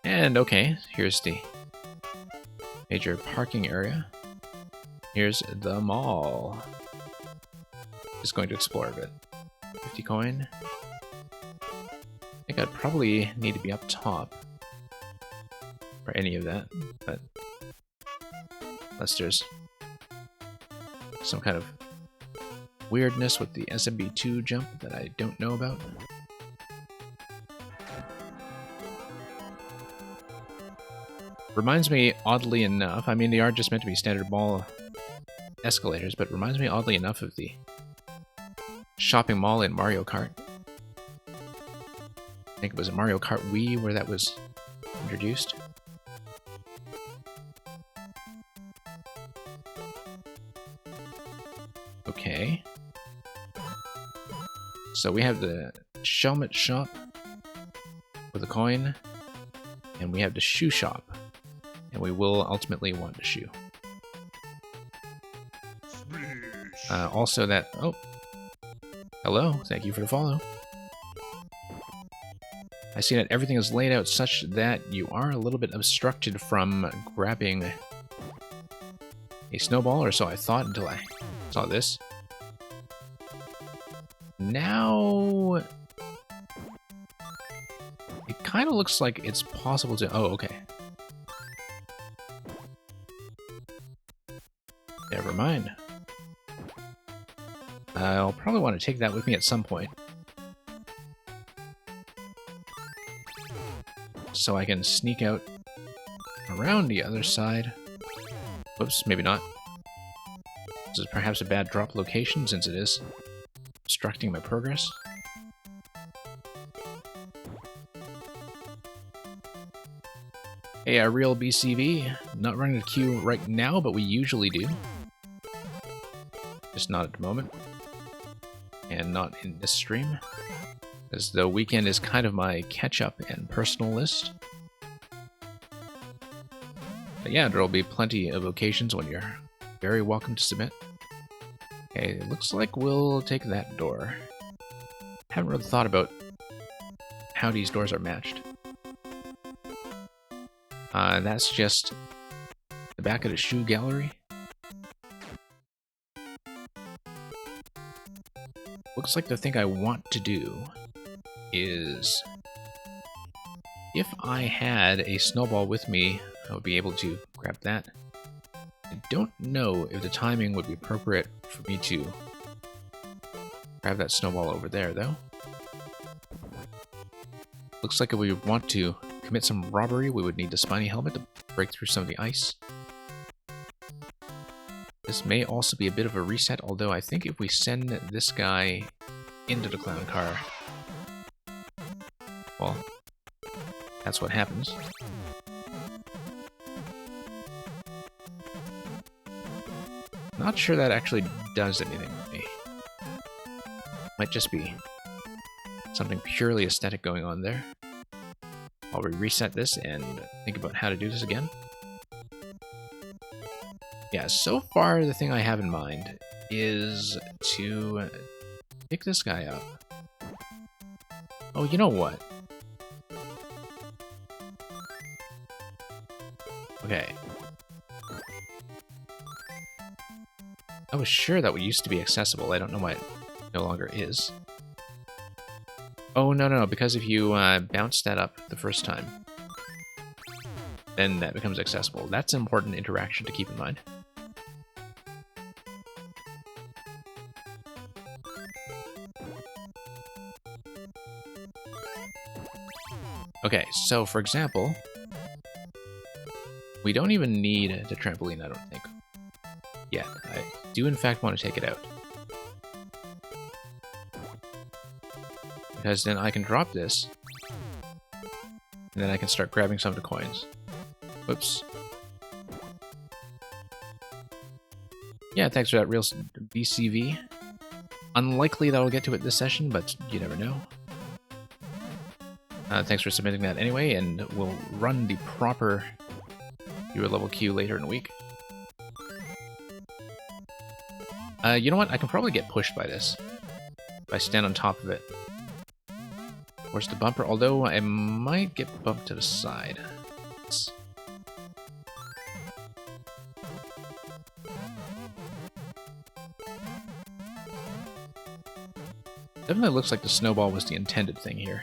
And okay, here's the major parking area. Here's the mall. Just going to explore a bit. 50 coin. I think I'd probably need to be up top for any of that, but unless there's some kind of weirdness with the SMB2 jump that I don't know about. Reminds me, oddly enough, I mean, they are just meant to be standard mall escalators, but reminds me, oddly enough, of the shopping mall in Mario Kart. I think it was in Mario Kart Wii where that was introduced. Okay. So we have the Shelmet shop with a coin, and we have the shoe shop, and we will ultimately want the shoe. Also that... Oh! Hello, thank you for the follow. I see that everything is laid out such that you are a little bit obstructed from grabbing a snowball, or so I thought until I saw this. Now... it kind of looks like it's possible to... Oh, okay. Never mind. I'll probably want to take that with me at some point. So I can sneak out around the other side. Whoops, maybe not. This is perhaps a bad drop location since it is obstructing my progress. Hey, real BCV. Not running the queue right now, but we usually do. Just not at the moment. And not in this stream. As the weekend is kind of my catch-up and personal list. But yeah, there'll be plenty of occasions when you're very welcome to submit. Okay, it looks like we'll take that door. Haven't really thought about how these doors are matched. That's just the back of the shoe gallery. Looks like the thing I want to do is, if I had a snowball with me, I would be able to grab that. I don't know if the timing would be appropriate for me to grab that snowball over there, though. Looks like if we want to commit some robbery, we would need the spiny helmet to break through some of the ice. This may also be a bit of a reset, although I think if we send this guy into the clown car, well, that's what happens. Not sure that actually does anything with me. Might just be something purely aesthetic going on there. I'll reset this and think about how to do this again. Yeah, so far the thing I have in mind is to pick this guy up. Oh, you know what? Okay. I was sure that used to be accessible. I don't know why it no longer is. Oh, no, because if you bounce that up the first time, then that becomes accessible. That's an important interaction to keep in mind. Okay, so for example, we don't even need the trampoline, I don't think. Yeah, I do in fact want to take it out. Because then I can drop this, and then I can start grabbing some of the coins. Whoops. Yeah, thanks for that real BCV. Unlikely that I'll get to it this session, but you never know. Thanks for submitting that anyway, and we'll run the proper hero level queue later in the week. You know what? I can probably get pushed by this. If I stand on top of it. Where's the bumper? Although I might get bumped to the side. Definitely looks like the snowball was the intended thing here.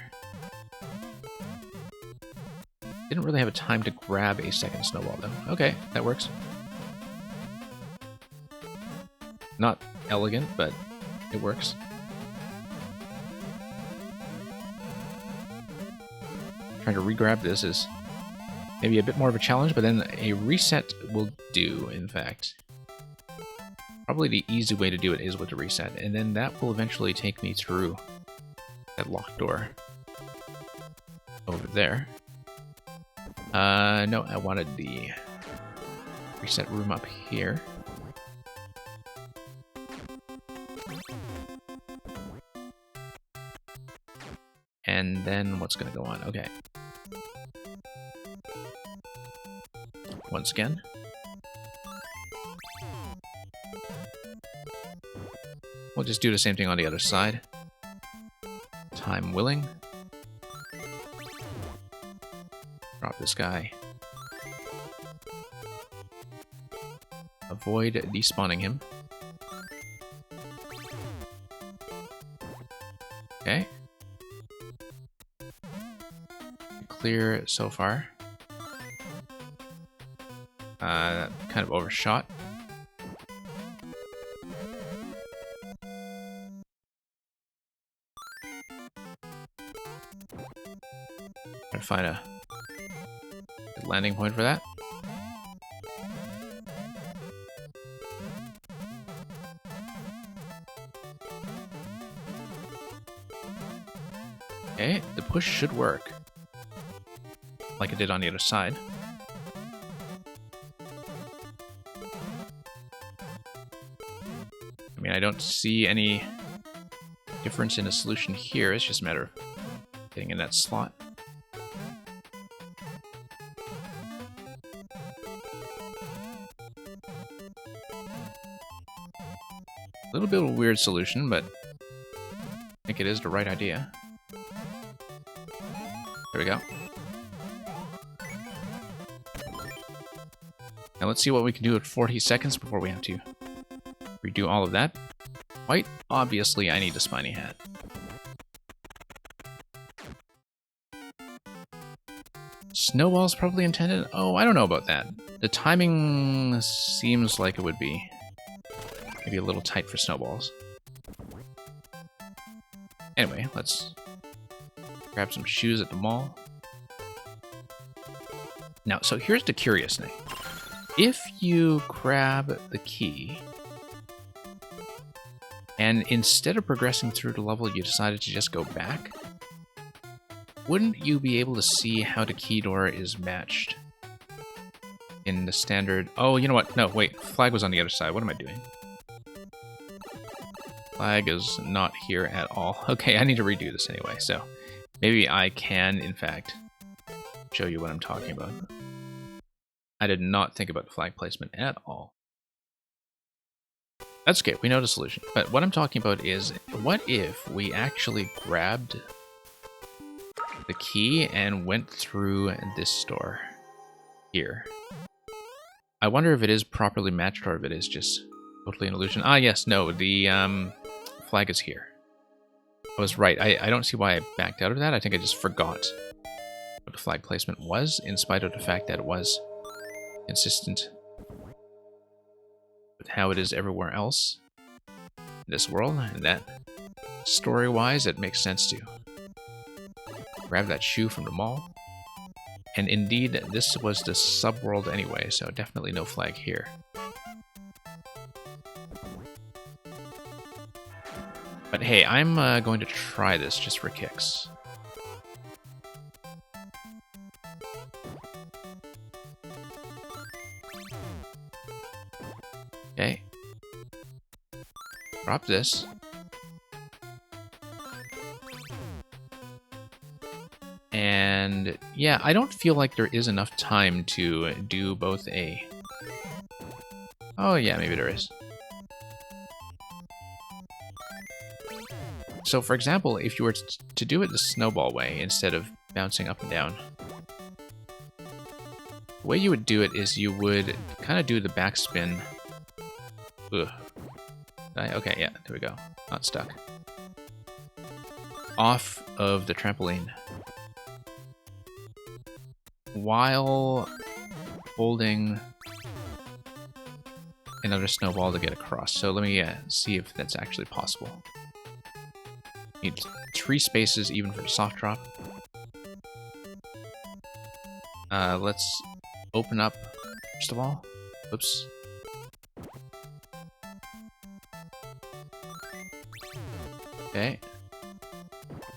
Didn't really have a time to grab a second snowball, though. Okay, that works. Not elegant, but it works. Trying to re-grab this is maybe a bit more of a challenge, but then a reset will do, in fact. Probably the easy way to do it is with a reset, and then that will eventually take me through that locked door over there. No, I wanted the reset room up here. then what's going to go on? Okay. Once again. We'll just do the same thing on the other side. Time willing. Drop this guy. Avoid despawning him. Okay. Clear so far. Kind of overshot. Try to find a good landing point for that. Okay, the push should work. Like it did on the other side. I mean, I don't see any difference in the solution here. It's just a matter of getting in that slot. A little bit of a weird solution, but I think it is the right idea. There we go. Now let's see what we can do at 40 seconds before we have to redo all of that. Quite obviously, I need a spiny hat. Snowball's probably intended? Oh, I don't know about that. The timing seems like it would be maybe a little tight for snowballs. Anyway, let's grab some shoes at the mall. Now, so here's the curious thing. If you grab the key, and instead of progressing through the level, you decided to just go back, wouldn't you be able to see how the key door is matched in the standard... Oh, you know what? No, wait. Flag was on the other side. What am I doing? Flag is not here at all. Okay, I need to redo this anyway, so maybe I can, in fact, show you what I'm talking about. I did not think about the flag placement at all. That's okay, we know the solution. But what I'm talking about is, what if we actually grabbed the key and went through this door here? I wonder if it is properly matched or if it is just totally an illusion. Ah, yes, no, the flag is here. I was right. I don't see why I backed out of that. I think I just forgot what the flag placement was, in spite of the fact that it was consistent with how it is everywhere else in this world, and that story-wise, it makes sense to grab that shoe from the mall. And indeed, this was the subworld anyway, so definitely no flag here. But hey, I'm going to try this just for kicks. Okay. Drop this. And yeah, I don't feel like there is enough time to do both a... Oh yeah, maybe there is. So for example, if you were to do it the snowball way instead of bouncing up and down, the way you would do it is you would kind of do the backspin. Ugh. Okay, yeah, there we go. Not stuck. Off of the trampoline, while holding another snowball to get across. So let me see if that's actually possible. Need 3 spaces even for the soft drop. Let's open up, first of all. Oops. Okay.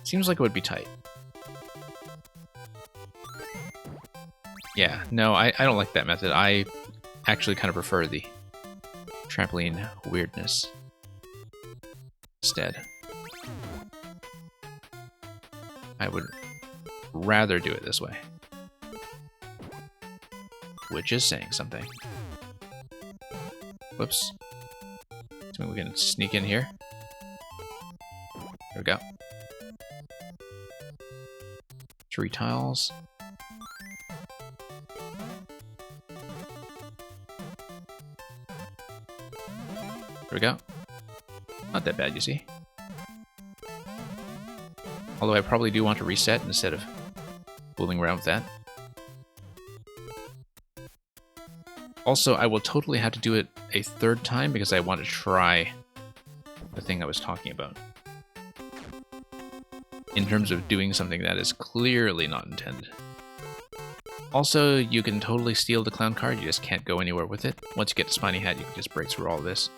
Seems like it would be tight. Yeah, no, I don't like that method. I actually kind of prefer the trampoline weirdness instead. I would rather do it this way. Which is saying something. Whoops. So we can sneak in here. There we go. 3 tiles. There we go. Not that bad, you see. Although I probably do want to reset instead of fooling around with that. Also, I will totally have to do it a 3rd time because I want to try the thing I was talking about. In terms of doing something that is clearly not intended. Also, you can totally steal the clown card, you just can't go anywhere with it. Once you get the spiny hat, you can just break through all this.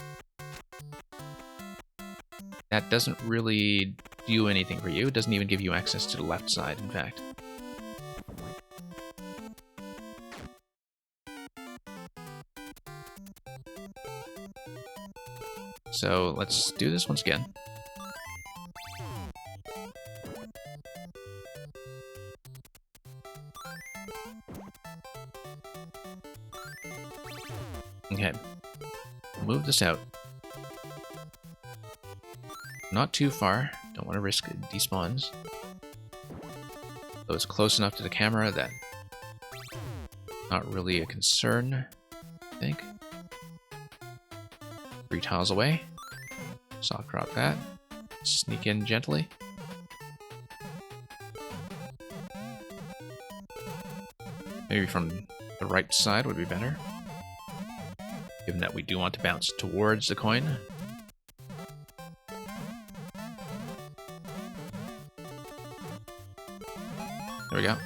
That doesn't really do anything for you. It doesn't even give you access to the left side, in fact. So let's do this once again. Okay. Move this out. Not too far. Don't want to risk despawns. Though it's close enough to the camera that not really a concern, I think. 3 tiles away. Soft drop that. Sneak in gently. Maybe from the right side would be better. Given that we do want to bounce towards the coin. There we go.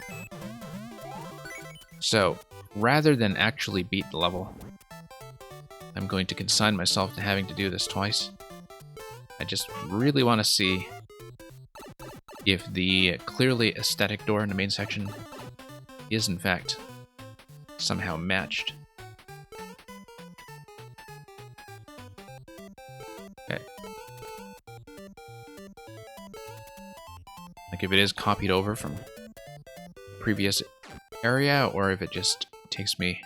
So, rather than actually beat the level, I'm going to consign myself to having to do this twice. I just really want to see if the clearly aesthetic door in the main section is in fact somehow matched. Okay. Like if it is copied over from previous area, or if it just takes me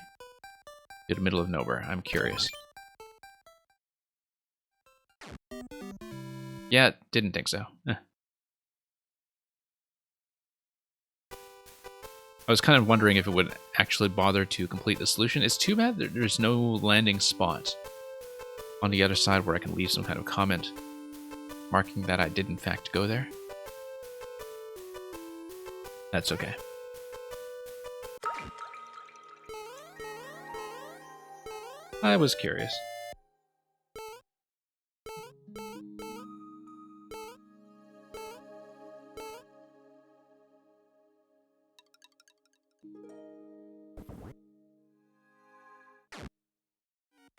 to the middle of nowhere. I'm curious. Yeah, didn't think so. I was kind of wondering if it would actually bother to complete the solution. It's too bad that there's no landing spot on the other side where I can leave some kind of comment marking that I did in fact go there. That's okay. I was curious.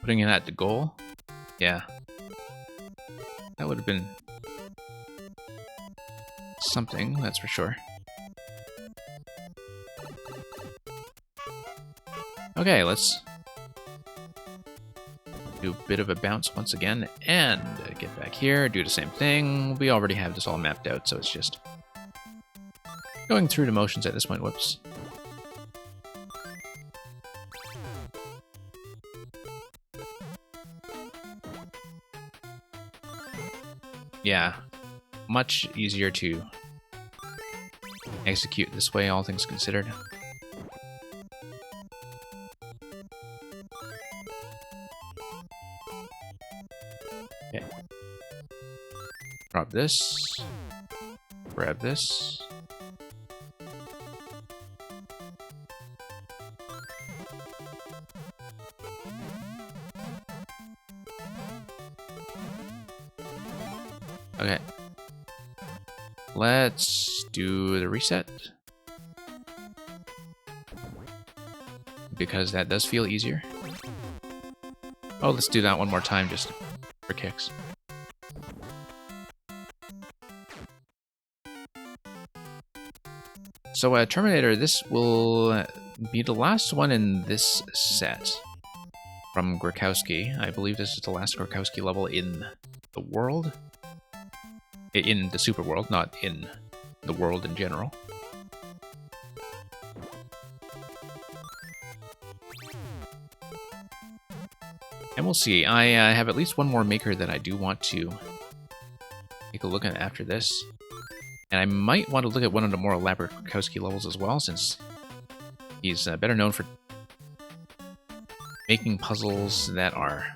Putting in at the goal? Yeah. That would have been something, that's for sure. Okay, let's do a bit of a bounce once again, and get back here, do the same thing. We already have this all mapped out, so it's just going through the motions at this point. Whoops. Yeah, much easier to execute this way, all things considered. Okay. Drop this. Grab this. Okay. Let's do the reset. Because that does feel easier. Oh, let's do that one more time just for kicks. So, Terminator, this will be the last one in this set from Grakowski. I believe this is the last Grakowski level in the world. In the super world, not in the world in general. And we'll see. I have at least one more maker that I do want to take a look at after this. And I might want to look at one of the more elaborate Krakowski levels as well, since he's better known for making puzzles that are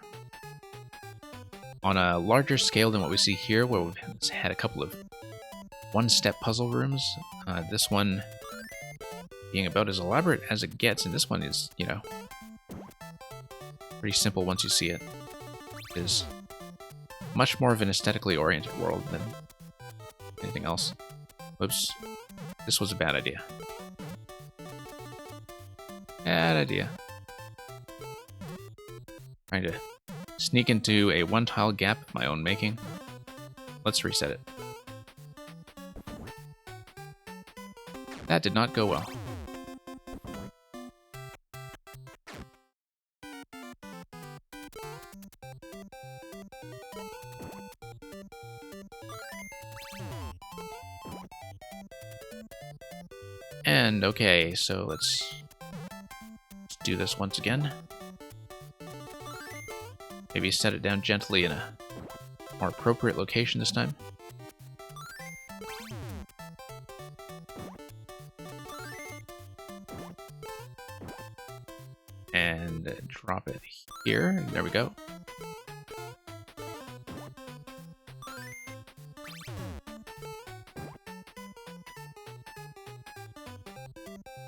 on a larger scale than what we see here, where we've had a couple of one-step puzzle rooms. This one being about as elaborate as it gets, and this one is, you know, pretty simple once you see it. It is much more of an aesthetically oriented world than anything else. Whoops. This was a bad idea. Bad idea. Trying to sneak into a one-tile gap of my own making. Let's reset it. That did not go well. And okay, so let's do this once again. Maybe set it down gently in a more appropriate location this time. And drop it here. There we go.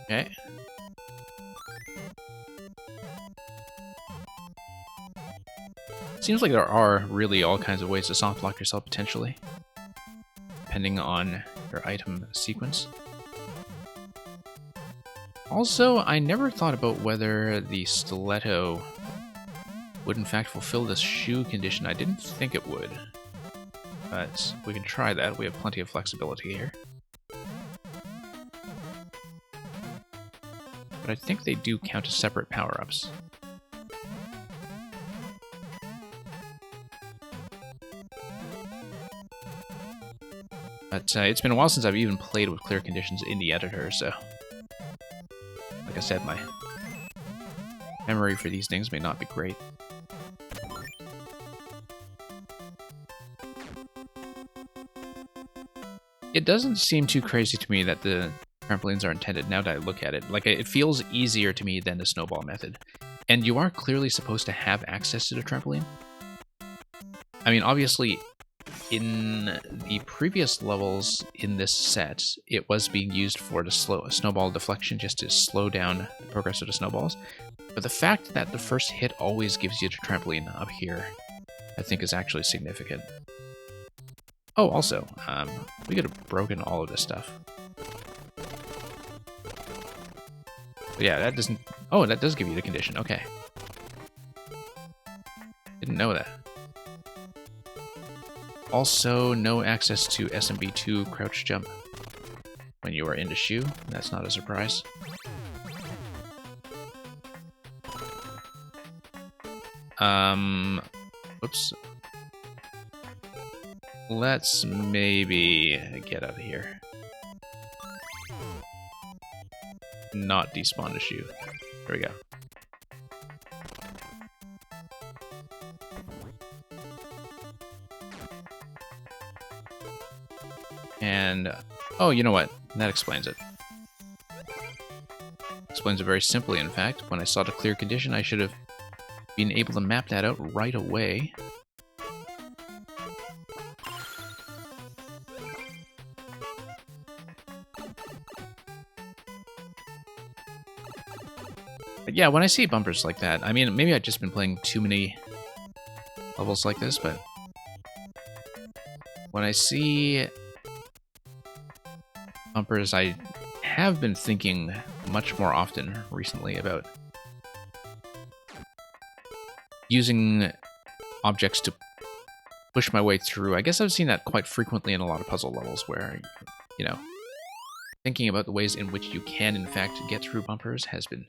Okay. Seems like there are really all kinds of ways to soft lock yourself potentially, depending on your item sequence. Also, I never thought about whether the stiletto would in fact fulfill this shoe condition. I didn't think it would, but we can try that. We have plenty of flexibility here. But I think they do count as separate power-ups. But it's been a while since I've even played with clear conditions in the editor, so... Like I said, my memory for these things may not be great. It doesn't seem too crazy to me that the trampolines are intended now that I look at it. Like, it feels easier to me than the snowball method. And you are clearly supposed to have access to the trampoline. I mean, obviously, in the previous levels in this set, it was being used for the snowball deflection, just to slow down the progress of the snowballs. But the fact that the first hit always gives you the trampoline up here, I think is actually significant. Oh, also, we could have broken all of this stuff. But yeah, that doesn't... Oh, that does give you the condition, okay. Didn't know that. Also, no access to SMB2 crouch jump when you are into shoe. That's not a surprise. Oops. Let's maybe get out of here. Not despawn the shoe. There we go. And, oh, you know what? That explains it. Explains it very simply, in fact. When I saw the clear condition, I should have been able to map that out right away. But yeah, when I see bumpers like that, I mean, maybe I've just been playing too many levels like this, but when I see bumpers, I have been thinking much more often recently about using objects to push my way through. I guess I've seen that quite frequently in a lot of puzzle levels where, you know, thinking about the ways in which you can, in fact, get through bumpers has been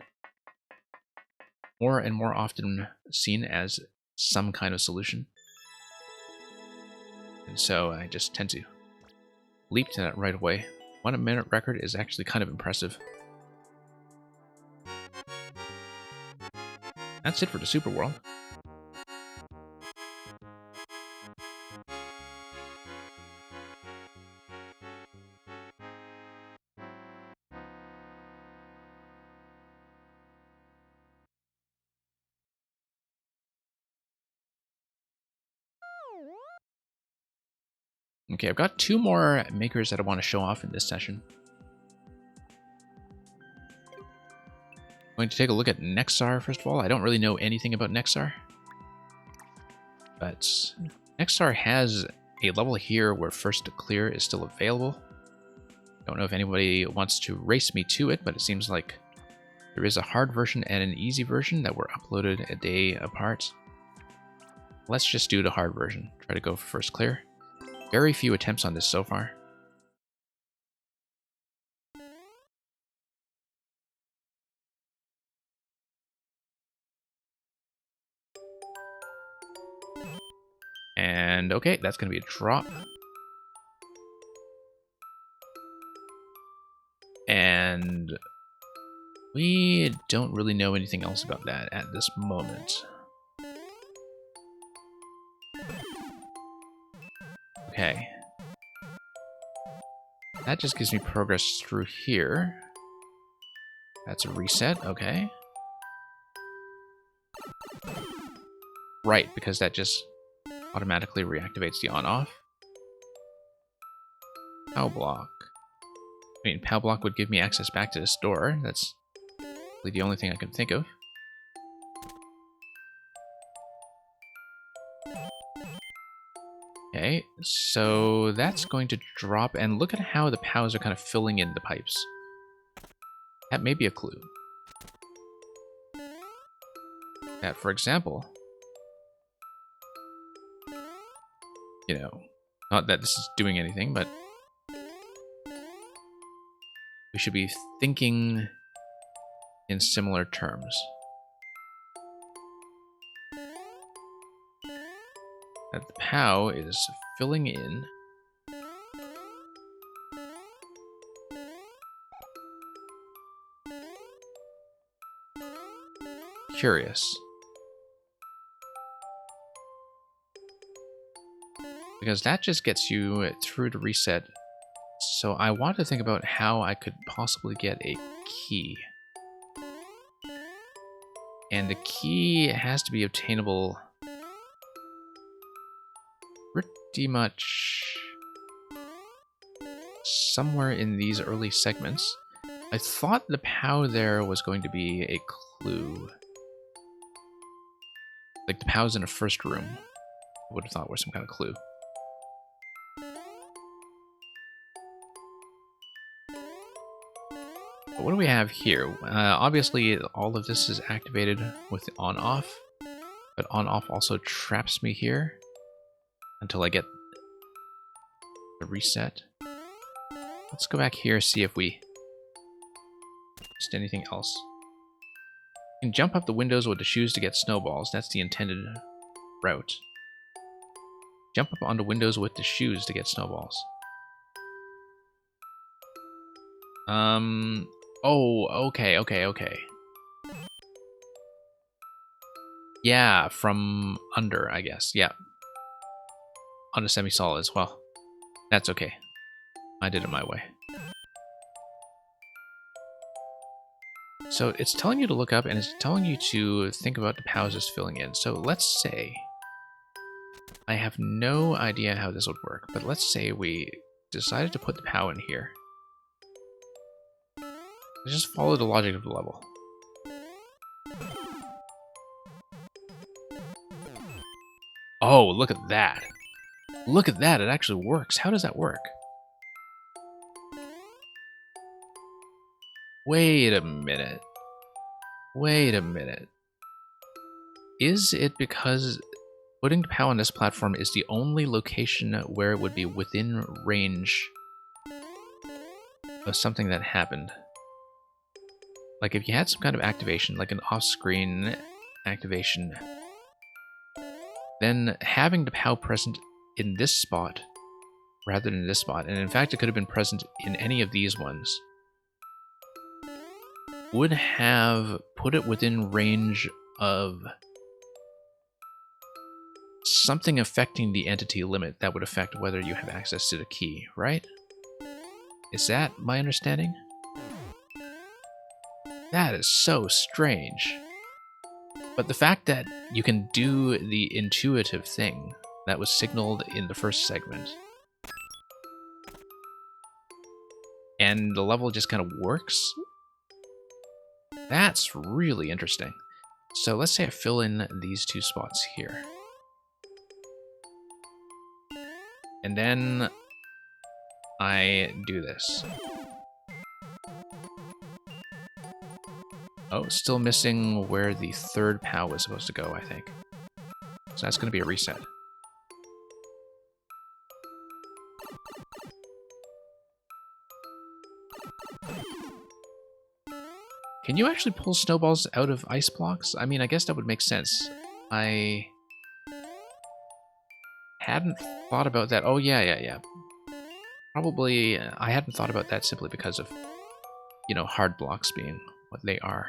more and more often seen as some kind of solution. And so I just tend to leap to that right away. 1 minute record is actually kind of impressive. That's it for the Super World. Okay, I've got 2 more makers that I want to show off in this session. I'm going to take a look at Nexar first of all. I don't really know anything about Nexar. But Nexar has a level here where first to clear is still available. Don't know if anybody wants to race me to it, but it seems like there is a hard version and an easy version that were uploaded a day apart. Let's just do the hard version. Try to go for first clear. Very few attempts on this so far. And okay, that's going to be a drop. And we don't really know anything else about that at this moment. Okay. That just gives me progress through here. That's a reset, okay. Right, because that just automatically reactivates the on-off. Pow block. I mean, pow block would give me access back to this door. That's really the only thing I can think of. Okay, so that's going to drop, and look at how the POWs are kind of filling in the pipes. That may be a clue. That, for example, you know, not that this is doing anything, but we should be thinking in similar terms. That the POW is filling in curious. Because that just gets you through the reset. So I want to think about how I could possibly get a key. And the key has to be obtainable pretty much somewhere in these early segments. I thought the POW there was going to be a clue. Like the POW's in a first room. I would have thought was some kind of clue. But what do we have here? Obviously, all of this is activated with the on-off. But on-off also traps me here until I get the reset. Let's go back here, see if we missed anything else. You can jump up the windows with the shoes to get snowballs. That's the intended route. Jump up onto windows with the shoes to get snowballs. Oh, okay. Yeah, from under, I guess. Yeah. On a semi-solids. Well, that's okay. I did it my way. So it's telling you to look up, and it's telling you to think about the POWs as filling in. So let's say, I have no idea how this would work, but let's say we decided to put the POW in here. Let's just follow the logic of the level. Oh, look at that. Look at that, it actually works. How does that work? Wait a minute. Wait a minute. Is it because putting the POW on this platform is the only location where it would be within range of something that happened? Like if you had some kind of activation, like an off-screen activation, then having the POW present in this spot rather than this spot, and in fact it could have been present in any of these ones, would have put it within range of something affecting the entity limit that would affect whether you have access to the key, right? Is that my understanding? That is so strange. But the fact that you can do the intuitive thing that was signaled in the first segment and the level just kind of works. That's really interesting. So let's say I fill in these 2 spots here. And then I do this. Oh, still missing where the 3rd POW was supposed to go, I think. So that's going to be a reset. Can you actually pull snowballs out of ice blocks? I mean, I guess that would make sense. I hadn't thought about that. Oh, yeah. Probably, I hadn't thought about that simply because of, you know, hard blocks being what they are.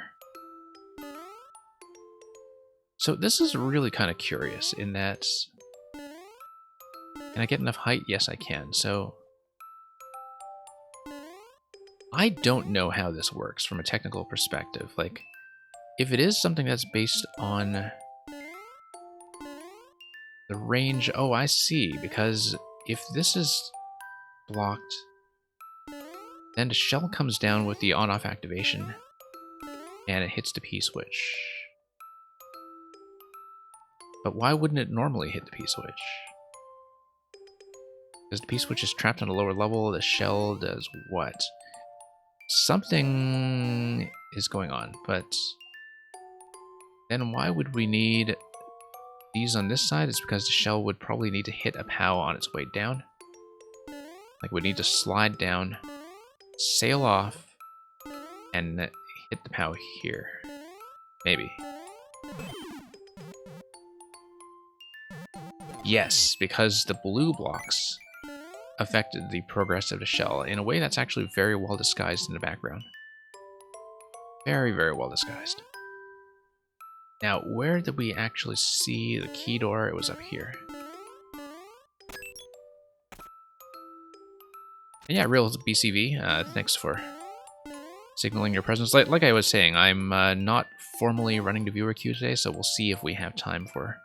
So this is really kind of curious in that... Can I get enough height? Yes, I can. So I don't know how this works from a technical perspective. Like, if it is something that's based on the range... Oh, I see. Because if this is blocked, then the shell comes down with the on-off activation, and it hits the P-switch. But why wouldn't it normally hit the P-switch? Because the P-switch is trapped on a lower level, the shell does what? Something is going on, but then why would we need these on this side? It's because the shell would probably need to hit a POW on its way down. Like, we'd need to slide down, sail off, and hit the POW here. Maybe. Yes, because the blue blocks affected the progress of the shell in a way that's actually very well disguised in the background. Very, very well disguised. Now, where did we actually see the key door? It was up here. And yeah, real BCV, thanks for signaling your presence. Like I was saying, I'm not formally running the viewer queue today, so we'll see if we have time for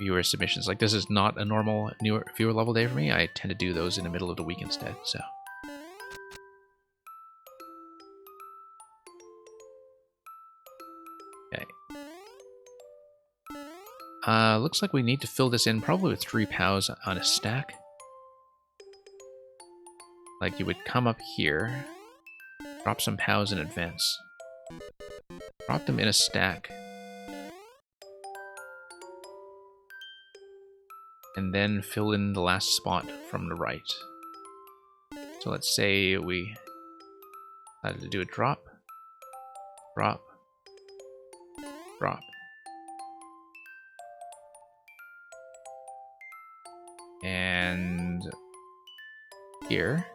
viewer submissions. Like, this is not a normal viewer level day for me. I tend to do those in the middle of the week instead, so. Okay. Looks like we need to fill this in probably with 3 POWs on a stack. Like, you would come up here, drop some POWs in advance, drop them in a stack, and then fill in the last spot from the right. So let's say we decided to do a drop, drop, drop. And here.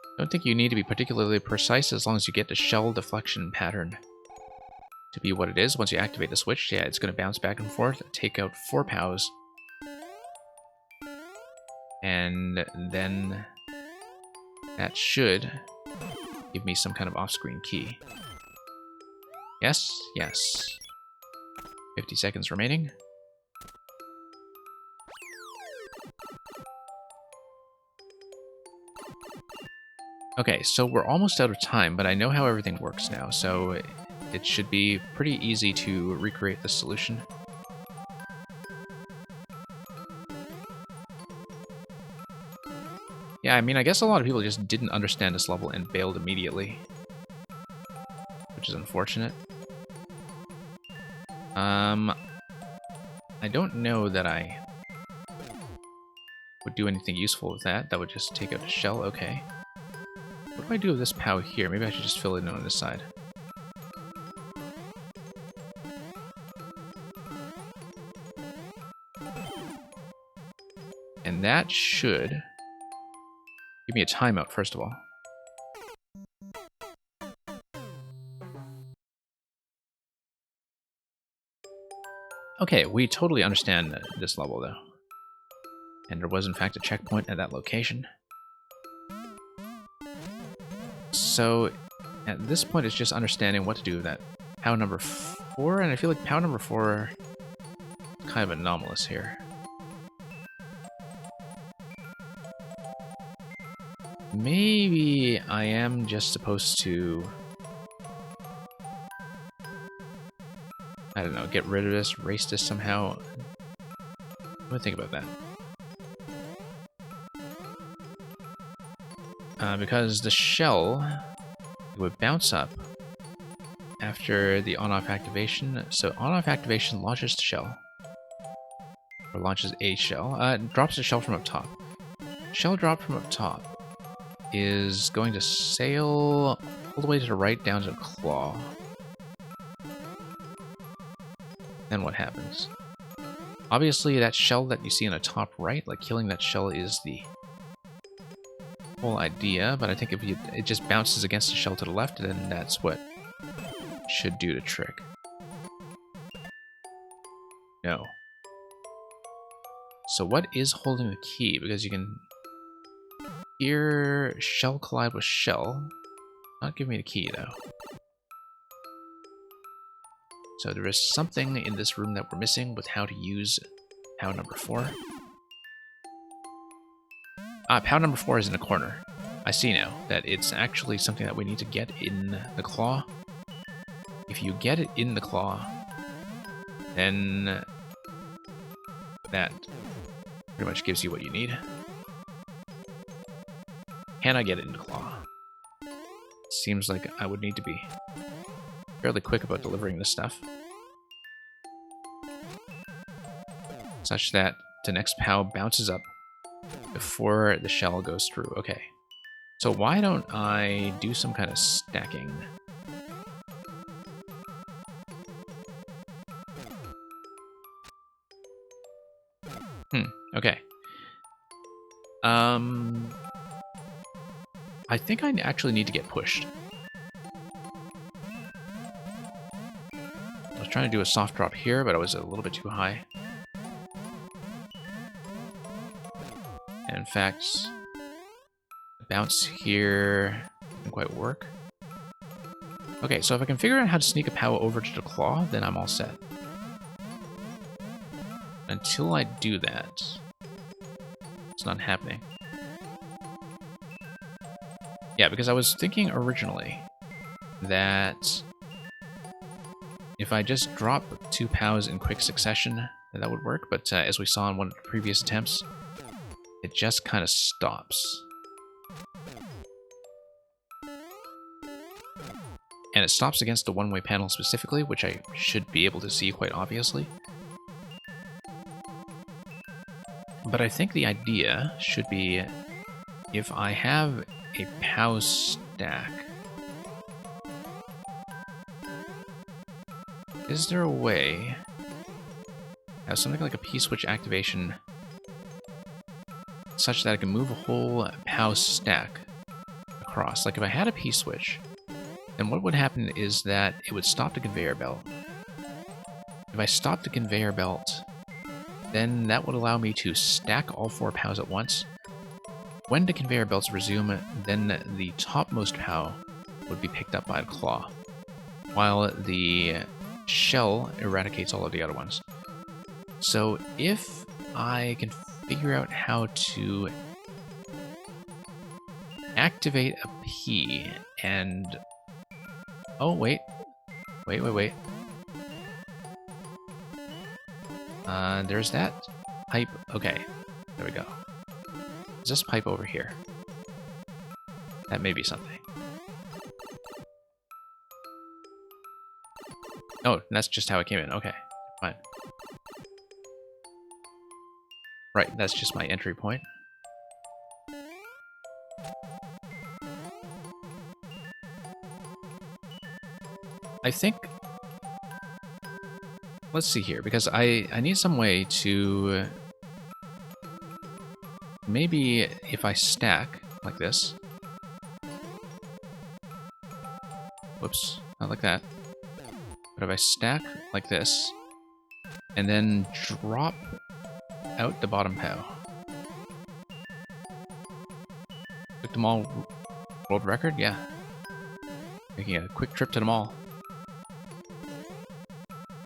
I don't think you need to be particularly precise as long as you get the shell deflection pattern to be what it is. Once you activate the switch, yeah, it's going to bounce back and forth, take out 4 POWs, and then that should give me some kind of off-screen key. Yes, yes. 50 seconds remaining. Okay, so we're almost out of time, but I know how everything works now, so it should be pretty easy to recreate the solution. Yeah, I mean, I guess a lot of people just didn't understand this level and bailed immediately, which is unfortunate. I don't know that I would do anything useful with that. That would just take out a shell, okay. What do I do with this POW here? Maybe I should just fill it in on this side. And that should give me a timeout, first of all. Okay, we totally understand this level, though. And there was, in fact, a checkpoint at that location. So, at this point, it's just understanding what to do with that POW number 4, and I feel like POW number 4 is kind of anomalous here. maybe I am just supposed to, I don't know, get rid of this, erase this somehow. Let me think about that. Because the shell would bounce up after the on-off activation. So on-off activation launches the shell, or launches a shell, drops the shell from up top. Shell drop from up top is going to sail all the way to the right down to the claw. Then what happens? Obviously that shell that you see in the top right, like killing that shell is the whole idea, but I think if it just bounces against the shell to the left, then that's what should do the trick. No. So what is holding the key? Because you can hear shell collide with shell. Not give me the key though. So there is something in this room that we're missing with how to use POW number 4. POW number 4 is in the corner. I see now that it's actually something that we need to get in the claw. If you get it in the claw, then that pretty much gives you what you need. Can I get it in the claw? Seems like I would need to be fairly quick about delivering this stuff, such that the next POW bounces up before the shell goes through. Okay, so why don't I do some kind of stacking? Okay. I think I actually need to get pushed. I was trying to do a soft drop here, but I was a little bit too high. And in fact, the bounce here didn't quite work. Okay, so if I can figure out how to sneak a POW over to the claw, then I'm all set. Until I do that, it's not happening. Yeah, because I was thinking originally that if I just drop 2 POWs in quick succession, that would work, but as we saw in one of the previous attempts, it just kind of stops. And it stops against the one-way panel specifically, which I should be able to see quite obviously. But I think the idea should be, if I have a POW stack, is there a way to have something like a P-switch activation such that I can move a whole POW stack across? Like if I had a P-switch, then what would happen is that it would stop the conveyor belt. If I stopped the conveyor belt, then that would allow me to stack all 4 POWs at once. When the conveyor belts resume, then the topmost POW would be picked up by a claw, while the shell eradicates all of the other ones. So if I can figure out how to activate a P and... Oh, wait. Wait. There's that pipe. Okay, there we go. Is this pipe over here? That may be something. Oh, that's just how it came in. Okay, fine. Right, that's just my entry point. I think... Let's see here, because I need some way to... Maybe if I stack like this... Whoops, not like that. But if I stack like this, and then drop out the bottom POW. Took the mall world record? Yeah. Making a quick trip to the mall.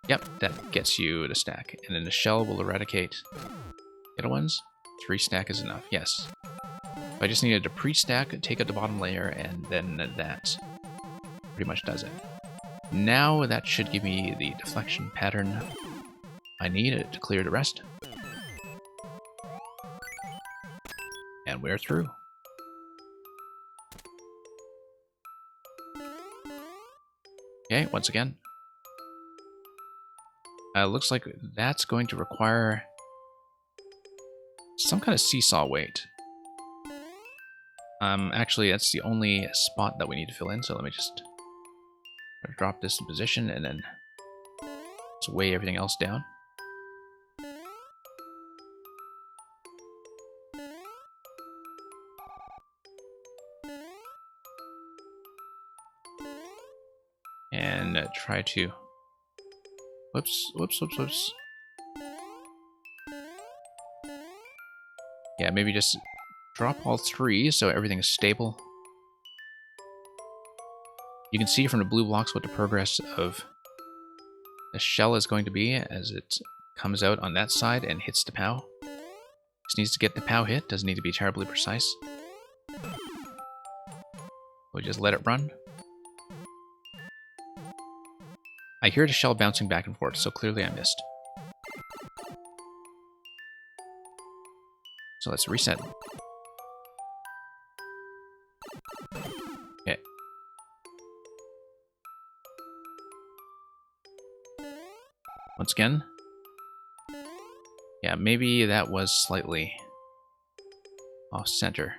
Yep, that gets you the stack. And then the shell will eradicate the other ones. 3 stack is enough, yes. If I just needed to pre-stack, take out the bottom layer, and then that pretty much does it. Now that should give me the deflection pattern I need to clear the rest. And we're through. Okay, once again. Looks like that's going to require some kind of seesaw weight. Actually, that's the only spot that we need to fill in, so let me just drop this in position and then just weigh everything else down. And try to... Whoops. Yeah, maybe just drop all three so everything is stable. You can see from the blue blocks what the progress of the shell is going to be as it comes out on that side and hits the POW. Just needs to get the POW hit, doesn't need to be terribly precise. We'll just let it run. I hear the shell bouncing back and forth, so clearly I missed. So let's reset. Okay. Once again. Yeah, maybe that was slightly off center.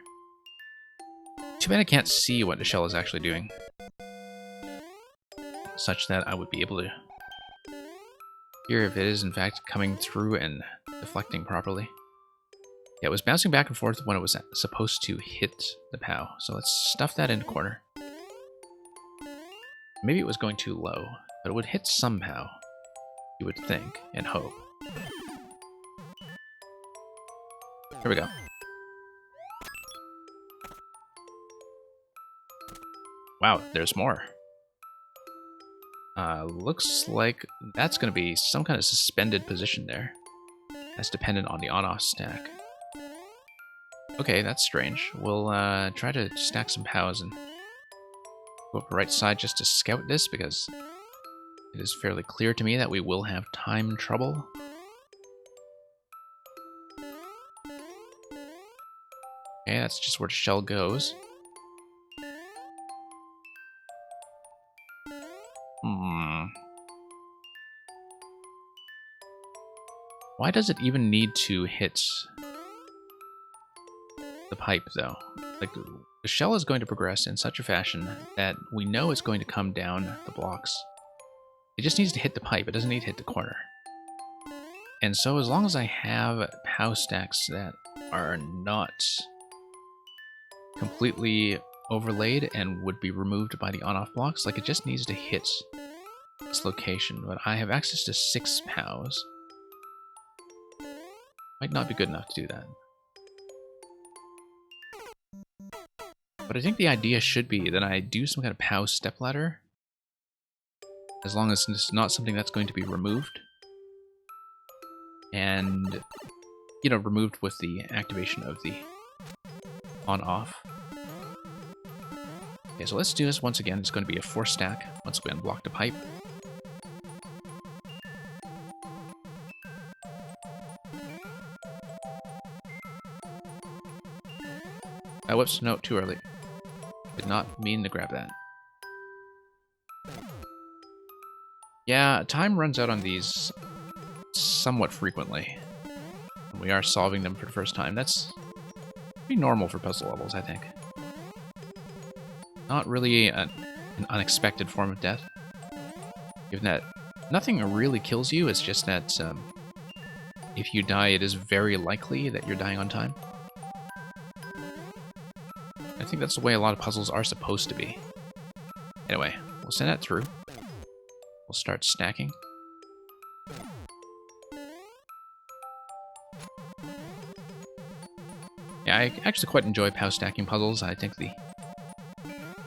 Too bad I can't see what the shell is actually doing, such that I would be able to hear if it is in fact coming through and deflecting properly. Yeah, it was bouncing back and forth when it was supposed to hit the POW, so let's stuff that in the corner. Maybe it was going too low, but it would hit somehow, you would think and hope. Here we go. Wow, there's more. Looks like that's going to be some kind of suspended position there. That's dependent on the on-off stack. Okay, that's strange. We'll try to stack some POWs and go up the right side just to scout this, because it is fairly clear to me that we will have time trouble. Okay, that's just where the shell goes. Why does it even need to hit the pipe, though? Like, the shell is going to progress in such a fashion that we know it's going to come down the blocks. It just needs to hit the pipe. It doesn't need to hit the corner. And so as long as I have POW stacks that are not completely overlaid and would be removed by the on-off blocks, like, it just needs to hit this location. But I have access to 6 POWs. Might not be good enough to do that. But I think the idea should be that I do some kind of POW stepladder, as long as it's not something that's going to be removed. And, you know, removed with the activation of the on-off. Okay, so let's do this once again. It's going to be a 4 stack once we unblock the pipe. Whoops, no, too early. Did not mean to grab that. Yeah, time runs out on these somewhat frequently. We are solving them for the first time. That's pretty normal for puzzle levels, I think. Not really an unexpected form of death. Given that nothing really kills you, it's just that if you die, it is very likely that you're dying on time. I think that's the way a lot of puzzles are supposed to be. Anyway, we'll send that through. We'll start stacking. Yeah, I actually quite enjoy POW stacking puzzles. I think the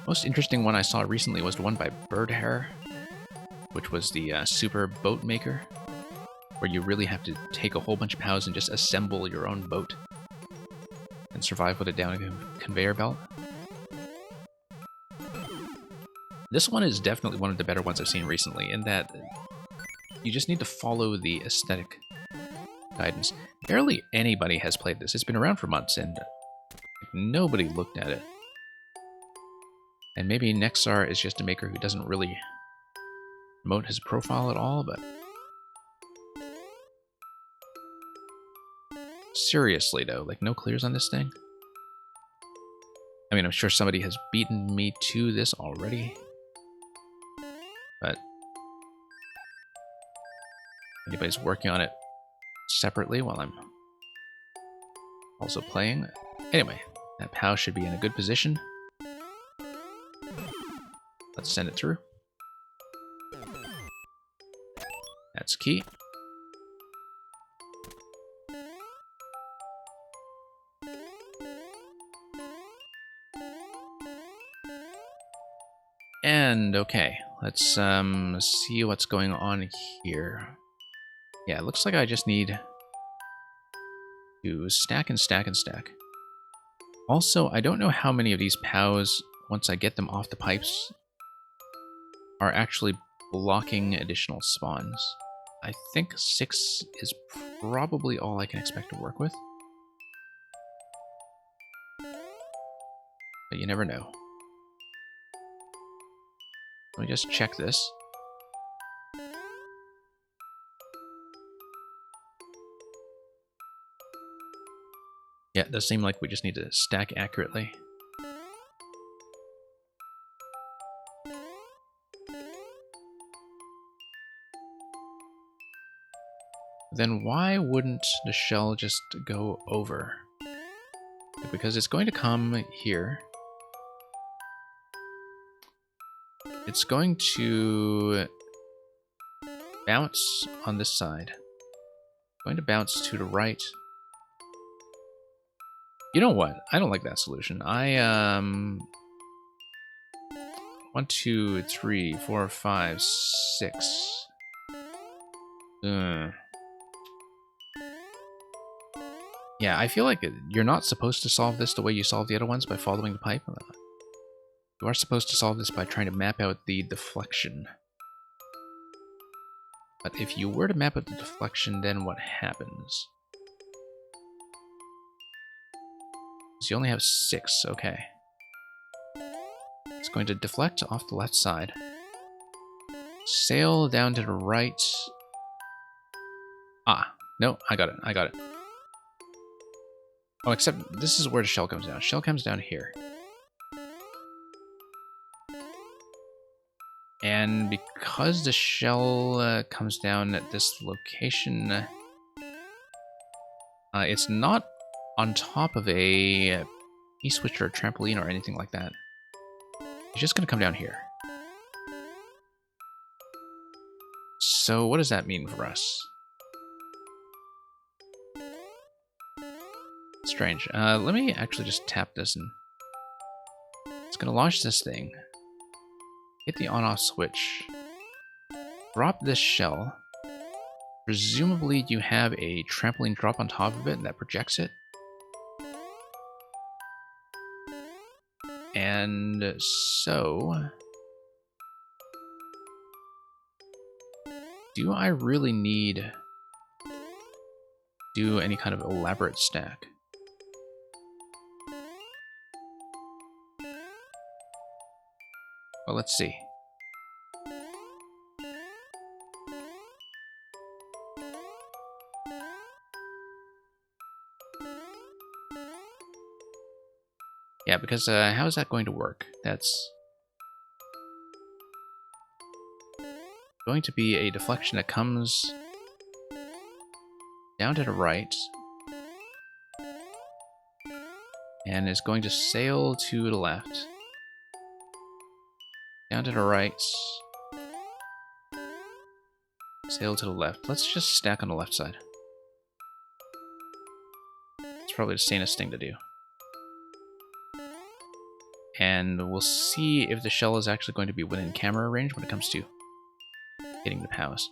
most interesting one I saw recently was the one by Birdhair, which was the Super Boat Maker, where you really have to take a whole bunch of POWs and just assemble your own boat. and survive with it down a conveyor belt. This one is definitely one of the better ones I've seen recently, in that you just need to follow the aesthetic guidance. Barely anybody has played this. It's been around for months, and nobody looked at it. And maybe Nexar is just a maker who doesn't really promote his profile at all, but... seriously, though, like, no clears on this thing? I mean, I'm sure somebody has beaten me to this already. But... anybody's working on it separately while I'm also playing. Anyway, that POW should be in a good position. Let's send it through. That's key. And okay, let's see what's going on here. Yeah, it looks like I just need to stack and stack and stack. Also, I don't know how many of these POWs, once I get them off the pipes, are actually blocking additional spawns. I think 6 is probably all I can expect to work with. But you never know. Let me just check this. Yeah, it does seem like we just need to stack accurately. Then why wouldn't the shell just go over? Because it's going to come here. It's going to bounce on this side. Going to bounce to the right. You know what? I don't like that solution. 1, 2, 3, 4, 5, 6. Yeah, I feel like you're not supposed to solve this the way you solved the other ones by following the pipe. You are supposed to solve this by trying to map out the deflection. But if you were to map out the deflection, then what happens? So you only have 6, okay. It's going to deflect off the left side. Sail down to the right. Ah, no, I got it. Oh, except this is where the shell comes down. Shell comes down here. And because the shell comes down at this location, it's not on top of a E-switch or a trampoline or anything like that. It's just going to come down here. So what does that mean for us? Strange. Let me actually just tap this, and it's going to launch this thing. Hit the on-off switch. Drop this shell. Presumably you have a trampoline drop on top of it that projects it. And so... do I really need to do any kind of elaborate stack? Well, let's see. Yeah, because how is that going to work? That's going to be a deflection that comes down to the right and is going to sail to the left. Down to the right. Sail to the left. Let's just stack on the left side. It's probably the sanest thing to do. And we'll see if the shell is actually going to be within camera range when it comes to hitting the POWs.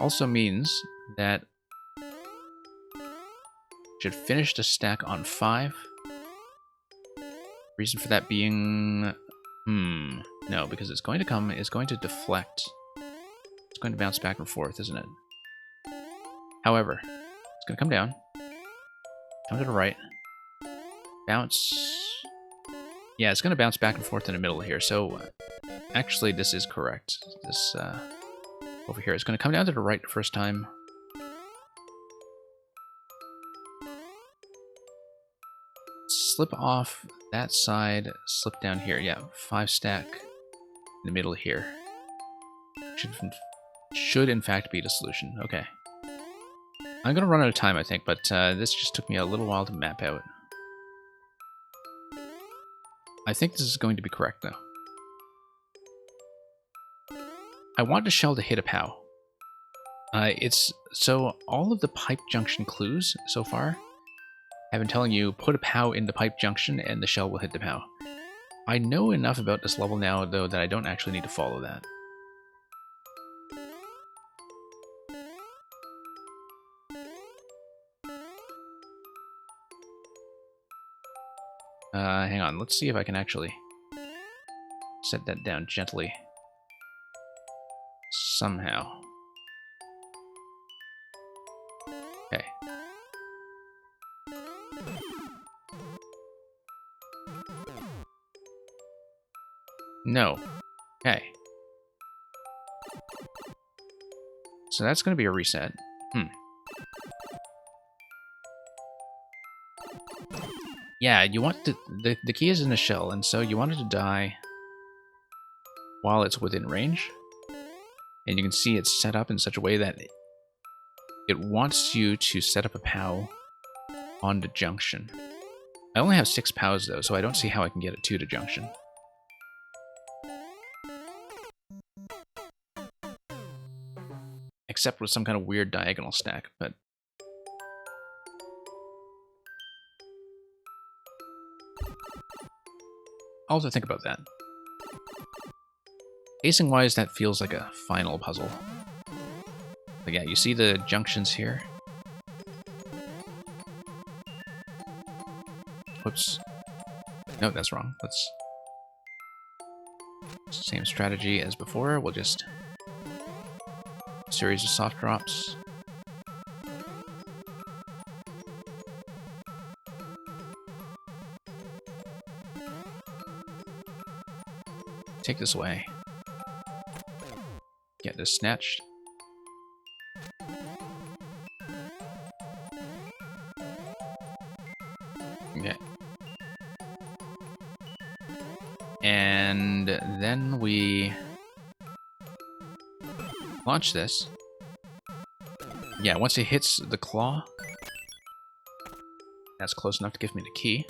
also means that should finish the stack on 5. Reason for that being, no, because it's going to deflect. It's going to bounce back and forth, isn't it? However, it's going to come down, come to the right, bounce. Yeah, it's going to bounce back and forth in the middle here. So actually, this is correct. This over here is going to come down to the right the first time. Slip off that side, slip down here. Yeah, 5 stack in the middle here. Should in fact be the solution. Okay. I'm going to run out of time, I think, but this just took me a little while to map out. I think this is going to be correct, though. I want the shell to hit a POW. So all of the pipe junction clues so far have been telling you put a POW in the pipe junction and the shell will hit the POW. I know enough about this level now, though, that I don't actually need to follow that. Hang on, let's see if I can actually set that down gently. Somehow. Okay. No. Okay. So that's going to be a reset. Yeah, you want the key is in the shell, and so you want it to die while it's within range. And you can see it's set up in such a way that it wants you to set up a POW on the junction. I only have 6 POWs though, so I don't see how I can get it to the junction. Except with some kind of weird diagonal stack, but I'll have to think about that. Pacing-wise, that feels like a final puzzle. But yeah, you see the junctions here? Whoops. No, that's wrong. Let's... Same strategy as before. We'll just... Series of soft drops. Take this away. Get this snatched. Okay. And then we launch this. Yeah, once it hits the claw, that's close enough to give me the key.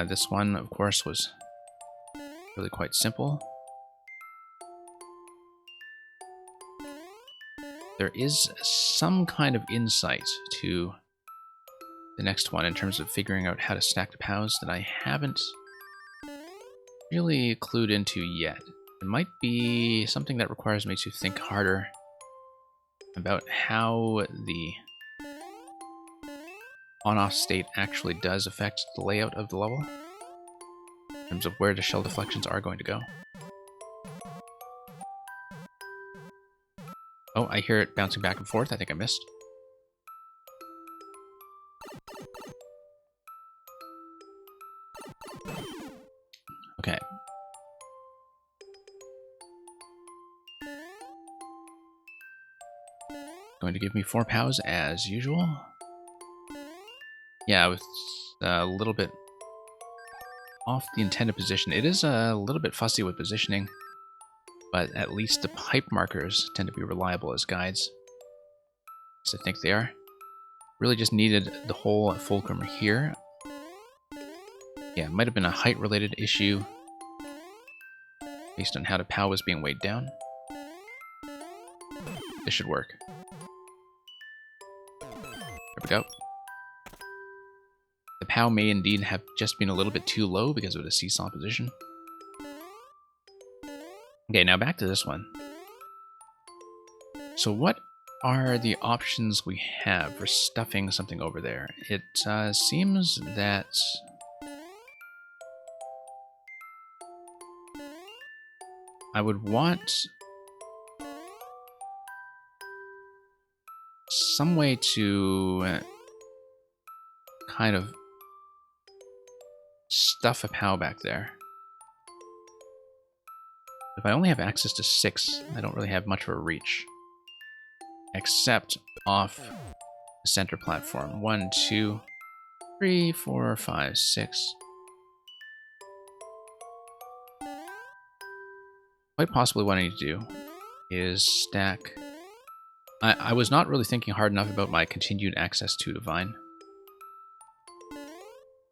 This one, of course, was really quite simple. There is some kind of insight to the next one in terms of figuring out how to stack the POWs that I haven't really clued into yet. It might be something that requires me to think harder about how the on-off state actually does affect the layout of the level in terms of where the shell deflections are going to go. Oh, I hear it bouncing back and forth. I think I missed. Okay. Going to give me 4 POWs as usual. Yeah, with a little bit off the intended position. It is a little bit fussy with positioning, but at least the pipe markers tend to be reliable as guides. So I think they are. Really just needed the whole fulcrum here. Yeah, it might have been a height-related issue based on how the POW was being weighed down. This should work. There we go. The POW may indeed have just been a little bit too low because of the seesaw position. Okay, now back to this one. So what are the options we have for stuffing something over there? It seems that I would want some way to kind of stuff a POW back there. If I only have access to 6, I don't really have much of a reach. Except off the center platform. 1, 2, 3, 4, 5, 6. Quite possibly what I need to do is stack. I was not really thinking hard enough about my continued access to Divine.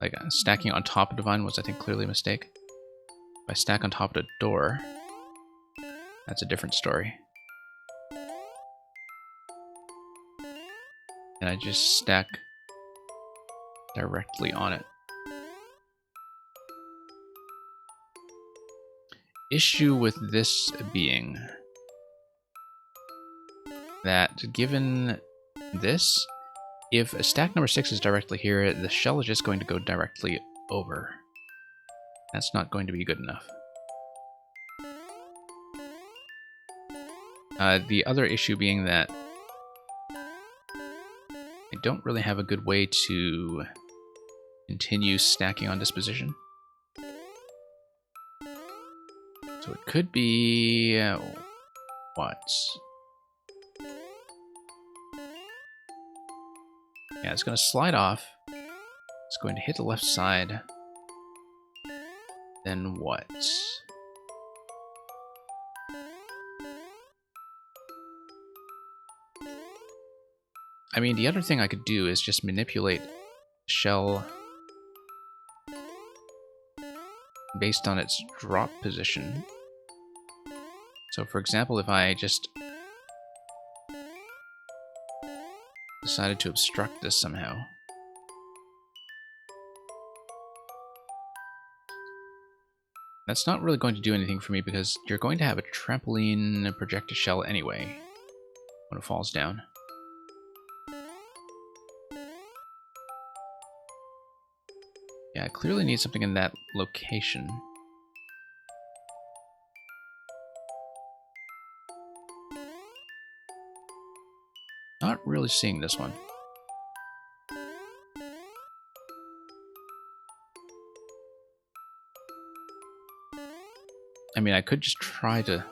Like, stacking on top of Divine was, I think, clearly a mistake. If I stack on top of the door, that's a different story. And I just stack directly on it. Issue with this being that given this, if a stack number 6 is directly here, the shell is just going to go directly over. That's not going to be good enough. The other issue being that I don't really have a good way to continue stacking on this position. So it could be... what? Yeah, it's going to slide off. It's going to hit the left side. Then what? I mean, the other thing I could do is just manipulate shell based on its drop position. So for example, if I just decided to obstruct this somehow. That's not really going to do anything for me because you're going to have a trampoline projected shell anyway when it falls down. Yeah, I clearly need something in that location. Not really seeing this one. I mean, I could just try to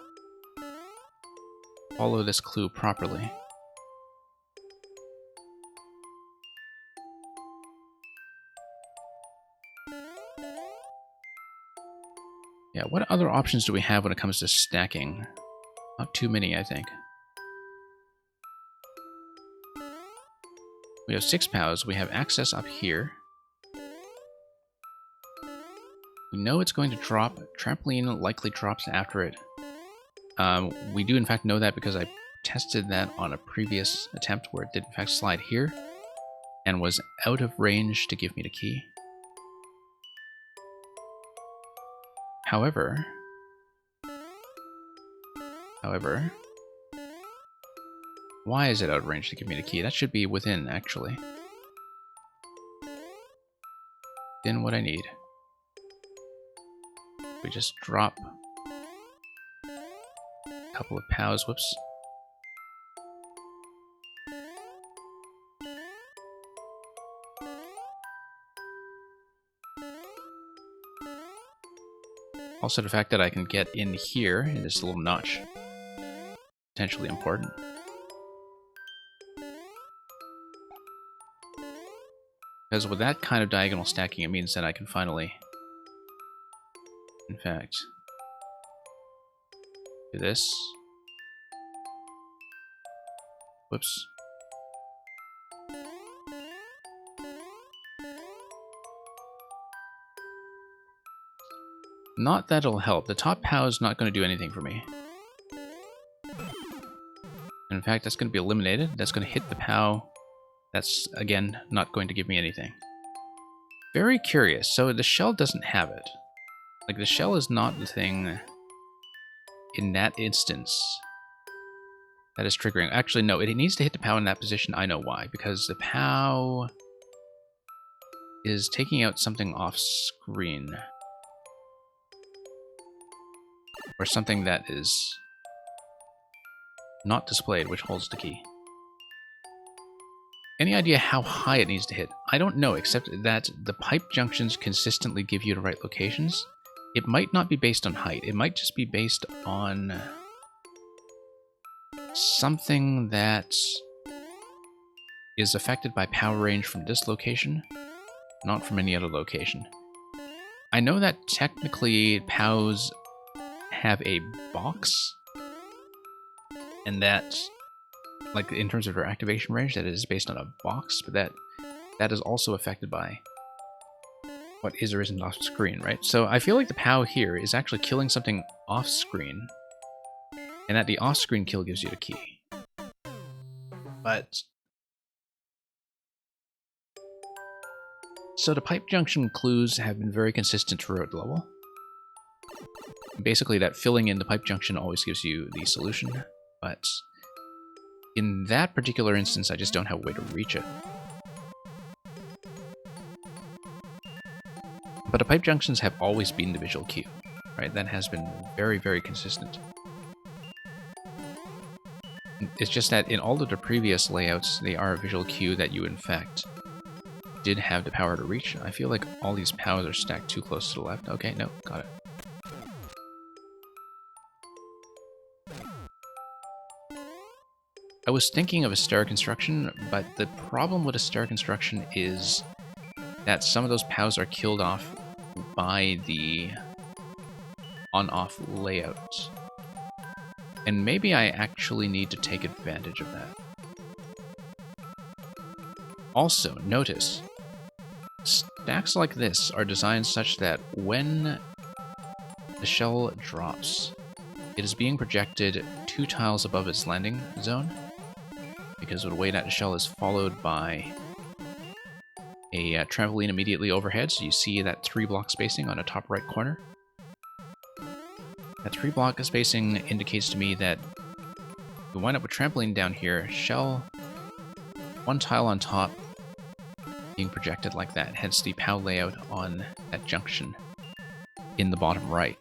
follow this clue properly. Yeah, what other options do we have when it comes to stacking? Not too many, I think. We have 6 POWs. We have access up here. We know it's going to drop. Trampoline likely drops after it. We do in fact know that because I tested that on a previous attempt where it did in fact slide here and was out of range to give me the key. However, why is it out of range to give me the key? That should be within, actually. Within what I need. We just drop a couple of POWs, whoops. Also the fact that I can get in here, in this little notch, potentially important. Because with that kind of diagonal stacking, it means that I can finally, in fact, do this. Whoops. Not that it'll help. The top POW is not going to do anything for me. In fact, that's going to be eliminated. That's going to hit the POW. That's, again, not going to give me anything. Very curious. So the shell doesn't have it. Like, the shell is not the thing in that instance, that is triggering. Actually, no, it needs to hit the POW in that position. I know why. Because the POW is taking out something off screen. Or something that is not displayed, which holds the key. Any idea how high it needs to hit? I don't know, except that the pipe junctions consistently give you the right locations. It might not be based on height. It might just be based on something that is affected by power range from this location, not from any other location. I know that technically POWs have a box, and that, like in terms of their activation range, that it is based on a box, but that is also affected by what is or isn't off screen, right? So I feel like the POW here is actually killing something off screen, and that the off screen kill gives you the key. But so the pipe junction clues have been very consistent throughout the level. Basically, that filling in the pipe junction always gives you the solution, but in that particular instance, I just don't have a way to reach it. But the pipe junctions have always been the visual cue, right? That has been very, very consistent. It's just that in all of the previous layouts, they are a visual cue that you, in fact, did have the power to reach. I feel like all these POWs are stacked too close to the left. Okay, no, got it. I was thinking of a stair construction, but the problem with a stair construction is that some of those POWs are killed off by the on-off layout. And maybe I actually need to take advantage of that. Also, notice, stacks like this are designed such that when the shell drops, it is being projected 2 tiles above its landing zone, because of the way that the shell is followed by a trampoline immediately overhead, so you see that 3-block spacing on the top right corner. That 3-block spacing indicates to me that we wind up with trampoline down here, shell, 1 tile on top, being projected like that, hence the POW layout on that junction in the bottom right.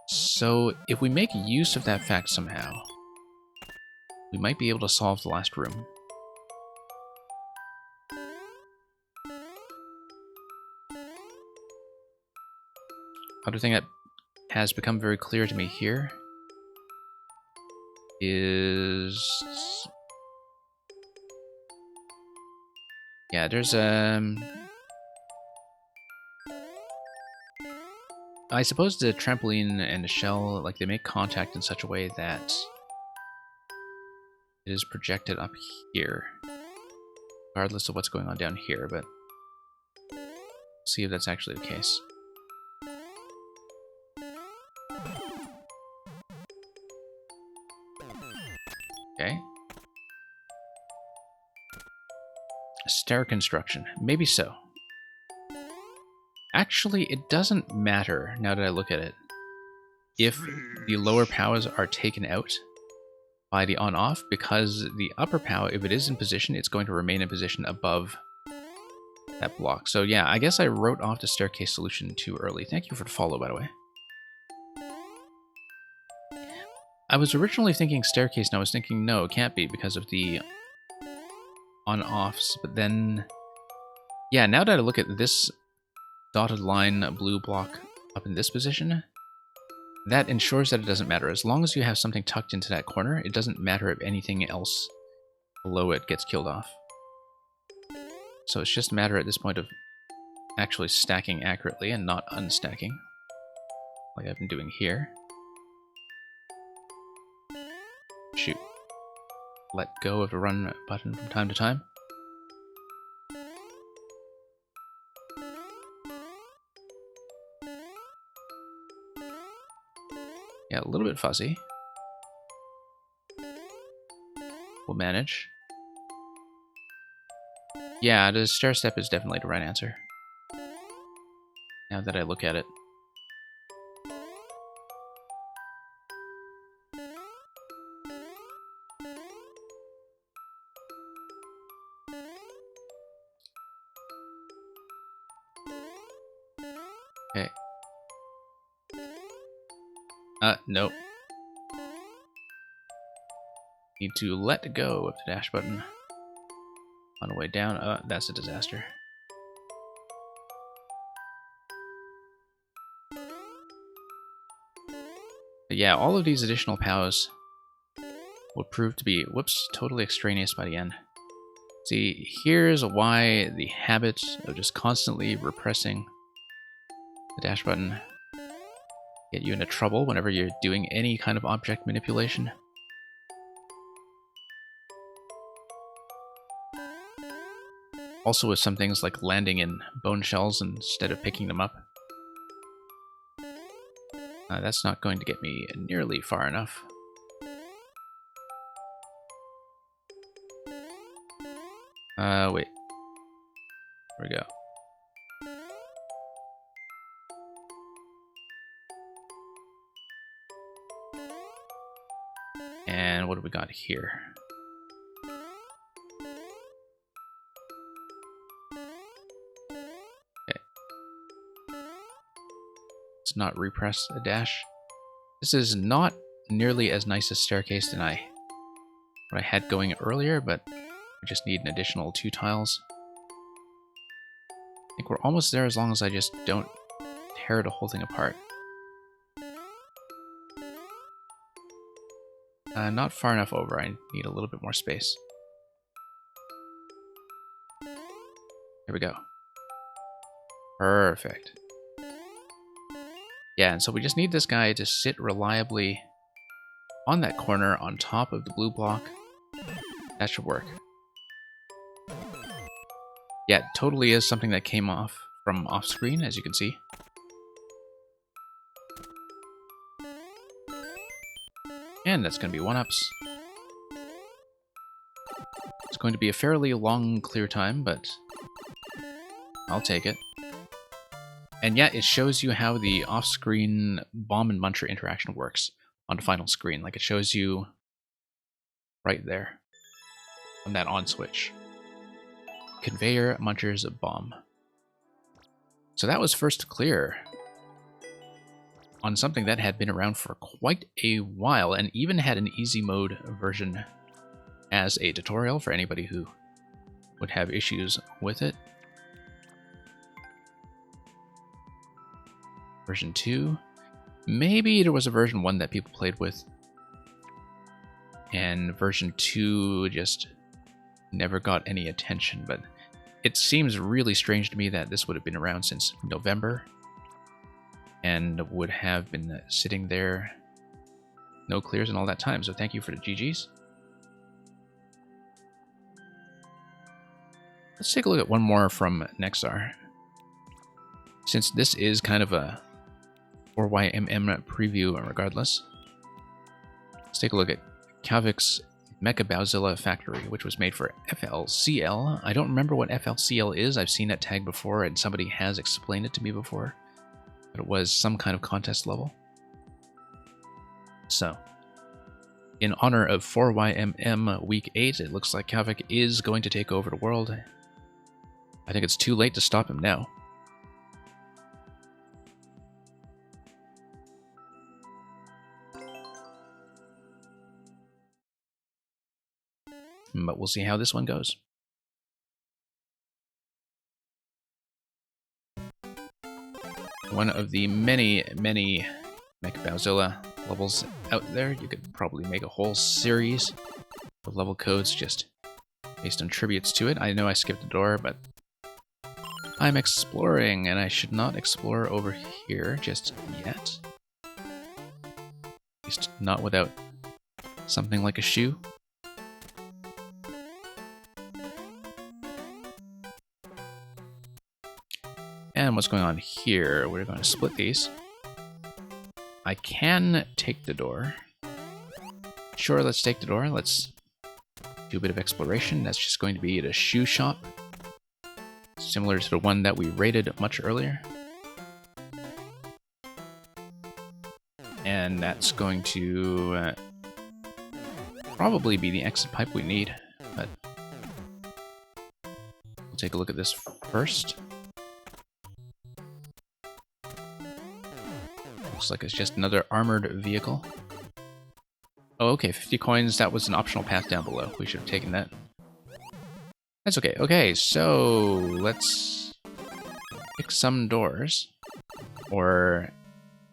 So if we make use of that fact somehow, we might be able to solve the last room. Other thing that has become very clear to me here is... yeah, there's I suppose the trampoline and the shell, like, they make contact in such a way that it is projected up here, regardless of what's going on down here, but we'll see if that's actually the case. Okay. Stair construction. Maybe so. Actually, it doesn't matter, now that I look at it, if the lower POWs are taken out by the on-off, because the upper POW, if it is in position, it's going to remain in position above that block. So yeah, I guess I wrote off the staircase solution too early. Thank you for the follow, by the way. I was originally thinking staircase, and I was thinking, no, it can't be because of the on-offs, but then... yeah, now that I look at this dotted line blue block up in this position, that ensures that it doesn't matter. As long as you have something tucked into that corner, it doesn't matter if anything else below it gets killed off. So it's just a matter at this point of actually stacking accurately and not unstacking, like I've been doing here. Shoot. Let go of the run button from time to time. Yeah, a little bit fuzzy. We'll manage. Yeah, the stair step is definitely the right answer, now that I look at it. Nope. Need to let go of the dash button on the way down. That's a disaster. But yeah, all of these additional POWs will prove to be, whoops, totally extraneous by the end. See, here's why the habit of just constantly repressing the dash button get you into trouble whenever you're doing any kind of object manipulation. Also with some things like landing in bone shells instead of picking them up. That's not going to get me nearly far enough. Wait. There we go. And what do we got here? Okay. Let's not repress a dash. This is not nearly as nice a staircase than what I had going earlier, but I just need an additional 2 tiles. I think we're almost there as long as I just don't tear the whole thing apart. Not far enough over. I need a little bit more space. Here we go. Perfect. Yeah, and so we just need this guy to sit reliably on that corner on top of the blue block. That should work. Yeah, it totally is something that came off from off screen, as you can see. And that's going to be 1-ups. It's going to be a fairly long clear time, but I'll take it. And yeah, it shows you how the off-screen bomb and muncher interaction works on the final screen. Like, it shows you right there on that on switch. Conveyor, munchers, bomb. So that was first clear on something that had been around for quite a while and even had an easy mode version as a tutorial for anybody who would have issues with it. Version 2. Maybe there was a version 1 that people played with, and version 2 just never got any attention, but it seems really strange to me that this would have been around since November and would have been sitting there, no clears and all that time, so thank you for the GGs. Let's take a look at one more from Nexar. Since this is kind of a 4YMM preview regardless, let's take a look at Kavik's Mecha Bowzilla Factory, which was made for FLCL. I don't remember what FLCL is. I've seen that tag before, and somebody has explained it to me before. But it was some kind of contest level. So, in honor of 4YMM Week 8, it looks like Kavik is going to take over the world. I think it's too late to stop him now. But we'll see how this one goes. One of the many, many Mecha Bowzilla levels out there. You could probably make a whole series of level codes just based on tributes to it. I know I skipped a door, but I'm exploring, and I should not explore over here just yet. At least not without something like a shoe. And what's going on here? We're going to split these. I can take the door. Sure, let's take the door. Let's do a bit of exploration. That's just going to be at a shoe shop, similar to the one that we raided much earlier. And that's going to probably be the exit pipe we need, but we'll take a look at this first. Looks like it's just another armored vehicle. Oh, okay, 50 coins. That was an optional path down below. We should have taken that. That's okay. Okay, so let's pick some doors. Or,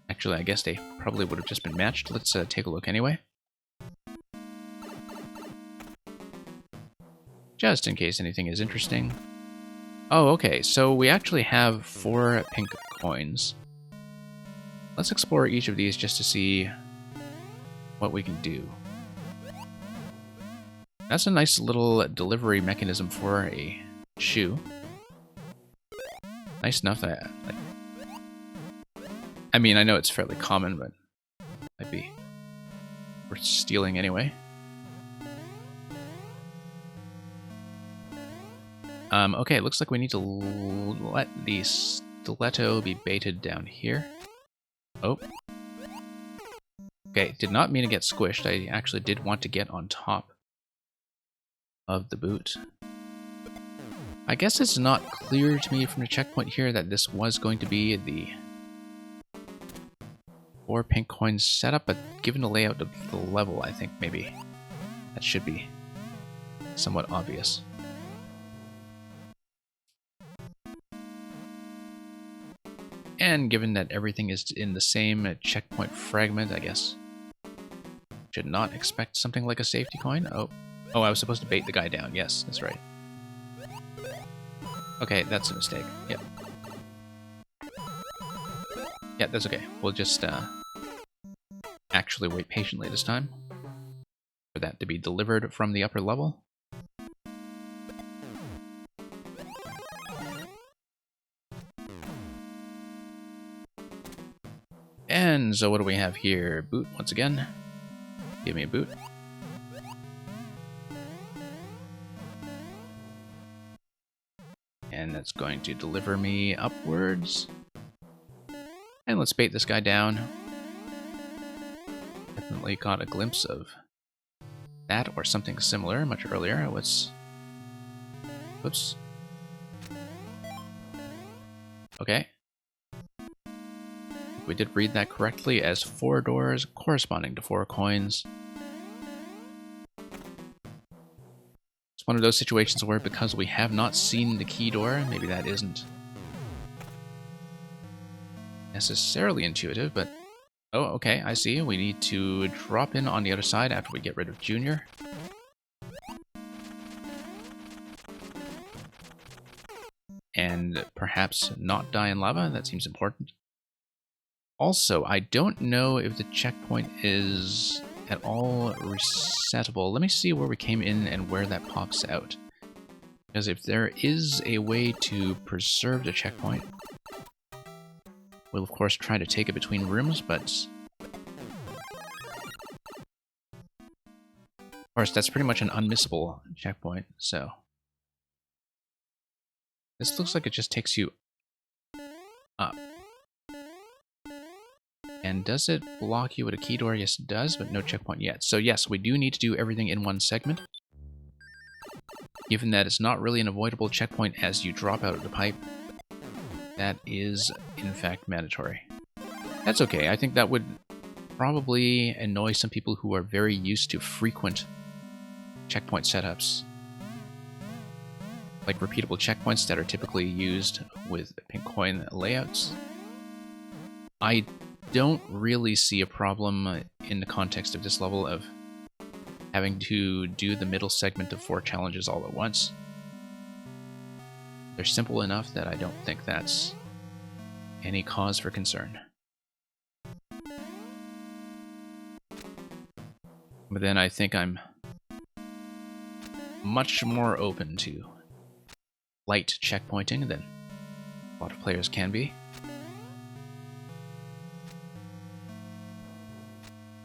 actually, I guess they probably would have just been matched. Let's take a look anyway. Just in case anything is interesting. Oh, okay, so we actually have 4 pink coins. Let's explore each of these just to see what we can do. That's a nice little delivery mechanism for a shoe. Nice enough that I mean, I know it's fairly common, but might be worth stealing anyway. Okay, looks like we need to let the stiletto be baited down here. Oh. Okay, did not mean to get squished. I actually did want to get on top of the boot. I guess it's not clear to me from the checkpoint here that this was going to be the 4 pink coins setup, but given the layout of the level, I think maybe that should be somewhat obvious. And given that everything is in the same checkpoint fragment, I guess should not expect something like a safety coin. Oh, I was supposed to bait the guy down. Yes, that's right. Okay, that's a mistake. Yep. Yeah, that's okay. We'll just actually wait patiently this time for that to be delivered from the upper level. And so what do we have here? Boot once again. Give me a boot. And that's going to deliver me upwards. And let's bait this guy down. Definitely got a glimpse of that or something similar much earlier. Let's... Whoops. Okay. We did read that correctly as 4 doors corresponding to 4 coins. It's one of those situations where because we have not seen the key door, maybe that isn't necessarily intuitive, but... Oh, okay, I see. We need to drop in on the other side after we get rid of Junior. And perhaps not die in lava. That seems important. Also, I don't know if the checkpoint is at all resettable. Let me see where we came in and where that pops out. Because if there is a way to preserve the checkpoint, we'll of course try to take it between rooms, but... Of course, that's pretty much an unmissable checkpoint, so... This looks like it just takes you up. And does it block you with a key door? Yes, it does, but no checkpoint yet. So yes, we do need to do everything in one segment. Given that it's not really an avoidable checkpoint as you drop out of the pipe, that is, in fact, mandatory. That's okay. I think that would probably annoy some people who are very used to frequent checkpoint setups. Like repeatable checkpoints that are typically used with pink coin layouts. I don't really see a problem in the context of this level of having to do the middle segment of 4 challenges all at once. They're simple enough that I don't think that's any cause for concern. But then I think I'm much more open to light checkpointing than a lot of players can be.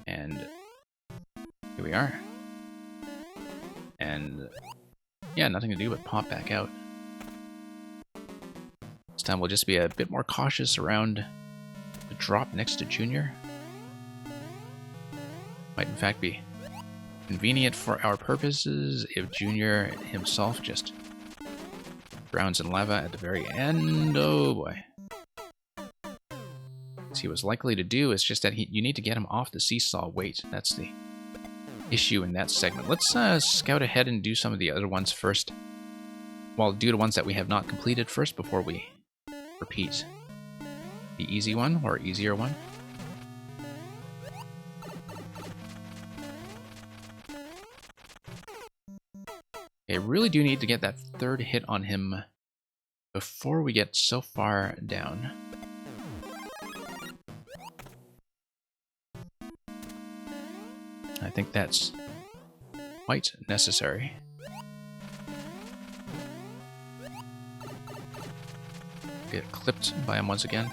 And here we are. And yeah, nothing to do but pop back out. This time we'll just be a bit more cautious around the drop next to Junior. Might in fact be convenient for our purposes if Junior himself just drowns in lava at the very end. Oh boy. he was likely to do. It's just that you need to get him off the seesaw weight. That's the issue in that segment. Let's scout ahead and do some of the other ones first. Well, do the ones that we have not completed first before we repeat the easy one or easier one. Okay, really do need to get that third hit on him before we get so far down. I think that's quite necessary. Get clipped by him once again.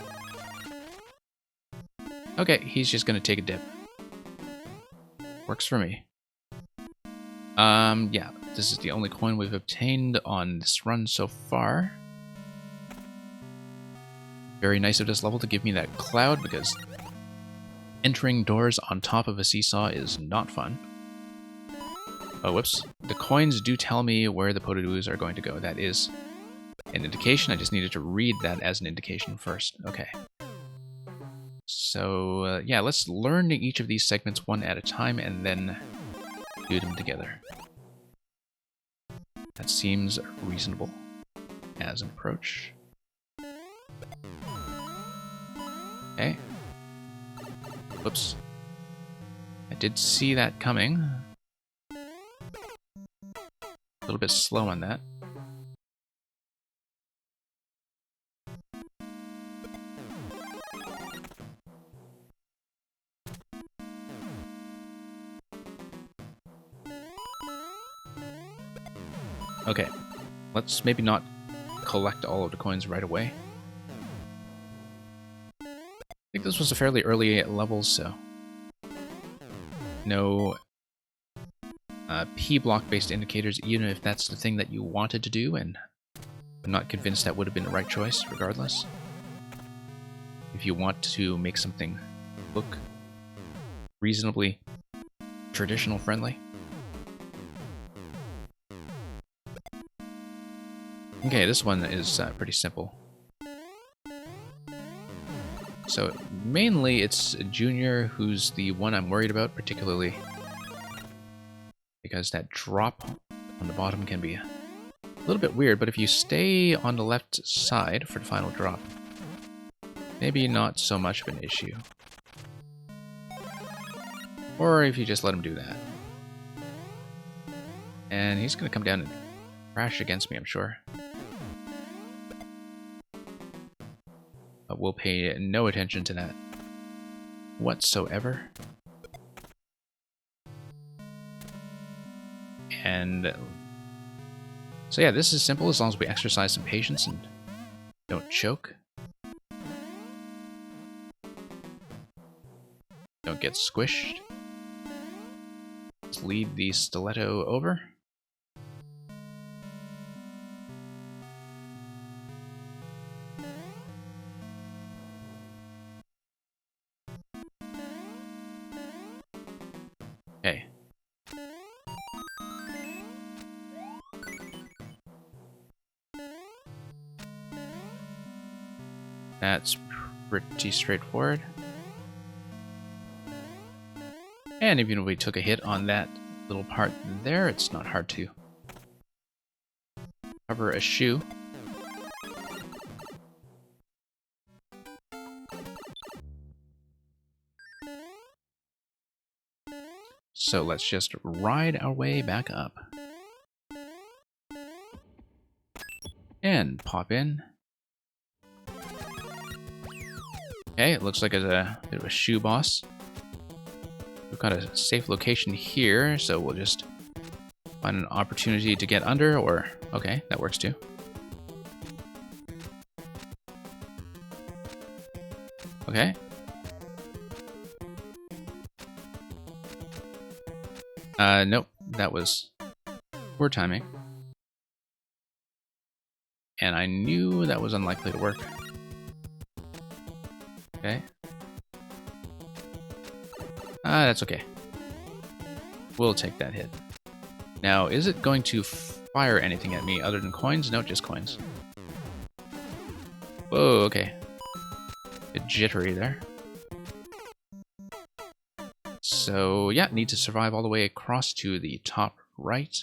Okay, he's just gonna take a dip. Works for me. Yeah, this is the only coin we've obtained on this run so far. Very nice of this level to give me that cloud, because entering doors on top of a seesaw is not fun. Oh, whoops. The coins do tell me where the potadoos are going to go. That is an indication. I just needed to read that as an indication first. Okay. So, yeah, let's learn each of these segments one at a time and then do them together. That seems reasonable as an approach. Okay. Whoops. I did see that coming. A little bit slow on that. Okay, let's maybe not collect all of the coins right away. I think this was a fairly early level, so no P block based indicators, even if that's the thing that you wanted to do, and I'm not convinced that would have been the right choice regardless. If you want to make something look reasonably traditional friendly. Okay, this one is pretty simple. So, mainly it's Junior who's the one I'm worried about, particularly because that drop on the bottom can be a little bit weird, but if you stay on the left side for the final drop, maybe not so much of an issue. Or if you just let him do that. And he's going to come down and crash against me, I'm sure. But we'll pay no attention to that whatsoever. And so yeah, this is simple as long as we exercise some patience and don't choke. Don't get squished. Let's lead the stiletto over. Okay. That's pretty straightforward. And even if we took a hit on that little part there, it's not hard to cover a shoe. So let's just ride our way back up. And pop in. Okay, it looks like it's a bit of a shoe boss. We've got a safe location here, so we'll just find an opportunity to get under, or... Okay, that works too. Okay. Nope, that was poor timing. And I knew that was unlikely to work. Okay. That's okay. We'll take that hit. Now, is it going to fire anything at me other than coins? No, just coins. Whoa, okay. Bit jittery there. So yeah, need to survive all the way across to the top right.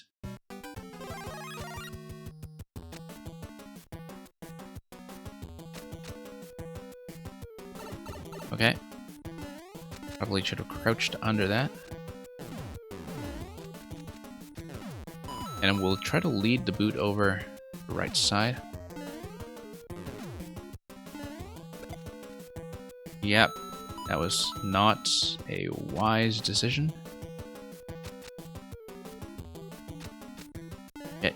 Okay. Probably should have crouched under that. And we'll try to lead the boot over the right side. Yep, that was not a wise decision. Okay.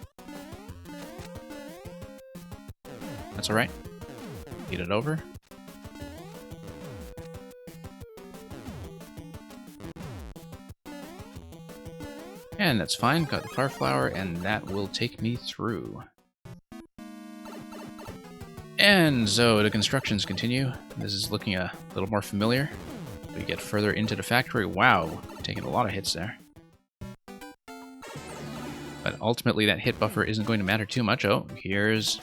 That's alright. Lead it over. And that's fine, got the fire flower, and that will take me through. And so the constructions continue. This is looking a little more familiar. We get further into the factory. Wow, taking a lot of hits there. But ultimately that hit buffer isn't going to matter too much. Oh, here's...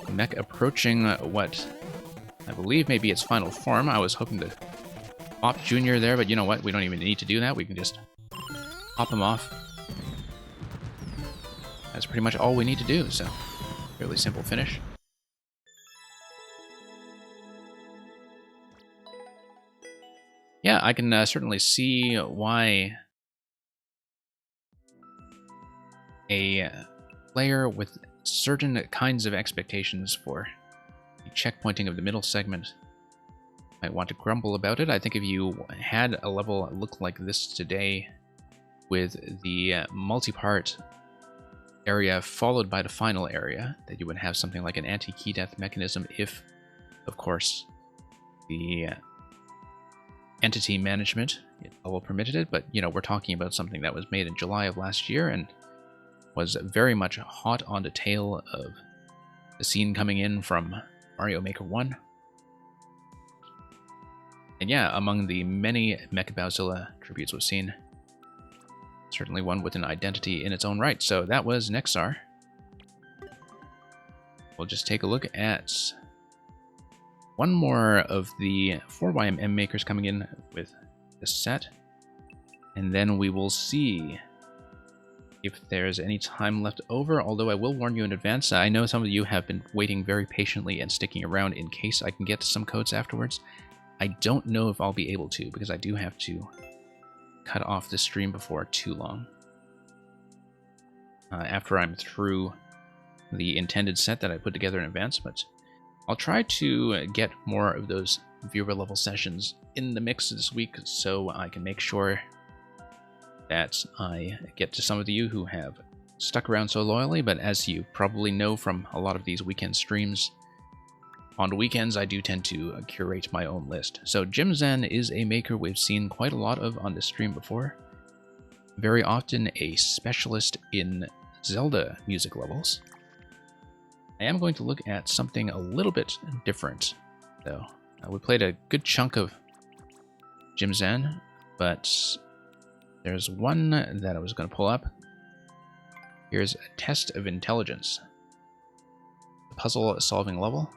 mech approaching what I believe maybe its final form. I was hoping to pop Junior there, but you know what? We don't even need to do that. We can just pop him off. That's pretty much all we need to do, so fairly simple finish. Yeah, I can certainly see why a player with certain kinds of expectations for the checkpointing of the middle segment might want to grumble about it. I think if you had a level look like this today with the multi-part area followed by the final area, that you would have something like an anti-key death mechanism if, of course, the entity management level permitted it. But, you know, we're talking about something that was made in July of last year and was very much hot on the tail of the scene coming in from Mario Maker 1. And yeah, among the many Mechabowzilla tributes we've seen, certainly one with an identity in its own right. So that was Nexar. We'll just take a look at one more of the 4YMM makers coming in with this set. And then we will see if there's any time left over, although I will warn you in advance. I know some of you have been waiting very patiently and sticking around in case I can get to some codes afterwards. I don't know if I'll be able to, because I do have to cut off the stream before too long. After I'm through the intended set that I put together in advance, but I'll try to get more of those viewer level sessions in the mix this week so I can make sure that I get to some of you who have stuck around so loyally. But as you probably know from a lot of these weekend streams, on the weekends I do tend to curate my own list. So Jim Zen is a maker we've seen quite a lot of on this stream before. Very often a specialist in Zelda music levels. I am going to look at something a little bit different, though. We played a good chunk of Jim Zen, but there's one that I was going to pull up. Here's a test of intelligence. The puzzle-solving level.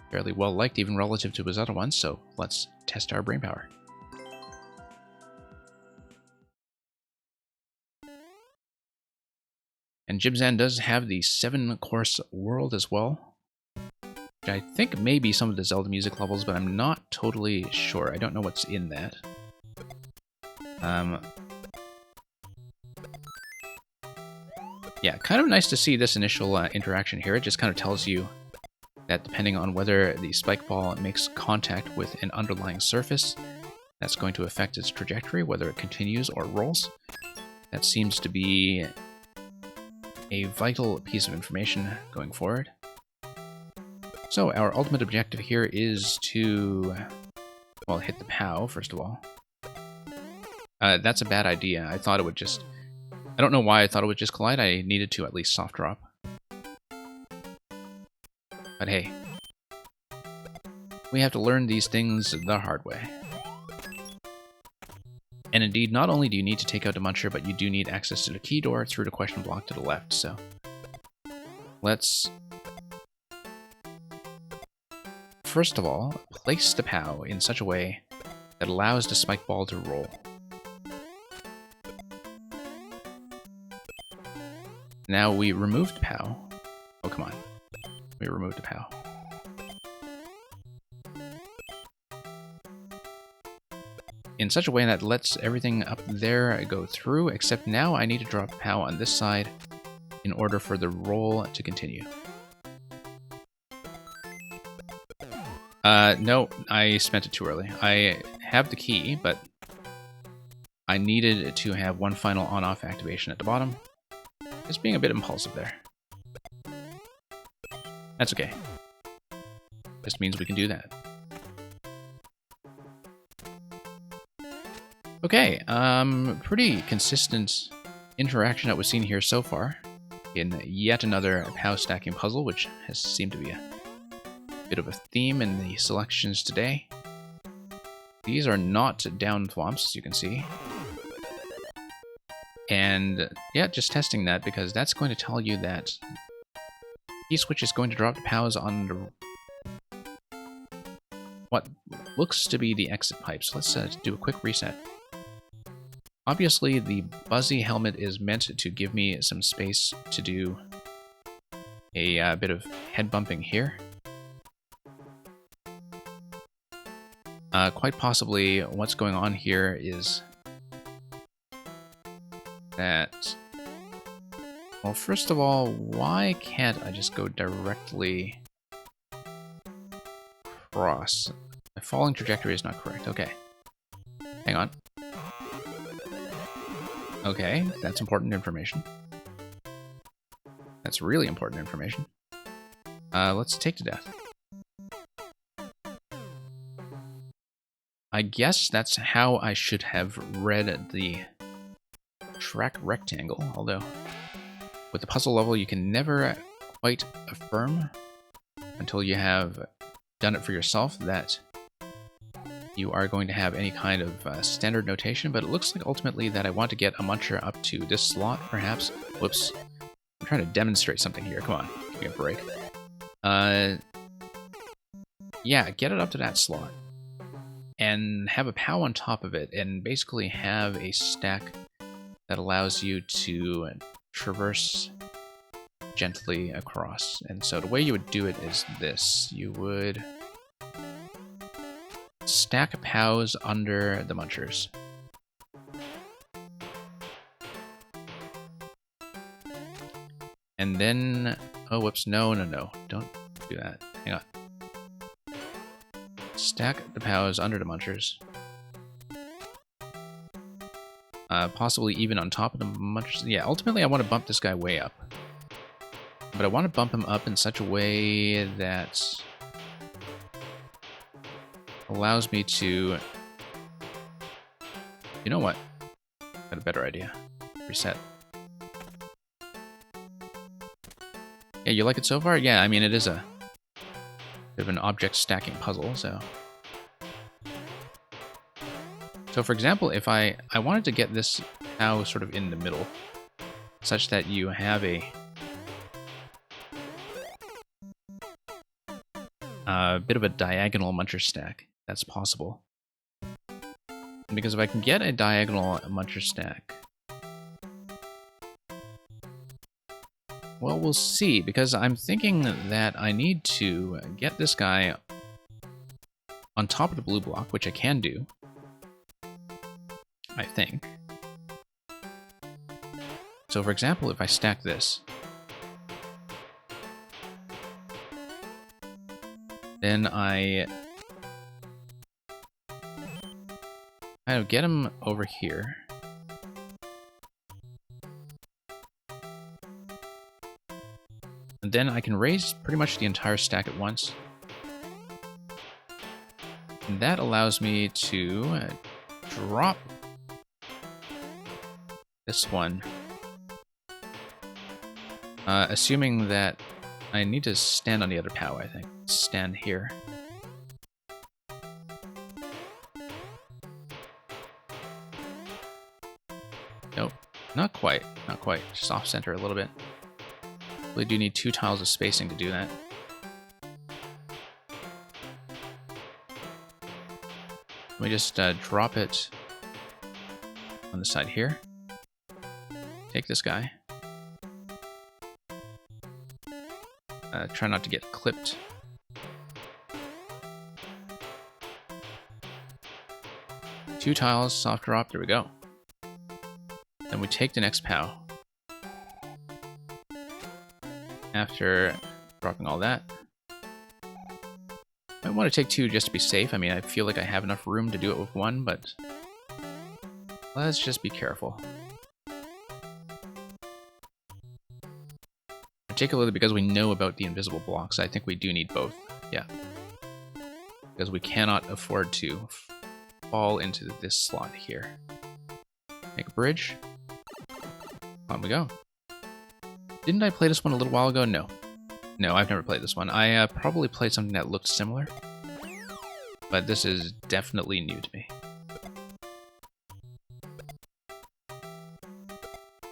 Fairly well liked, even relative to his other ones, so let's test our brainpower. And Jim Zen does have the 7-course world as well, which I think may be some of the Zelda music levels, but I'm not totally sure. I don't know what's in that. Yeah, kind of nice to see this initial interaction here. It just kind of tells you that depending on whether the spike ball makes contact with an underlying surface, that's going to affect its trajectory, whether it continues or rolls. That seems to be a vital piece of information going forward. So our ultimate objective here is to, well, hit the POW, first of all. That's a bad idea. I thought it would just... I don't know why I thought it would just collide. I needed to at least soft drop. But hey, we have to learn these things the hard way. And indeed, not only do you need to take out the muncher, but you do need access to the key door through the question block to the left, so let's first of all, place the POW in such a way that allows the spike ball to roll. Now we removed the POW. Oh, come on. We removed the POW. In such a way that lets everything up there go through, except now I need to drop the POW on this side in order for the roll to continue. No, I spent it too early. I have the key, but I needed to have one final on-off activation at the bottom. Just being a bit impulsive there. That's okay. This means we can do that. Okay, pretty consistent interaction that we've seen here so far in yet another POW stacking puzzle, which has seemed to be a bit of a theme in the selections today. These are not down thwomps, as you can see. And yeah, just testing that because that's going to tell you that T-switch is going to drop the POWs on what looks to be the exit pipes. Let's do a quick reset. Obviously, the Buzzy helmet is meant to give me some space to do a bit of head bumping here. Quite possibly, what's going on here is that... Well, first of all, why can't I just go directly across? My falling trajectory is not correct. Okay. Hang on. Okay, that's important information. That's really important information. Let's take to death. I guess that's how I should have read the track rectangle, although with the puzzle level you can never quite affirm until you have done it for yourself that you are going to have any kind of standard notation, but it looks like ultimately that I want to get a muncher up to this slot, perhaps. Whoops. I'm trying to demonstrate something here. Come on, give me a break. Yeah, get it up to that slot. And have a POW on top of it, and basically have a stack that allows you to traverse gently across. And so the way you would do it is this. You would stack POWs under the munchers. And then... Oh, whoops. No. Don't do that. Hang on. Stack the POWs under the munchers. Possibly even on top of the munchers. Yeah, ultimately I want to bump this guy way up. But I want to bump him up in such a way that allows me to... You know what? Got a better idea. Reset. Yeah, you like it so far? Yeah, I mean, it is a bit of an object stacking puzzle, so... So for example, if I wanted to get this POW sort of in the middle, such that you have a bit of a diagonal muncher stack, that's possible. And because if I can get a diagonal muncher stack, well, we'll see, because I'm thinking that I need to get this guy on top of the blue block, which I can do, I think. So for example, if I stack this, then I kind of get him over here. And then I can raise pretty much the entire stack at once. And that allows me to drop this one. Assuming that I need to stand on the other POW, I think. Stand here. Nope, not quite. Not quite. Just off center a little bit. Really do need 2 tiles of spacing to do that. We just drop it on the side here. Take this guy. Try not to get clipped. Two tiles, soft drop, there we go. Then we take the next POW. After dropping all that. I want to take two just to be safe. I mean, I feel like I have enough room to do it with one, but let's just be careful. Particularly because we know about the invisible blocks, I think we do need both. Yeah. Because we cannot afford to fall into this slot here. Make a bridge. On we go. Didn't I play this one a little while ago? No. No, I've never played this one. I probably played something that looked similar. But this is definitely new to me.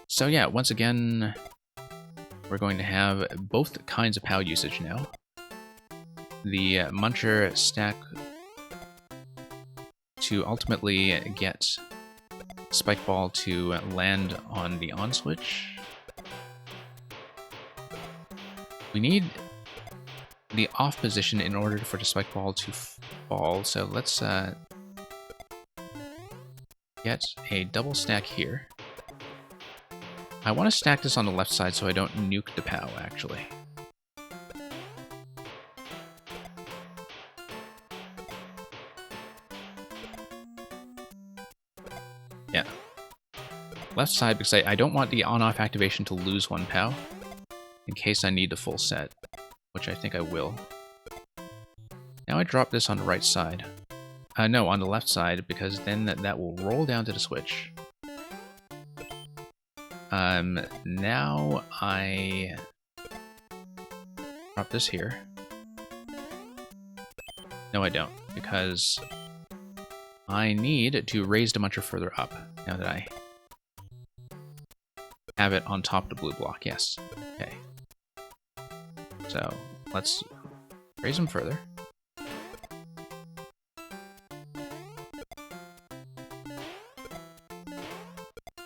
So yeah, once again, we're going to have both kinds of POW usage now. The Muncher stack to ultimately get Spike Ball to land on the on switch. We need the off position in order for the Spike Ball to fall, so let's get a double stack here. I want to stack this on the left side so I don't nuke the POW, actually. Yeah. Left side, because I don't want the on-off activation to lose one POW, in case I need the full set, which I think I will. Now I drop this on the right side. No, on the left side, because then that will roll down to the switch. Now I drop this here. No, I don't, because I need to raise the Muncher further up, now that I have it on top of the blue block, yes. Okay. So, let's raise him further.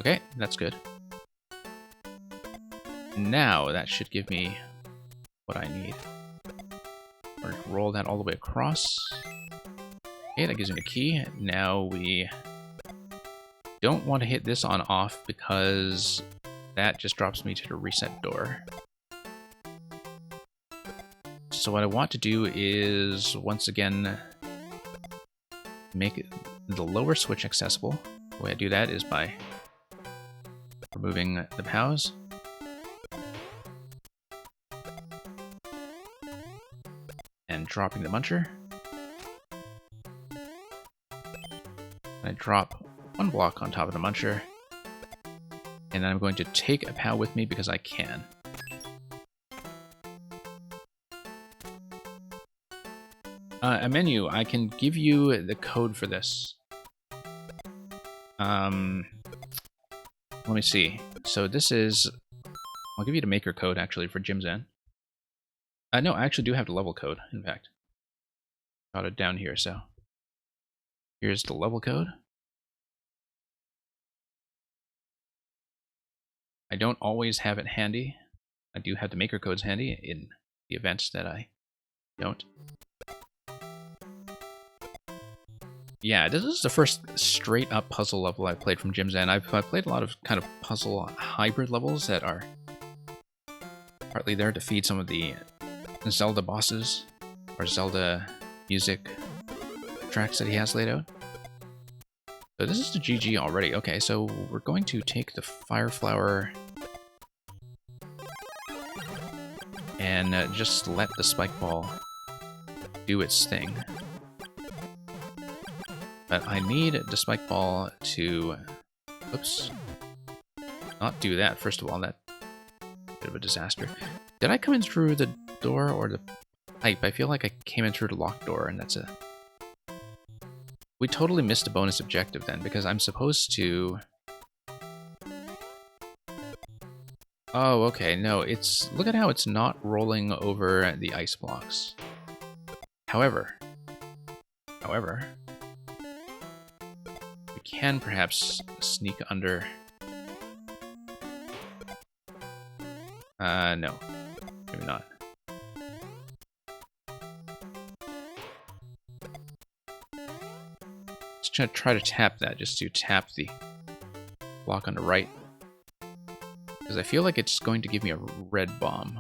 Okay, that's good. Now, that should give me what I need. We're going to roll that all the way across. Okay, that gives me a key. Now we don't want to hit this on off because that just drops me to the reset door. So what I want to do is, once again, make the lower switch accessible. The way I do that is by removing the POWs. And dropping the Muncher. I drop one block on top of the Muncher. And then I'm going to take a POW with me because I can. A menu, I can give you the code for this. Let me see. So this is... I'll give you the maker code, actually, for Jim's Inn. No, I actually do have the level code, in fact. Got it down here, so... Here's the level code. I don't always have it handy. I do have the maker codes handy in the events that I don't. Yeah, this is the first straight-up puzzle level I've played from Jim's Inn. I've played a lot of kind of puzzle hybrid levels that are partly there to feed some of the Zelda bosses, or Zelda music tracks that he has laid out. So this is the GG already. Okay, so we're going to take the Fire Flower and just let the Spike Ball do its thing. But I need the Spike Ball to... Oops. Not do that, first of all. That's a bit of a disaster. Did I come in through the door or the pipe? I feel like I came in through the locked door, and that's a... We totally missed a bonus objective then, because I'm supposed to... Oh, okay, no, it's... Look at how it's not rolling over the ice blocks. However... can perhaps sneak under. No. Maybe not. Just gonna try to tap that, just to tap the block on the right. Because I feel like it's going to give me a red bomb.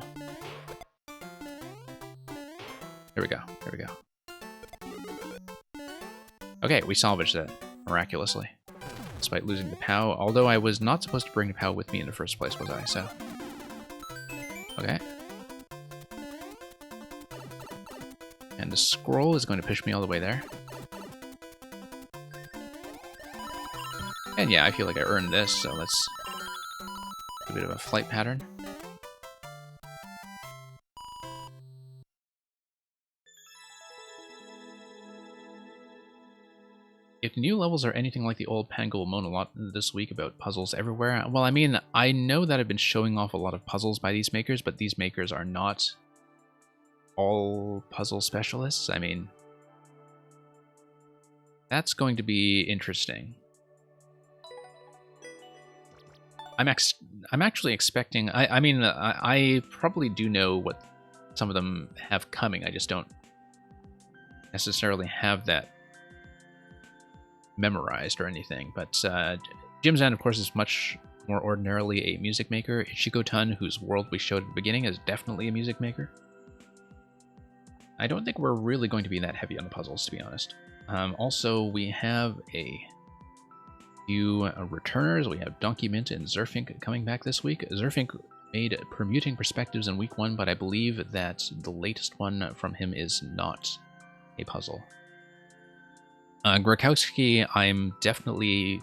There we go, there we go. Okay, we salvaged that, miraculously. Despite losing the POW, although I was not supposed to bring the POW with me in the first place, was I? So... Okay. And the scroll is going to push me all the way there. And yeah, I feel like I earned this, so let's do a bit of a flight pattern. If new levels are anything like the old Pango monologue this week about puzzles everywhere, well, I mean, I know that I've been showing off a lot of puzzles by these makers, but these makers are not all puzzle specialists. I mean, that's going to be interesting. I'm actually expecting... I mean, I probably do know what some of them have coming. I just don't necessarily have that memorized or anything. But Jim Zan, of course, is much more ordinarily a music maker. Ichigo Tun, whose world we showed at the beginning, is definitely a music maker. I don't think we're really going to be that heavy on the puzzles, to be honest. Also, we have a few returners. We have Donkey Mint and Zerfink coming back this week. Zerfink made Permuting Perspectives in week 1, but I believe that the latest one from him is not a puzzle. Grakowski, I'm definitely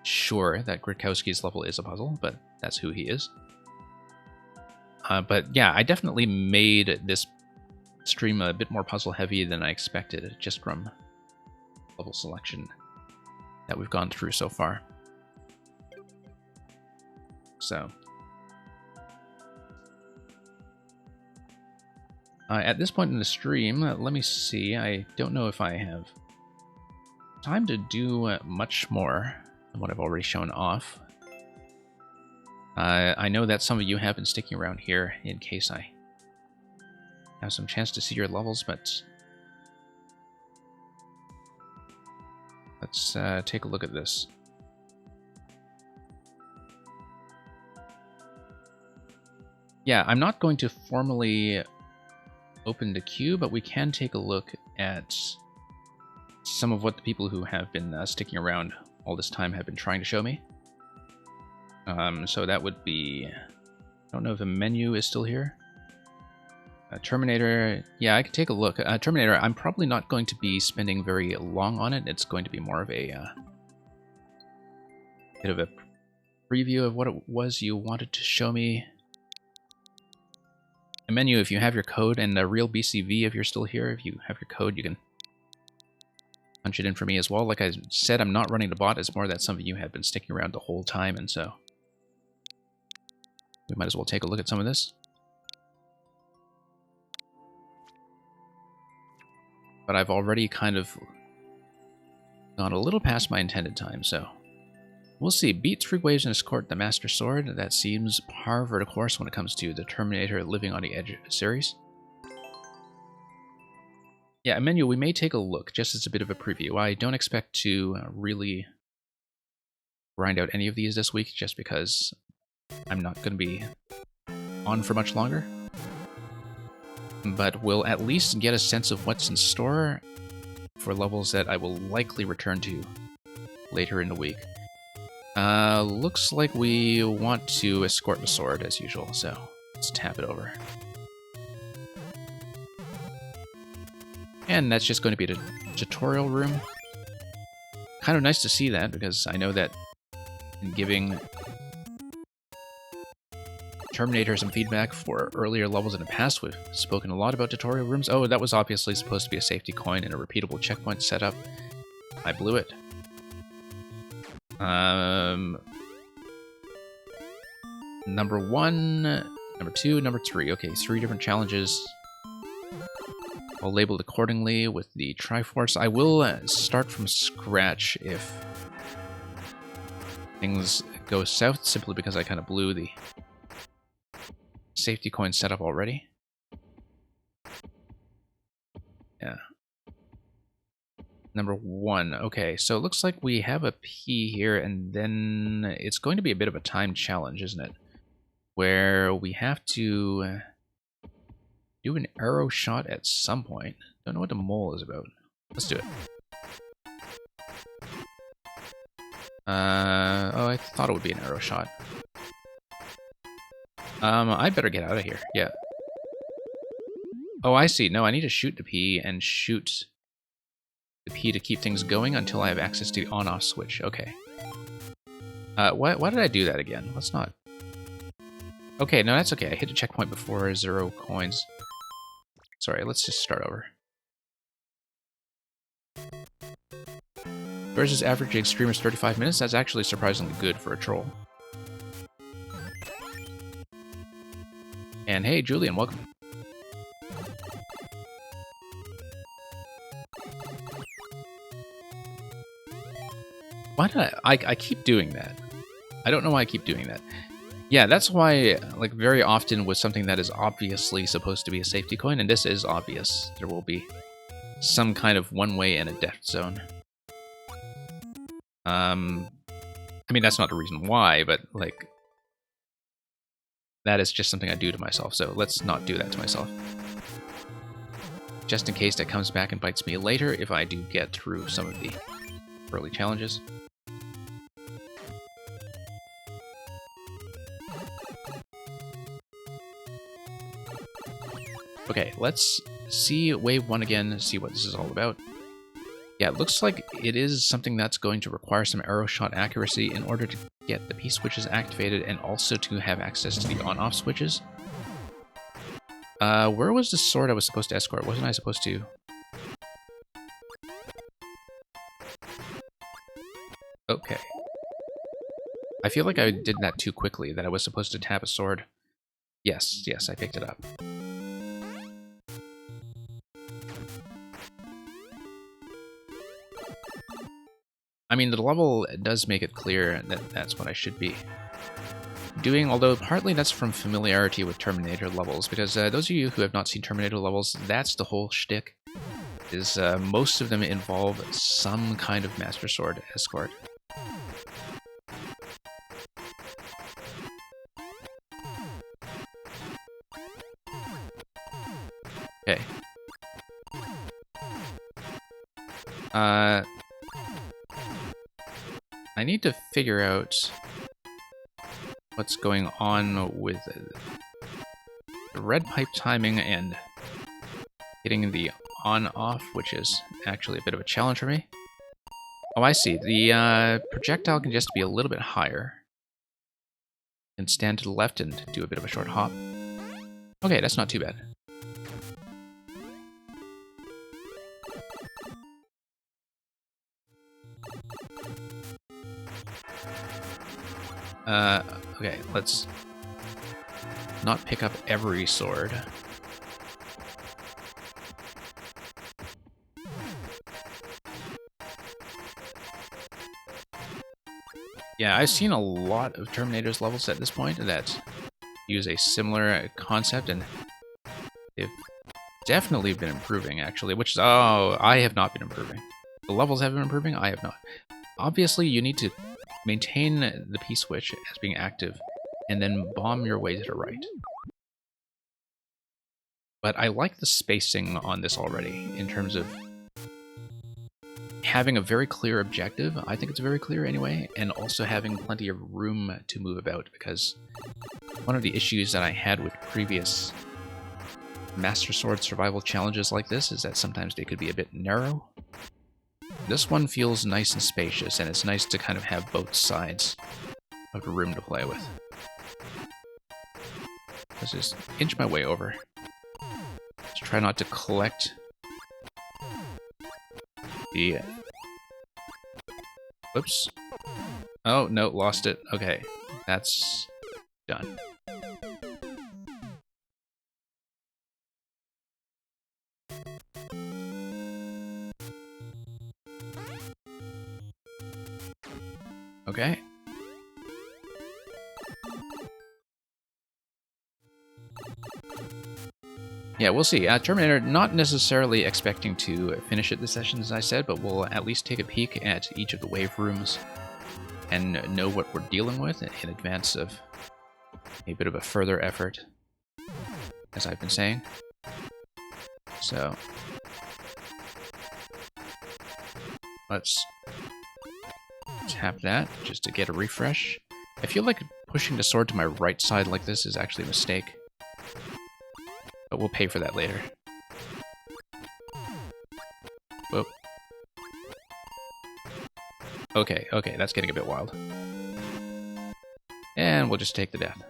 sure that Grakowski's level is a puzzle, but that's who he is. But yeah, I definitely made this stream a bit more puzzle heavy than I expected, just from level selection that we've gone through so far. So at this point in the stream, let me see. I don't know if I have time to do much more than what I've already shown off. I know that some of you have been sticking around here in case I have some chance to see your levels, but let's take a look at this. Yeah, I'm not going to formally open the queue, but we can take a look at some of what the people who have been sticking around all this time have been trying to show me. So that would be... I don't know if the menu is still here. Terminator, yeah, I could take a look. Terminator, I'm probably not going to be spending very long on it. It's going to be more of a bit of a preview of what it was you wanted to show me. The menu, if you have your code, and the real BCV, if you're still here, if you have your code, you can punch it in for me as well. Like I said, I'm not running the bot. It's more that some of you have been sticking around the whole time, and so we might as well take a look at some of this. But I've already kind of gone a little past my intended time, so we'll see. Beat 3 waves and escort the Master Sword. That seems par for the course when it comes to the Terminator Living on the Edge series. Yeah, a menu, we may take a look, just as a bit of a preview. I don't expect to really grind out any of these this week, just because I'm not going to be on for much longer. But we'll at least get a sense of what's in store for levels that I will likely return to later in the week. Looks like we want to escort the sword as usual, so let's tap it over. And that's just going to be the tutorial room. Kind of nice to see that, because I know that in giving Terminator some feedback for earlier levels in the past, we've spoken a lot about tutorial rooms. Oh, that was obviously supposed to be a safety coin and a repeatable checkpoint setup. I blew it. Number 1, number 2, number 3. Okay, 3 different challenges. I'll label it accordingly with the Triforce. I will start from scratch if things go south simply because I kind of blew the safety coin setup already. Yeah. Number 1. Okay, so it looks like we have a P here, and then it's going to be a bit of a time challenge, isn't it? Where we have to do an arrow shot at some point. Don't know what the mole is about. Let's do it. Oh, I thought it would be an arrow shot. I better get out of here. Yeah. Oh, I see. No, I need to shoot the P and shoot the P to keep things going until I have access to the on-off switch. Okay. Why did I do that again? Let's not. Okay, no, that's okay. I hit a checkpoint before, 0 coins. Sorry, let's just start over. Versus average extreme is 35 minutes. That's actually surprisingly good for a troll. And hey, Julian, welcome. Why did I keep doing that? I don't know why I keep doing that. Yeah, that's why, like, very often with something that is obviously supposed to be a safety coin, and this is obvious, there will be some kind of one-way and a death zone. I mean, that's not the reason why, but, like, that is just something I do to myself, so let's not do that to myself. Just in case that comes back and bites me later if I do get through some of the early challenges. Okay, let's see Wave 1 again, see what this is all about. Yeah, it looks like it is something that's going to require some arrow shot accuracy in order to get the P switches activated and also to have access to the on-off switches. Where was the sword I was supposed to escort? Wasn't I supposed to... Okay. I feel like I did that too quickly, that I was supposed to tap a sword. Yes, I picked it up. I mean, the level does make it clear that that's what I should be doing, although partly that's from familiarity with Terminator levels, because those of you who have not seen Terminator levels, that's the whole shtick, is most of them involve some kind of Master Sword escort. Okay. I need to figure out what's going on with the red pipe timing and getting the on-off, which is actually a bit of a challenge for me. Oh, I see. The projectile can just be a little bit higher. And stand to the left and do a bit of a short hop. Okay, that's not too bad. Okay, let's not pick up every sword. Yeah, I've seen a lot of Terminator's levels at this point that use a similar concept, and they've definitely been improving, actually, which is... Oh, I have not been improving. The levels have been improving, I have not. Obviously, you need to maintain the P-switch as being active, and then bomb your way to the right. But I like the spacing on this already, in terms of having a very clear objective. I think it's very clear anyway, and also having plenty of room to move about, because one of the issues that I had with previous Master Sword survival challenges like this is that sometimes they could be a bit narrow. This one feels nice and spacious, and it's nice to kind of have both sides of the room to play with. Let's just inch my way over. Let's try not to collect the... Whoops. Oh, no, lost it. Okay, that's done. Okay. Yeah, we'll see. Terminator, not necessarily expecting to finish it this session, as I said, but we'll at least take a peek at each of the wave rooms and know what we're dealing with in advance of a bit of a further effort, as I've been saying. So, let's tap that just to get a refresh. I feel like pushing the sword to my right side like this is actually a mistake. But we'll pay for that later. Whoop. Okay, that's getting a bit wild. And we'll just take the death.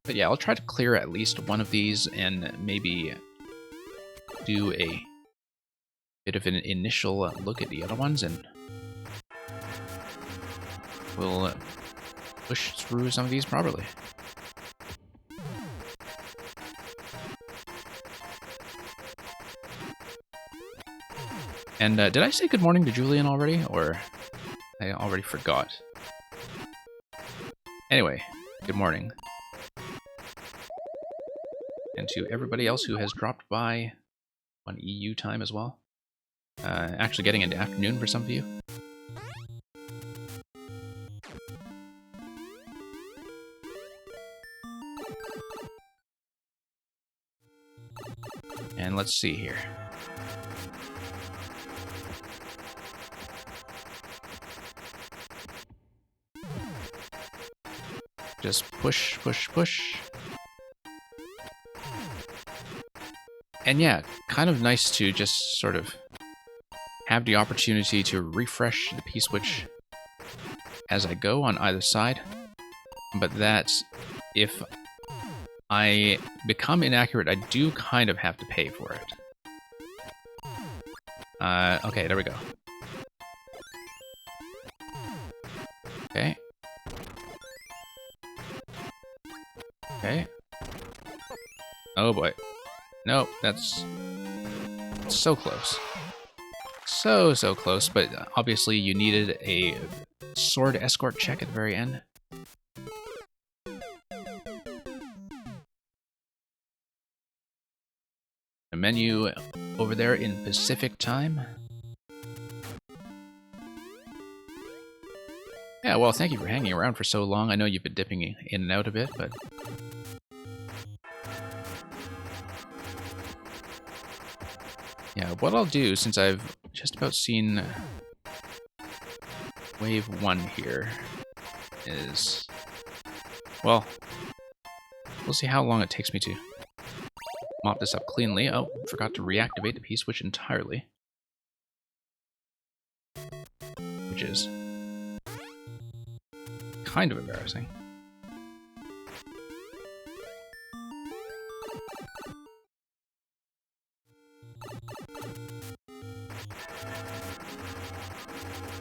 But yeah, I'll try to clear at least one of these and maybe do a bit of an initial look at the other ones, and we'll push through some of these properly. And did I say good morning to Julian already, or I already forgot? Anyway, good morning. And to everybody else who has dropped by on EU time as well. Actually getting into afternoon for some of you. And let's see here. Just push, push, push. And yeah, kind of nice to just sort of have the opportunity to refresh the P-switch as I go on either side. But that's, if I become inaccurate, I do kind of have to pay for it. Okay, there we go. Okay. Okay. Oh boy. Nope, that's so close. So close, but obviously you needed a sword escort check at the very end. A menu over there in Pacific time. Yeah, well, thank you for hanging around for so long. I know you've been dipping in and out a bit, but... yeah, what I'll do, since I've just about seen wave 1 here, is... well, we'll see how long it takes me to mop this up cleanly. Oh, forgot to reactivate the P-switch entirely. Which is kind of embarrassing.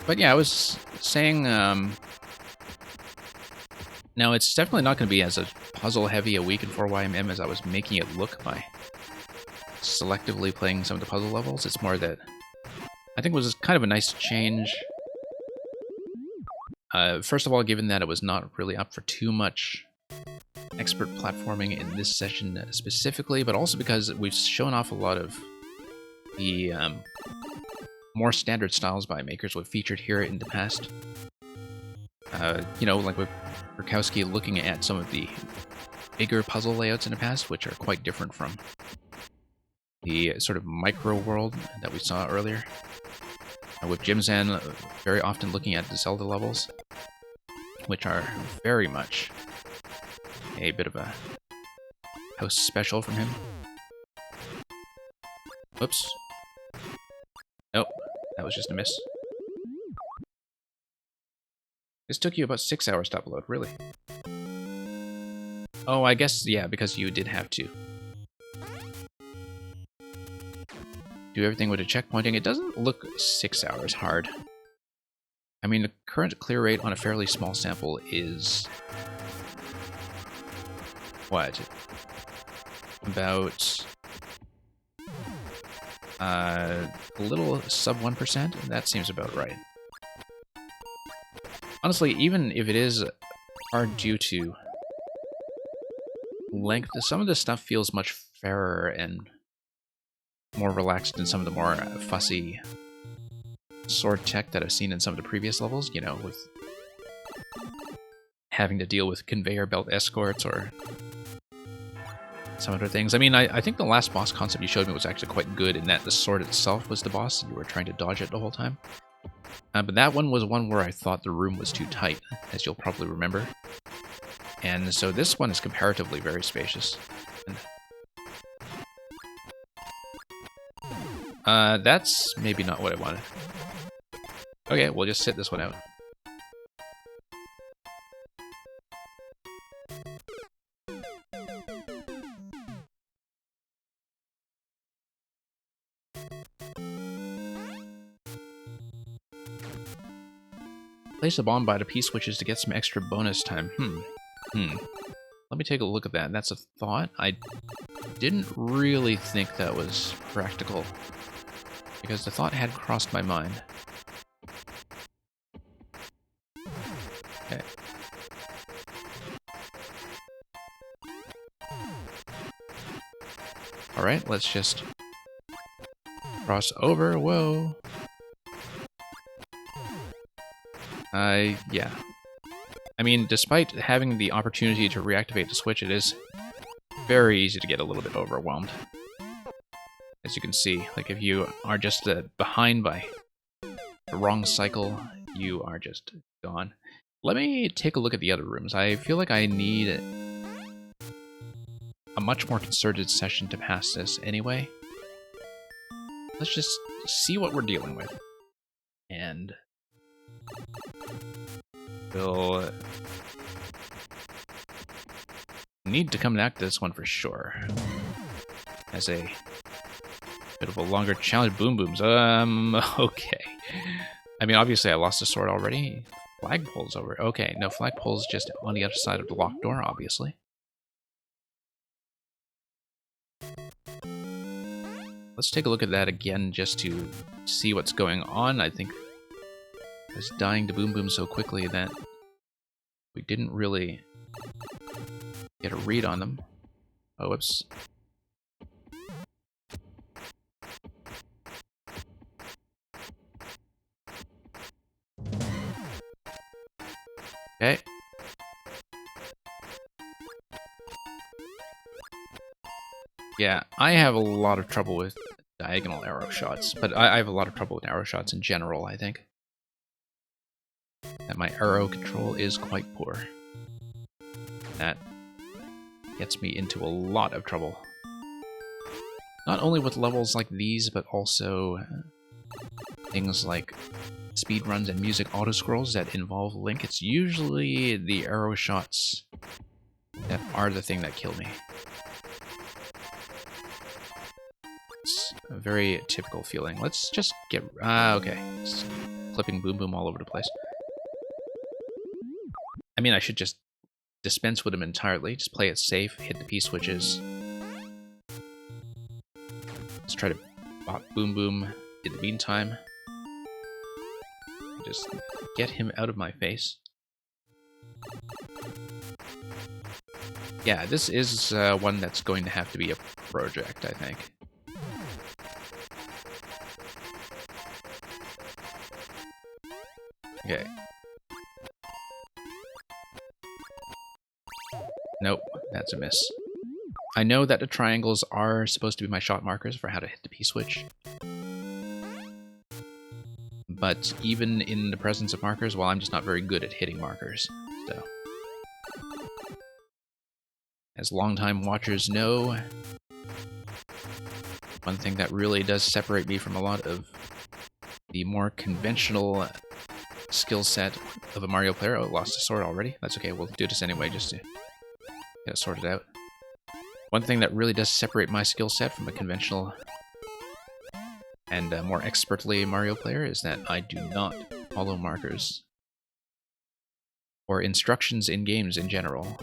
But yeah, I was saying, now it's definitely not going to be as a puzzle-heavy a week in 4YMM as I was making it look by selectively playing some of the puzzle levels. It's more that I think it was kind of a nice change. First of all, given that it was not really up for too much expert platforming in this session specifically, but also because we've shown off a lot of the more standard styles by makers we've featured here in the past. You know, like with Burkowski looking at some of the bigger puzzle layouts in the past, which are quite different from the sort of micro world that we saw earlier. With Jim Zan very often looking at the Zelda levels, which are very much a bit of a house special from him. Whoops. Nope, that was just a miss. This took you about 6 hours to upload, really? Oh, I guess, yeah, because you did have to do everything with a checkpointing. It doesn't look 6 hours hard. I mean, the current clear rate on a fairly small sample is... what? About... a little sub 1%? That seems about right. Honestly, even if it is hard due to length, some of this stuff feels much fairer and more relaxed than some of the more fussy sword tech that I've seen in some of the previous levels, you know, with having to deal with conveyor belt escorts or some other things. I mean, I think the last boss concept you showed me was actually quite good in that the sword itself was the boss and you were trying to dodge it the whole time. But that one was one where I thought the room was too tight, as you'll probably remember. And so this one is comparatively very spacious. That's maybe not what I wanted. Okay, we'll just sit this one out. Place a bomb by the P-switches to get some extra bonus time. Let me take a look at that. That's a thought. I didn't really think that was practical, because the thought had crossed my mind. Okay. Alright, let's just cross over. Whoa. Yeah. I mean, despite having the opportunity to reactivate the switch, it is very easy to get a little bit overwhelmed. As you can see, like if you are just behind by the wrong cycle, you are just gone. Let me take a look at the other rooms. I feel like I need a much more concerted session to pass this anyway. Let's just see what we're dealing with. And we'll need to come back to this one for sure. As a bit of a longer challenge. Boom booms. Okay. I mean, obviously I lost the sword already. Flagpole's over. Okay, no, flagpole's just on the other side of the locked door, obviously. Let's take a look at that again just to see what's going on. I think I was dying to boom boom so quickly that we didn't really get a read on them. Oh, whoops. Okay. Yeah, I have a lot of trouble with diagonal arrow shots, but I have a lot of trouble with arrow shots in general, I think. That my arrow control is quite poor. That gets me into a lot of trouble. Not only with levels like these, but also things like speedruns and music autoscrolls that involve Link. It's usually the arrow shots that are the thing that kill me. It's a very typical feeling. Let's just get... okay. Just clipping boom boom all over the place. I mean, I should just dispense with them entirely. Just play it safe, hit the P-switches. Let's try to bop boom boom in the meantime. Just get him out of my face. Yeah, this is one that's going to have to be a project, I think. Okay. Nope, that's a miss. I know that the triangles are supposed to be my shot markers for how to hit the P-switch. But even in the presence of markers, well, I'm just not very good at hitting markers, so... As longtime watchers know, one thing that really does separate me from a lot of the more conventional skill set of a Mario player... Oh, lost a sword already? That's okay, we'll do this anyway just to get it sorted out. One thing that really does separate my skill set from a conventional and more expertly Mario player is that I do not follow markers or instructions in games in general.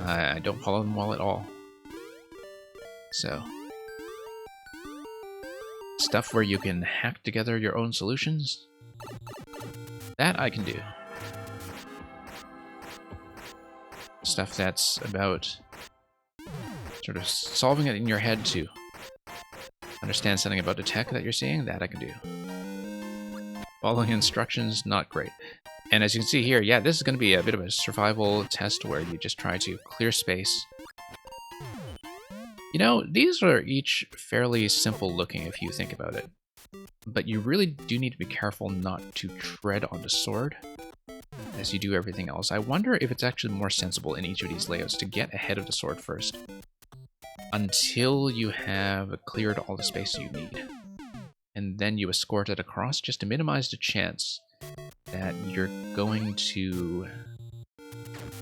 I don't follow them well at all. So, stuff where you can hack together your own solutions, That I can do. Stuff that's about sort of solving it in your head to understand something about the tech that you're seeing, that I can do. Following instructions, not great. And as you can see here, yeah, this is going to be a bit of a survival test where you just try to clear space. You know, these are each fairly simple looking if you think about it. But you really do need to be careful not to tread on the sword as you do everything else. I wonder if it's actually more sensible in each of these layouts to get ahead of the sword first, until you have cleared all the space you need. And then you escort it across just to minimize the chance that you're going to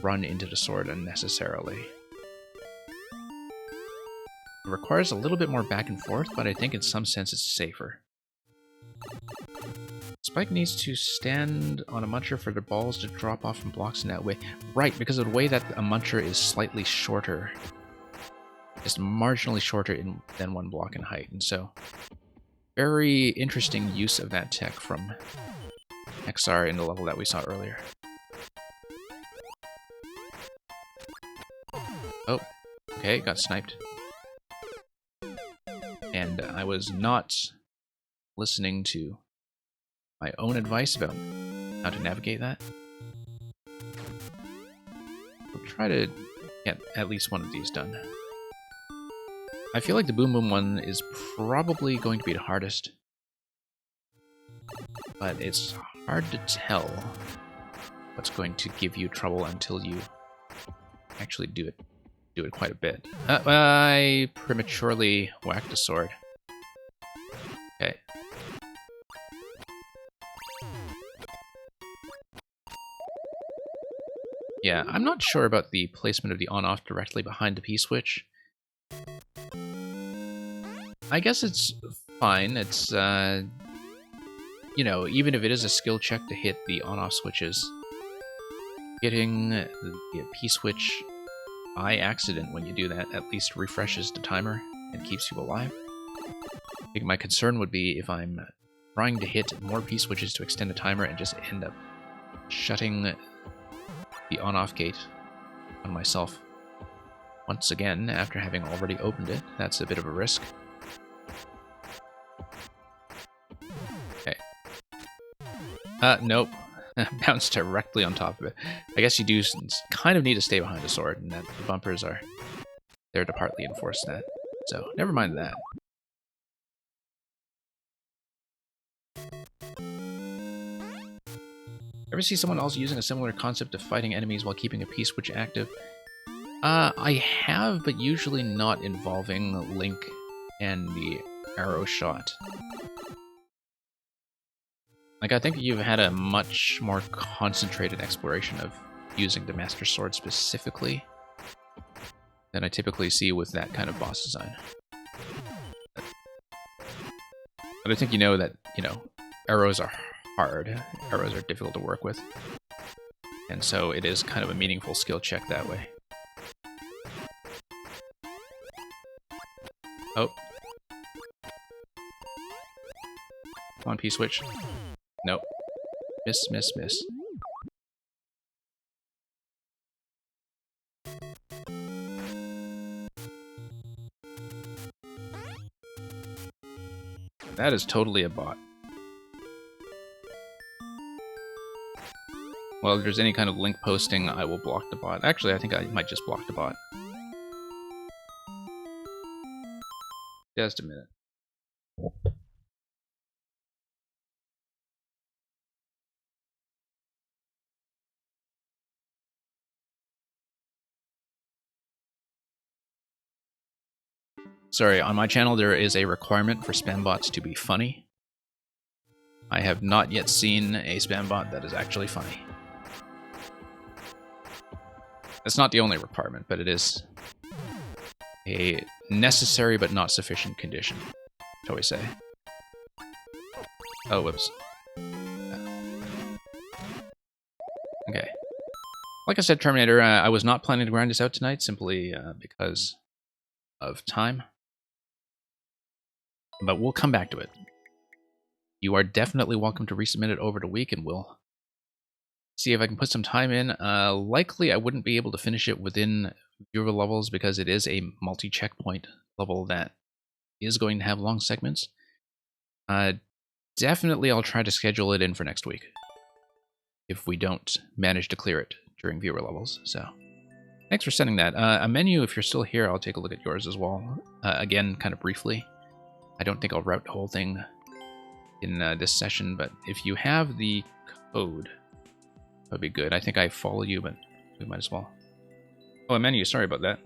run into the sword unnecessarily. It requires a little bit more back and forth, but I think in some sense it's safer. Spike needs to stand on a muncher for the balls to drop off from blocks in that way. Right, because of the way that a muncher is slightly shorter. Just marginally shorter than one block in height, and so very interesting use of that tech from XR in the level that we saw earlier. Oh, okay, got sniped. And I was not listening to my own advice about how to navigate that. We'll try to get at least one of these done. I feel like the Boom Boom one is probably going to be the hardest, but it's hard to tell what's going to give you trouble until you actually do it quite a bit. I prematurely whacked the sword. Okay. Yeah, I'm not sure about the placement of the on-off directly behind the P-switch. I guess it's fine. It's, you know, even if it is a skill check to hit the on-off switches, hitting the P-switch by accident when you do that at least refreshes the timer and keeps you alive. I think my concern would be if I'm trying to hit more P-switches to extend the timer and just end up shutting the on-off gate on myself once again after having already opened it. That's a bit of a risk. Okay. Nope. Bounced directly on top of it. I guess you do kind of need to stay behind the sword, and that the bumpers are there to partly enforce that. So, never mind that. Ever see someone else using a similar concept of fighting enemies while keeping a P-switch active? I have, but usually not involving Link and the arrow shot. Like, I think you've had a much more concentrated exploration of using the Master Sword specifically than I typically see with that kind of boss design. But I think you know that, you know, arrows are hard. Arrows are difficult to work with. And so it is kind of a meaningful skill check that way. Oh. Come on, P-switch. Nope. Miss, miss, miss. That is totally a bot. Well, if there's any kind of link posting, I will block the bot. Actually, I think I might just block the bot. Just a minute. Sorry, on my channel there is a requirement for spam bots to be funny. I have not yet seen a spam bot that is actually funny. That's not the only requirement, but it is a necessary but not sufficient condition, shall we say. Oh, whoops. Okay. Like I said, Terminator, I was not planning to grind this out tonight, simply because of time. But we'll come back to it. You are definitely welcome to resubmit it over the week, and we'll see if I can put some time in. Likely I wouldn't be able to finish it within viewer levels because it is a multi-checkpoint level that is going to have long segments. Definitely I'll try to schedule it in for next week if we don't manage to clear it during viewer levels. So thanks for sending that. A menu, if you're still here, I'll take a look at yours as well. Again, kind of briefly. I don't think I'll route the whole thing in this session, but if you have the code, that'd be good. I think I follow you, but we might as well. Oh, a menu, sorry about that.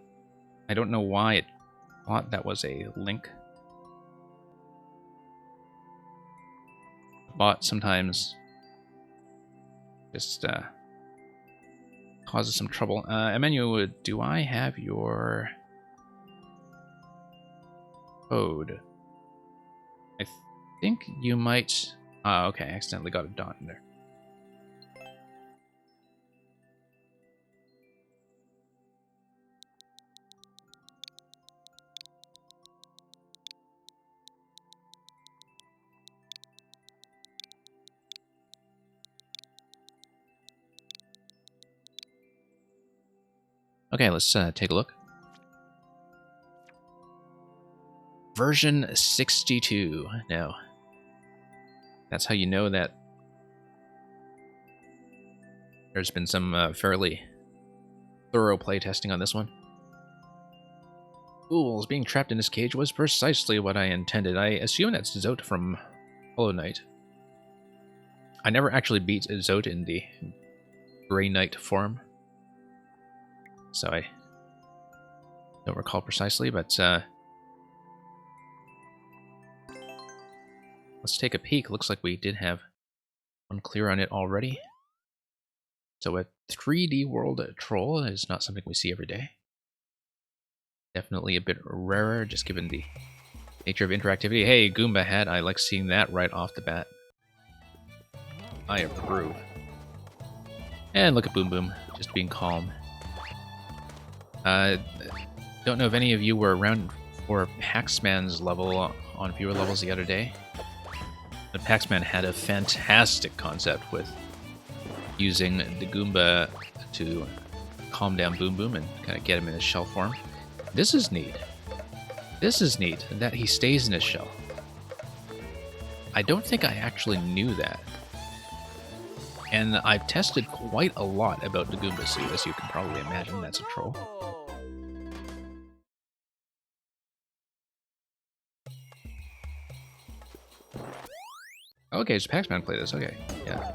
I don't know why it thought that was a link. Bot sometimes just causes some trouble. A menu, do I have your code? I think you might... Oh, okay, I accidentally got a dot in there. Okay, let's take a look. Version 62. No. That's how you know that there's been some fairly thorough playtesting on this one. Fools, being trapped in this cage was precisely what I intended. I assume that's Zote from Hollow Knight. I never actually beat Zote in the Grey Knight form, so I don't recall precisely, but let's take a peek. Looks like we did have one clear on it already. So a 3D world troll is not something we see every day. Definitely a bit rarer, just given the nature of interactivity. Hey, Goomba hat, I like seeing that right off the bat. I approve. And look at Boom Boom, just being calm. Don't know if any of you were around for Paxman's level on viewer levels the other day. But Paxman had a fantastic concept with using the Goomba to calm down Boom Boom and kind of get him in his shell form. This is neat. This is neat, that he stays in his shell. I don't think I actually knew that. And I've tested quite a lot about the Goomba suit, as you can probably imagine. That's a troll. Okay, so Paxman play this. Okay, yeah.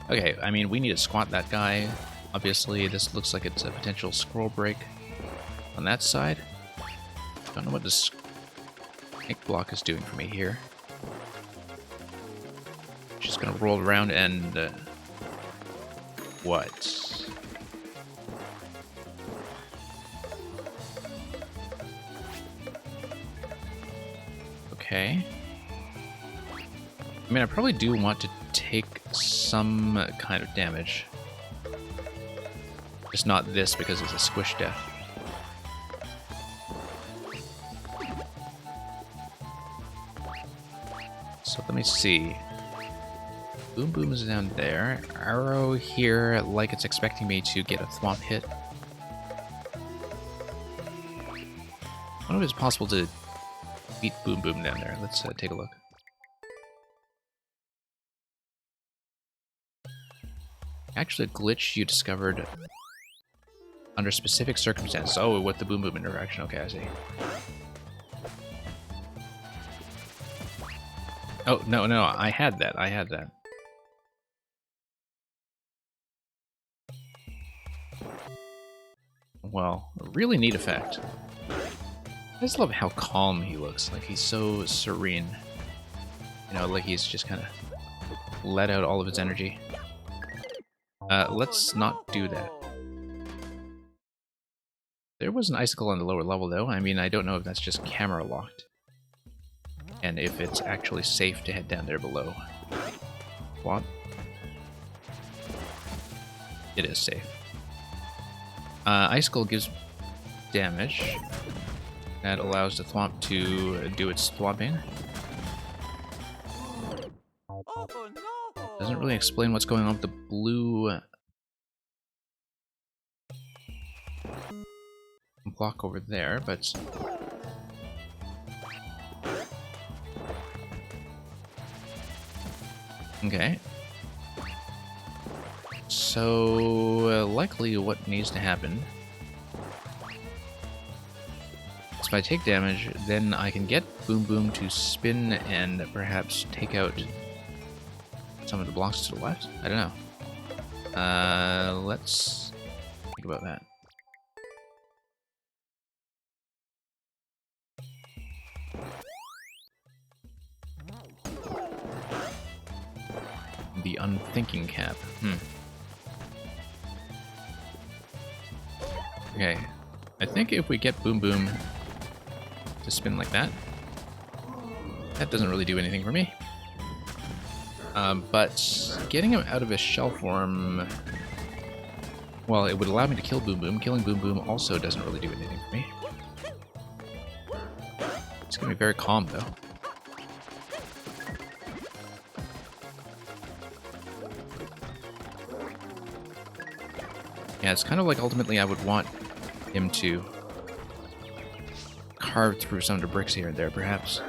Okay, I mean, we need to squat that guy. Obviously, this looks like it's a potential scroll break on that side. Don't know what this snake block is doing for me here. Just gonna roll around and... what? Okay. I mean, I probably do want to take some kind of damage. Just not this, because it's a squish death. So let me see. Boom Boom is down there. Arrow here, like it's expecting me to get a thwomp hit. I wonder if it's possible to beat Boom Boom down there. Let's take a look. Actually, a glitch you discovered under specific circumstances. Oh, with the Boom Boom interaction. Okay, I see. Oh, no, no, I had that. I had that. Well, a really neat effect. I just love how calm he looks. Like, he's so serene. You know, like he's just kind of let out all of his energy. Let's not do that. There was an icicle on the lower level, though. I mean, I don't know if that's just camera locked. And if it's actually safe to head down there below. What? It is safe. Icicle gives damage. That allows the thwomp to do its thwomping. Doesn't really explain what's going on with the blue block over there, but okay. So likely what needs to happen is if I take damage, then I can get Boom Boom to spin and perhaps take out some of the blocks to the left. I don't know. Let's think about that. The unthinking cap. Okay. I think if we get Boom Boom to spin like that, that doesn't really do anything for me. But getting him out of his shell form, well, it would allow me to kill Boom Boom. Killing Boom Boom also doesn't really do anything for me. It's gonna be very calm, though. Yeah, it's kind of like ultimately I would want him to carve through some of the bricks here and there, perhaps.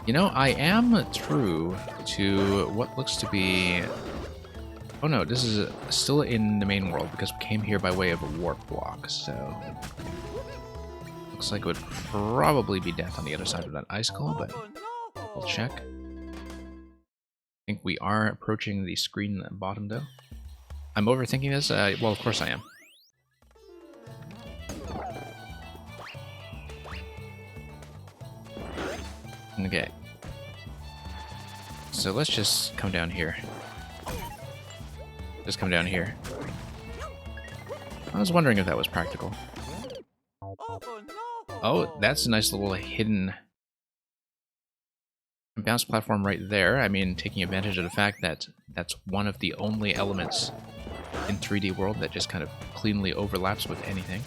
You know, I am true to what looks to be... Oh no, this is still in the main world because we came here by way of a warp block, so... Looks like it would probably be death on the other side of that icicle, but we'll check. I think we are approaching the screen at the bottom, though. I'm overthinking this? Well, of course I am. Okay. So let's just come down here. Just come down here. I was wondering if that was practical. Oh, that's a nice little hidden bounce platform right there. I mean, taking advantage of the fact that that's one of the only elements in 3D World that just kind of cleanly overlaps with anything.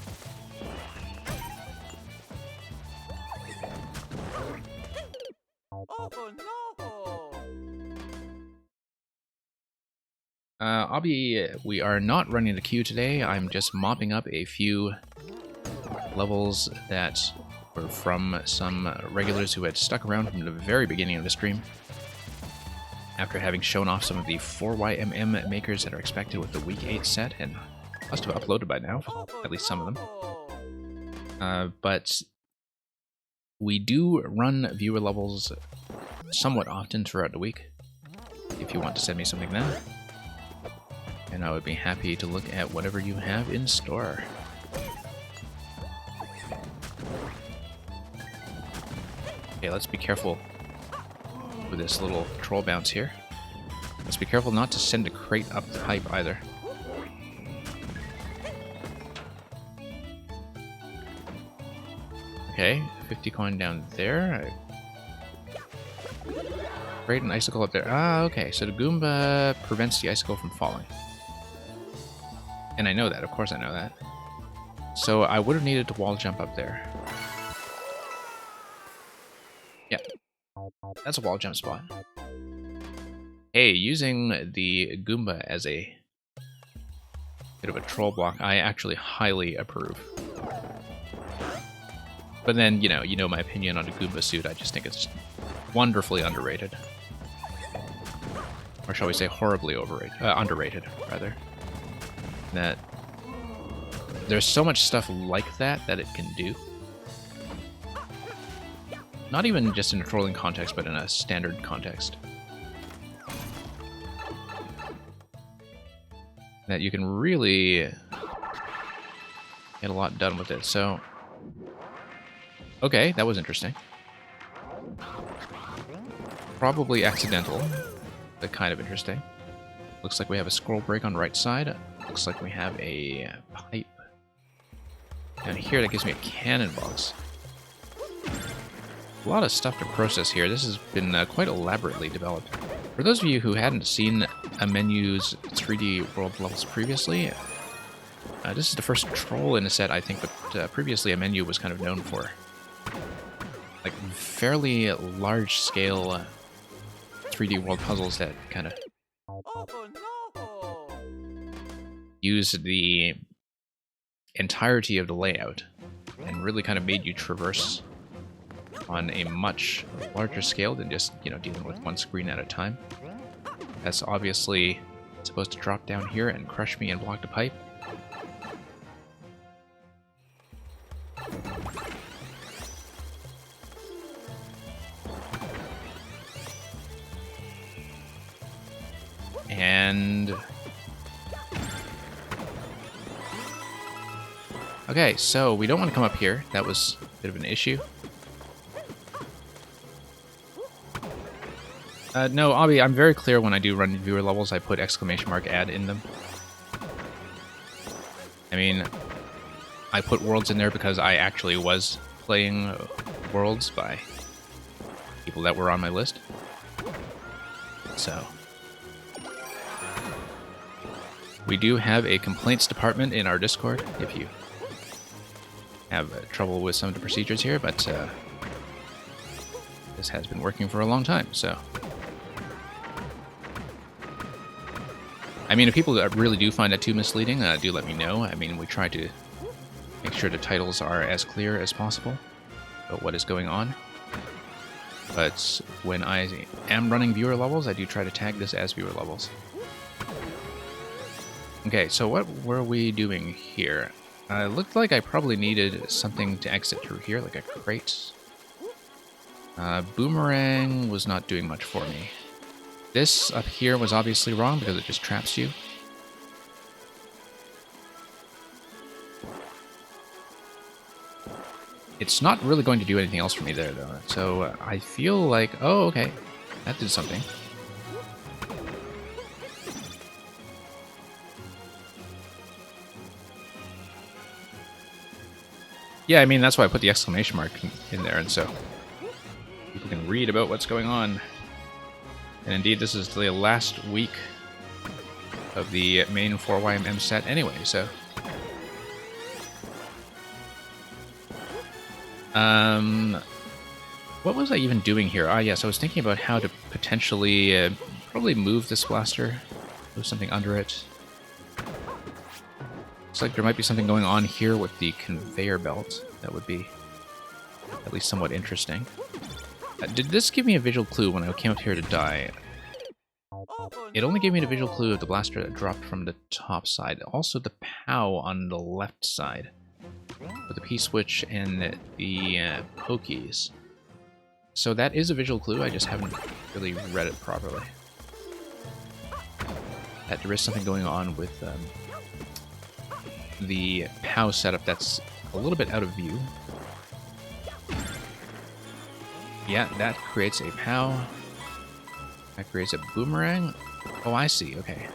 We are not running the queue today. I'm just mopping up a few levels that were from some regulars who had stuck around from the very beginning of the stream. After having shown off some of the 4YMM makers that are expected with the Week 8 set, and must have uploaded by now, at least some of them. But we do run viewer levels somewhat often throughout the week, if you want to send me something then. And I would be happy to look at whatever you have in store. Okay, let's be careful with this little troll bounce here. Let's be careful not to send a crate up the pipe either. Okay, 50 coin down there. Crate and icicle up there. Ah, okay, so the Goomba prevents the icicle from falling. And I know that, of course I know that. So I would have needed to wall jump up there. Yep. That's a wall jump spot. Hey, using the Goomba as a bit of a troll block, I actually highly approve. But then, you know my opinion on the Goomba suit, I just think it's wonderfully underrated. Or shall we say horribly underrated, rather. That there's so much stuff like that it can do. Not even just in a trolling context, but in a standard context. That you can really get a lot done with it, so... Okay, that was interesting. Probably accidental, but kind of interesting. Looks like we have a scroll break on the right side. Looks like we have a pipe down here that gives me a cannon box. A lot of stuff to process here. This has been quite elaborately developed. For those of you who hadn't seen a menu's 3D World levels previously, This is the first troll in the set, I think, but previously a menu was kind of known for like fairly large-scale 3D world puzzles that kind of use the entirety of the layout and really kind of made you traverse on a much larger scale than just, you know, dealing with one screen at a time. That's obviously supposed to drop down here and crush me and block the pipe. And... okay, so we don't want to come up here. That was a bit of an issue. No, Obby, I'm very clear when I do run viewer levels, I put !add in them. I mean, I put worlds in there because I actually was playing worlds by people that were on my list. So... we do have a complaints department in our Discord if you have trouble with some of the procedures here, but this has been working for a long time, so... I mean, if people really do find that too misleading, do let me know. I mean, we try to make sure the titles are as clear as possible about what is going on. But when I am running viewer levels, I do try to tag this as viewer levels. Okay, so what were we doing here? It looked like I probably needed something to exit through here, like a crate. Boomerang was not doing much for me. This up here was obviously wrong because it just traps you. It's not really going to do anything else for me there, though. So I feel like... oh, okay. That did something. Yeah, I mean, that's why I put the exclamation mark in there, and so people can read about what's going on. And indeed, this is the last week of the main 4YMM set anyway, so... what was I even doing here? Ah, yes, I was thinking about how to potentially probably move this blaster, move something under it. Looks like there might be something going on here with the conveyor belt. That would be at least somewhat interesting. Did this give me a visual clue when I came up here to die? It only gave me the visual clue of the blaster that dropped from the top side. Also the POW on the left side. With the P-switch and the pokies. So that is a visual clue, I just haven't really read it properly. That there is something going on with the POW setup that's a little bit out of view. Yeah, that creates a POW. That creates a boomerang. Oh, I see. Okay.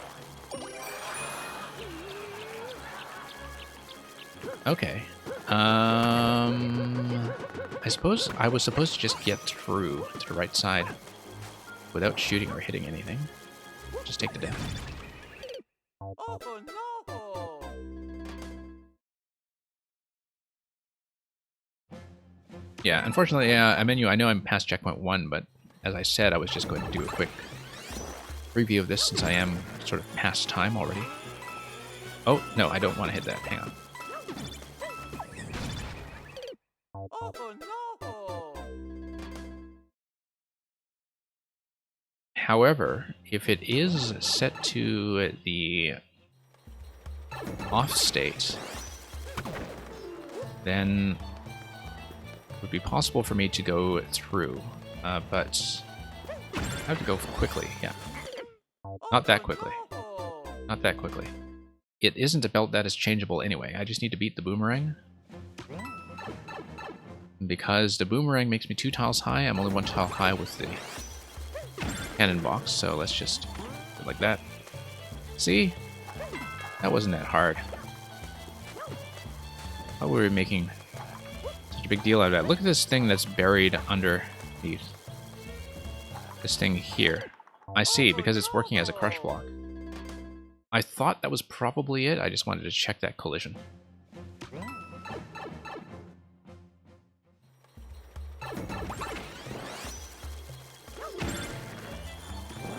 Okay. I suppose I was supposed to just get through to the right side without shooting or hitting anything. Just take the damage. Yeah, unfortunately, a menu. I know I'm past checkpoint 1, but as I said, I was just going to do a quick review of this since I am sort of past time already. Oh, no, I don't want to hit that. Hang on. However, if it is set to the off state, then it would be possible for me to go through, but I have to go quickly, yeah. Not that quickly. Not that quickly. It isn't a belt that is changeable anyway, I just need to beat the boomerang. Because the boomerang makes me 2 tiles high, I'm only 1 tile high with the cannon box, so let's just do it like that. See? That wasn't that hard. Why were we making such a big deal out of that? Look at this thing that's buried underneath. This thing here. I see, because it's working as a crush block. I thought that was probably it. I just wanted to check that collision.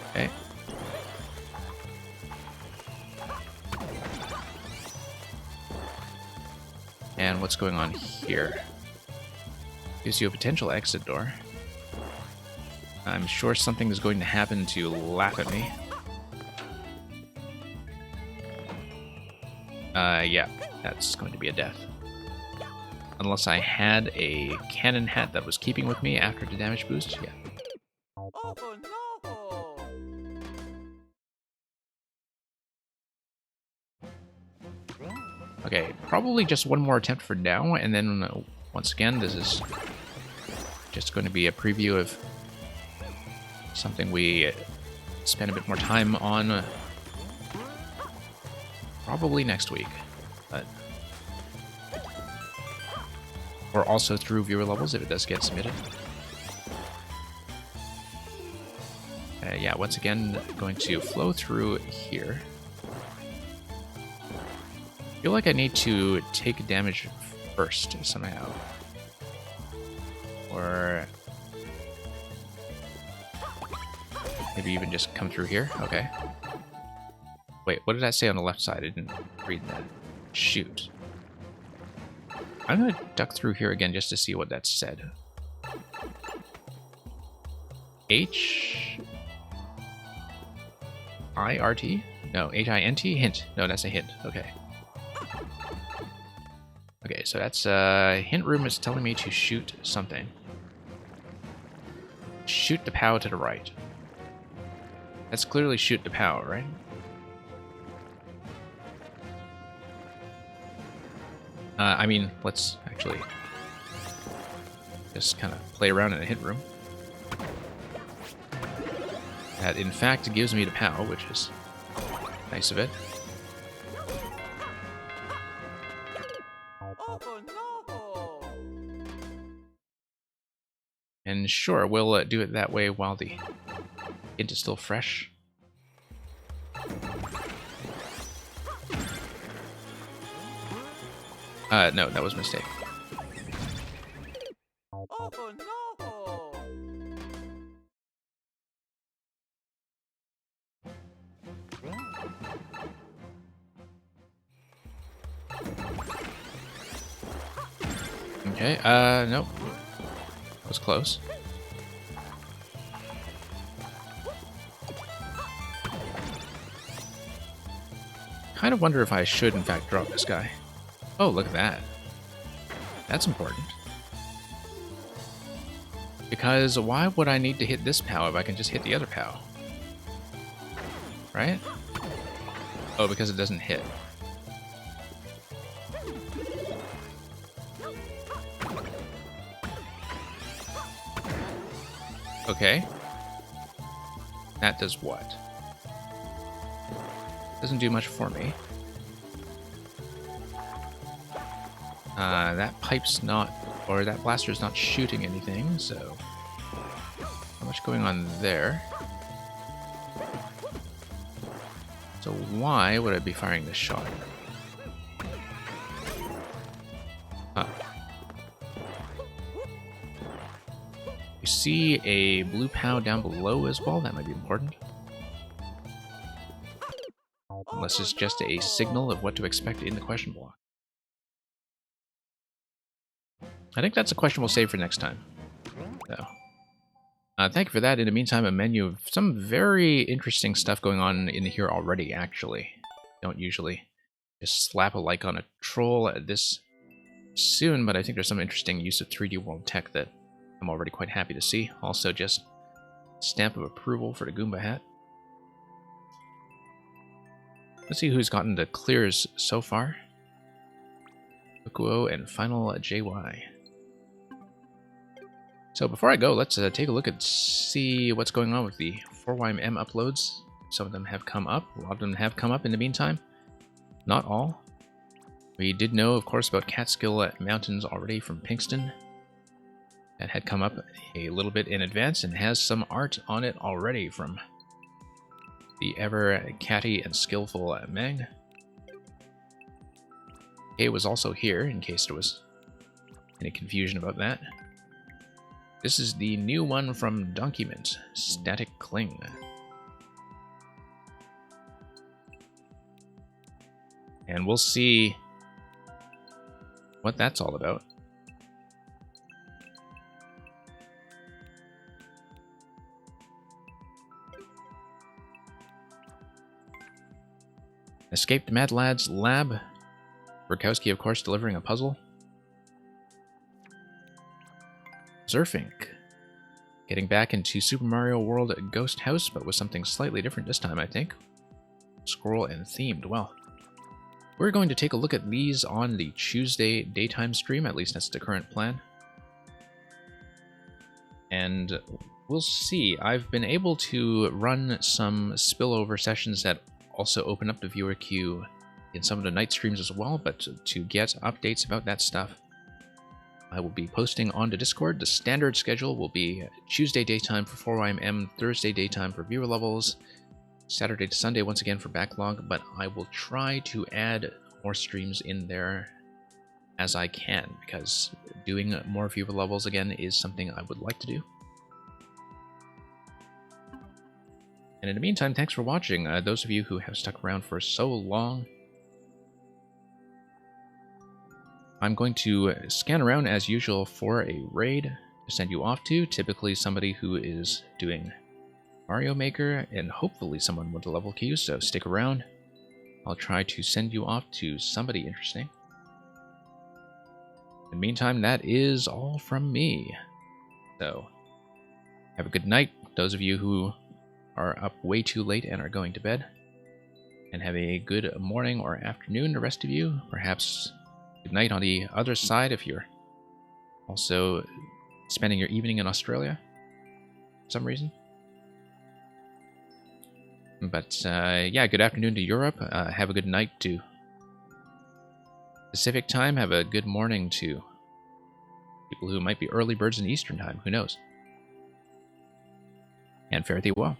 Okay. And what's going on here? Gives you a potential exit door. I'm sure something is going to happen to laugh at me. Yeah, that's going to be a death. Unless I had a cannon hat that was keeping with me after the damage boost, yeah. Oh no! Okay, probably just one more attempt for now, and then once again, this is just going to be a preview of something we spend a bit more time on probably next week. But or also through viewer levels if it does get submitted. Yeah, once again, going to flow through here. I feel like I need to take damage first somehow. Or maybe even just come through here. Okay. Wait, what did I say on the left side? I didn't read that. Shoot. I'm going to duck through here again just to see what that said. H-I-R-T? No, H-I-N-T? Hint. No, that's a hint. Okay. Okay, so that's hint room is telling me to shoot something. Shoot the POW to the right. That's clearly shoot the POW, right? I mean, let's actually just kind of play around in a hint room. That, in fact, gives me the POW, which is nice of it. Oh no! And sure, we'll do it that way while the hint is still fresh. No, that was a mistake. Oh no! Okay, nope. That was close. Kind of wonder if I should, in fact, drop this guy. Oh, look at that. That's important. Because why would I need to hit this POW if I can just hit the other POW? Right? Oh, because it doesn't hit. Okay. That does what? Doesn't do much for me. That pipe's not, or that blaster's not shooting anything, so not much going on there. So why would I be firing this shot? Huh. You see a blue POW down below as well? That might be important. Unless it's just a signal of what to expect in the question block. I think that's a question we'll save for next time. So, thank you for that. In the meantime, a menu of some very interesting stuff going on in here already, actually. Don't usually just slap a like on a troll this soon, but I think there's some interesting use of 3D World tech that I'm already quite happy to see. Also, just stamp of approval for the Goomba hat. Let's see who's gotten the clears so far. Ukuo and Final JY. So before I go, let's take a look and see what's going on with the 4YM uploads. Some of them have come up. A lot of them have come up in the meantime. Not all. We did know, of course, about Catskill Mountains already from Pinkston. That had come up a little bit in advance and has some art on it already from the ever catty and skillful Meg. Kay was also here, in case there was any confusion about that. This is the new one from Document, Static Cling. And we'll see what that's all about. Escaped Mad Lad's lab. Burkowski, of course, delivering a puzzle. Zerfink. Getting back into Super Mario World Ghost House, but with something slightly different this time, I think. Scroll and themed. Well, we're going to take a look at these on the Tuesday daytime stream. At least that's the current plan. And we'll see. I've been able to run some spillover sessions that also open up the viewer queue in some of the night streams as well, but to get updates about that stuff, I will be posting on the Discord. The standard schedule will be Tuesday daytime for 4YMM, Thursday daytime for viewer levels, Saturday to Sunday once again for Backlog, but I will try to add more streams in there as I can, because doing more viewer levels again is something I would like to do. And in the meantime, thanks for watching. Those of you who have stuck around for so long, I'm going to scan around as usual for a raid to send you off to. Typically somebody who is doing Mario Maker, and hopefully someone with a level queue, so stick around. I'll try to send you off to somebody interesting. In the meantime, that is all from me. So, have a good night, those of you who are up way too late and are going to bed. And have a good morning or afternoon, the rest of you. Perhaps good night on the other side if you're also spending your evening in Australia for some reason. But yeah, good afternoon to Europe. Have a good night to Pacific time. Have a good morning to people who might be early birds in Eastern time. Who knows? And fare thee well.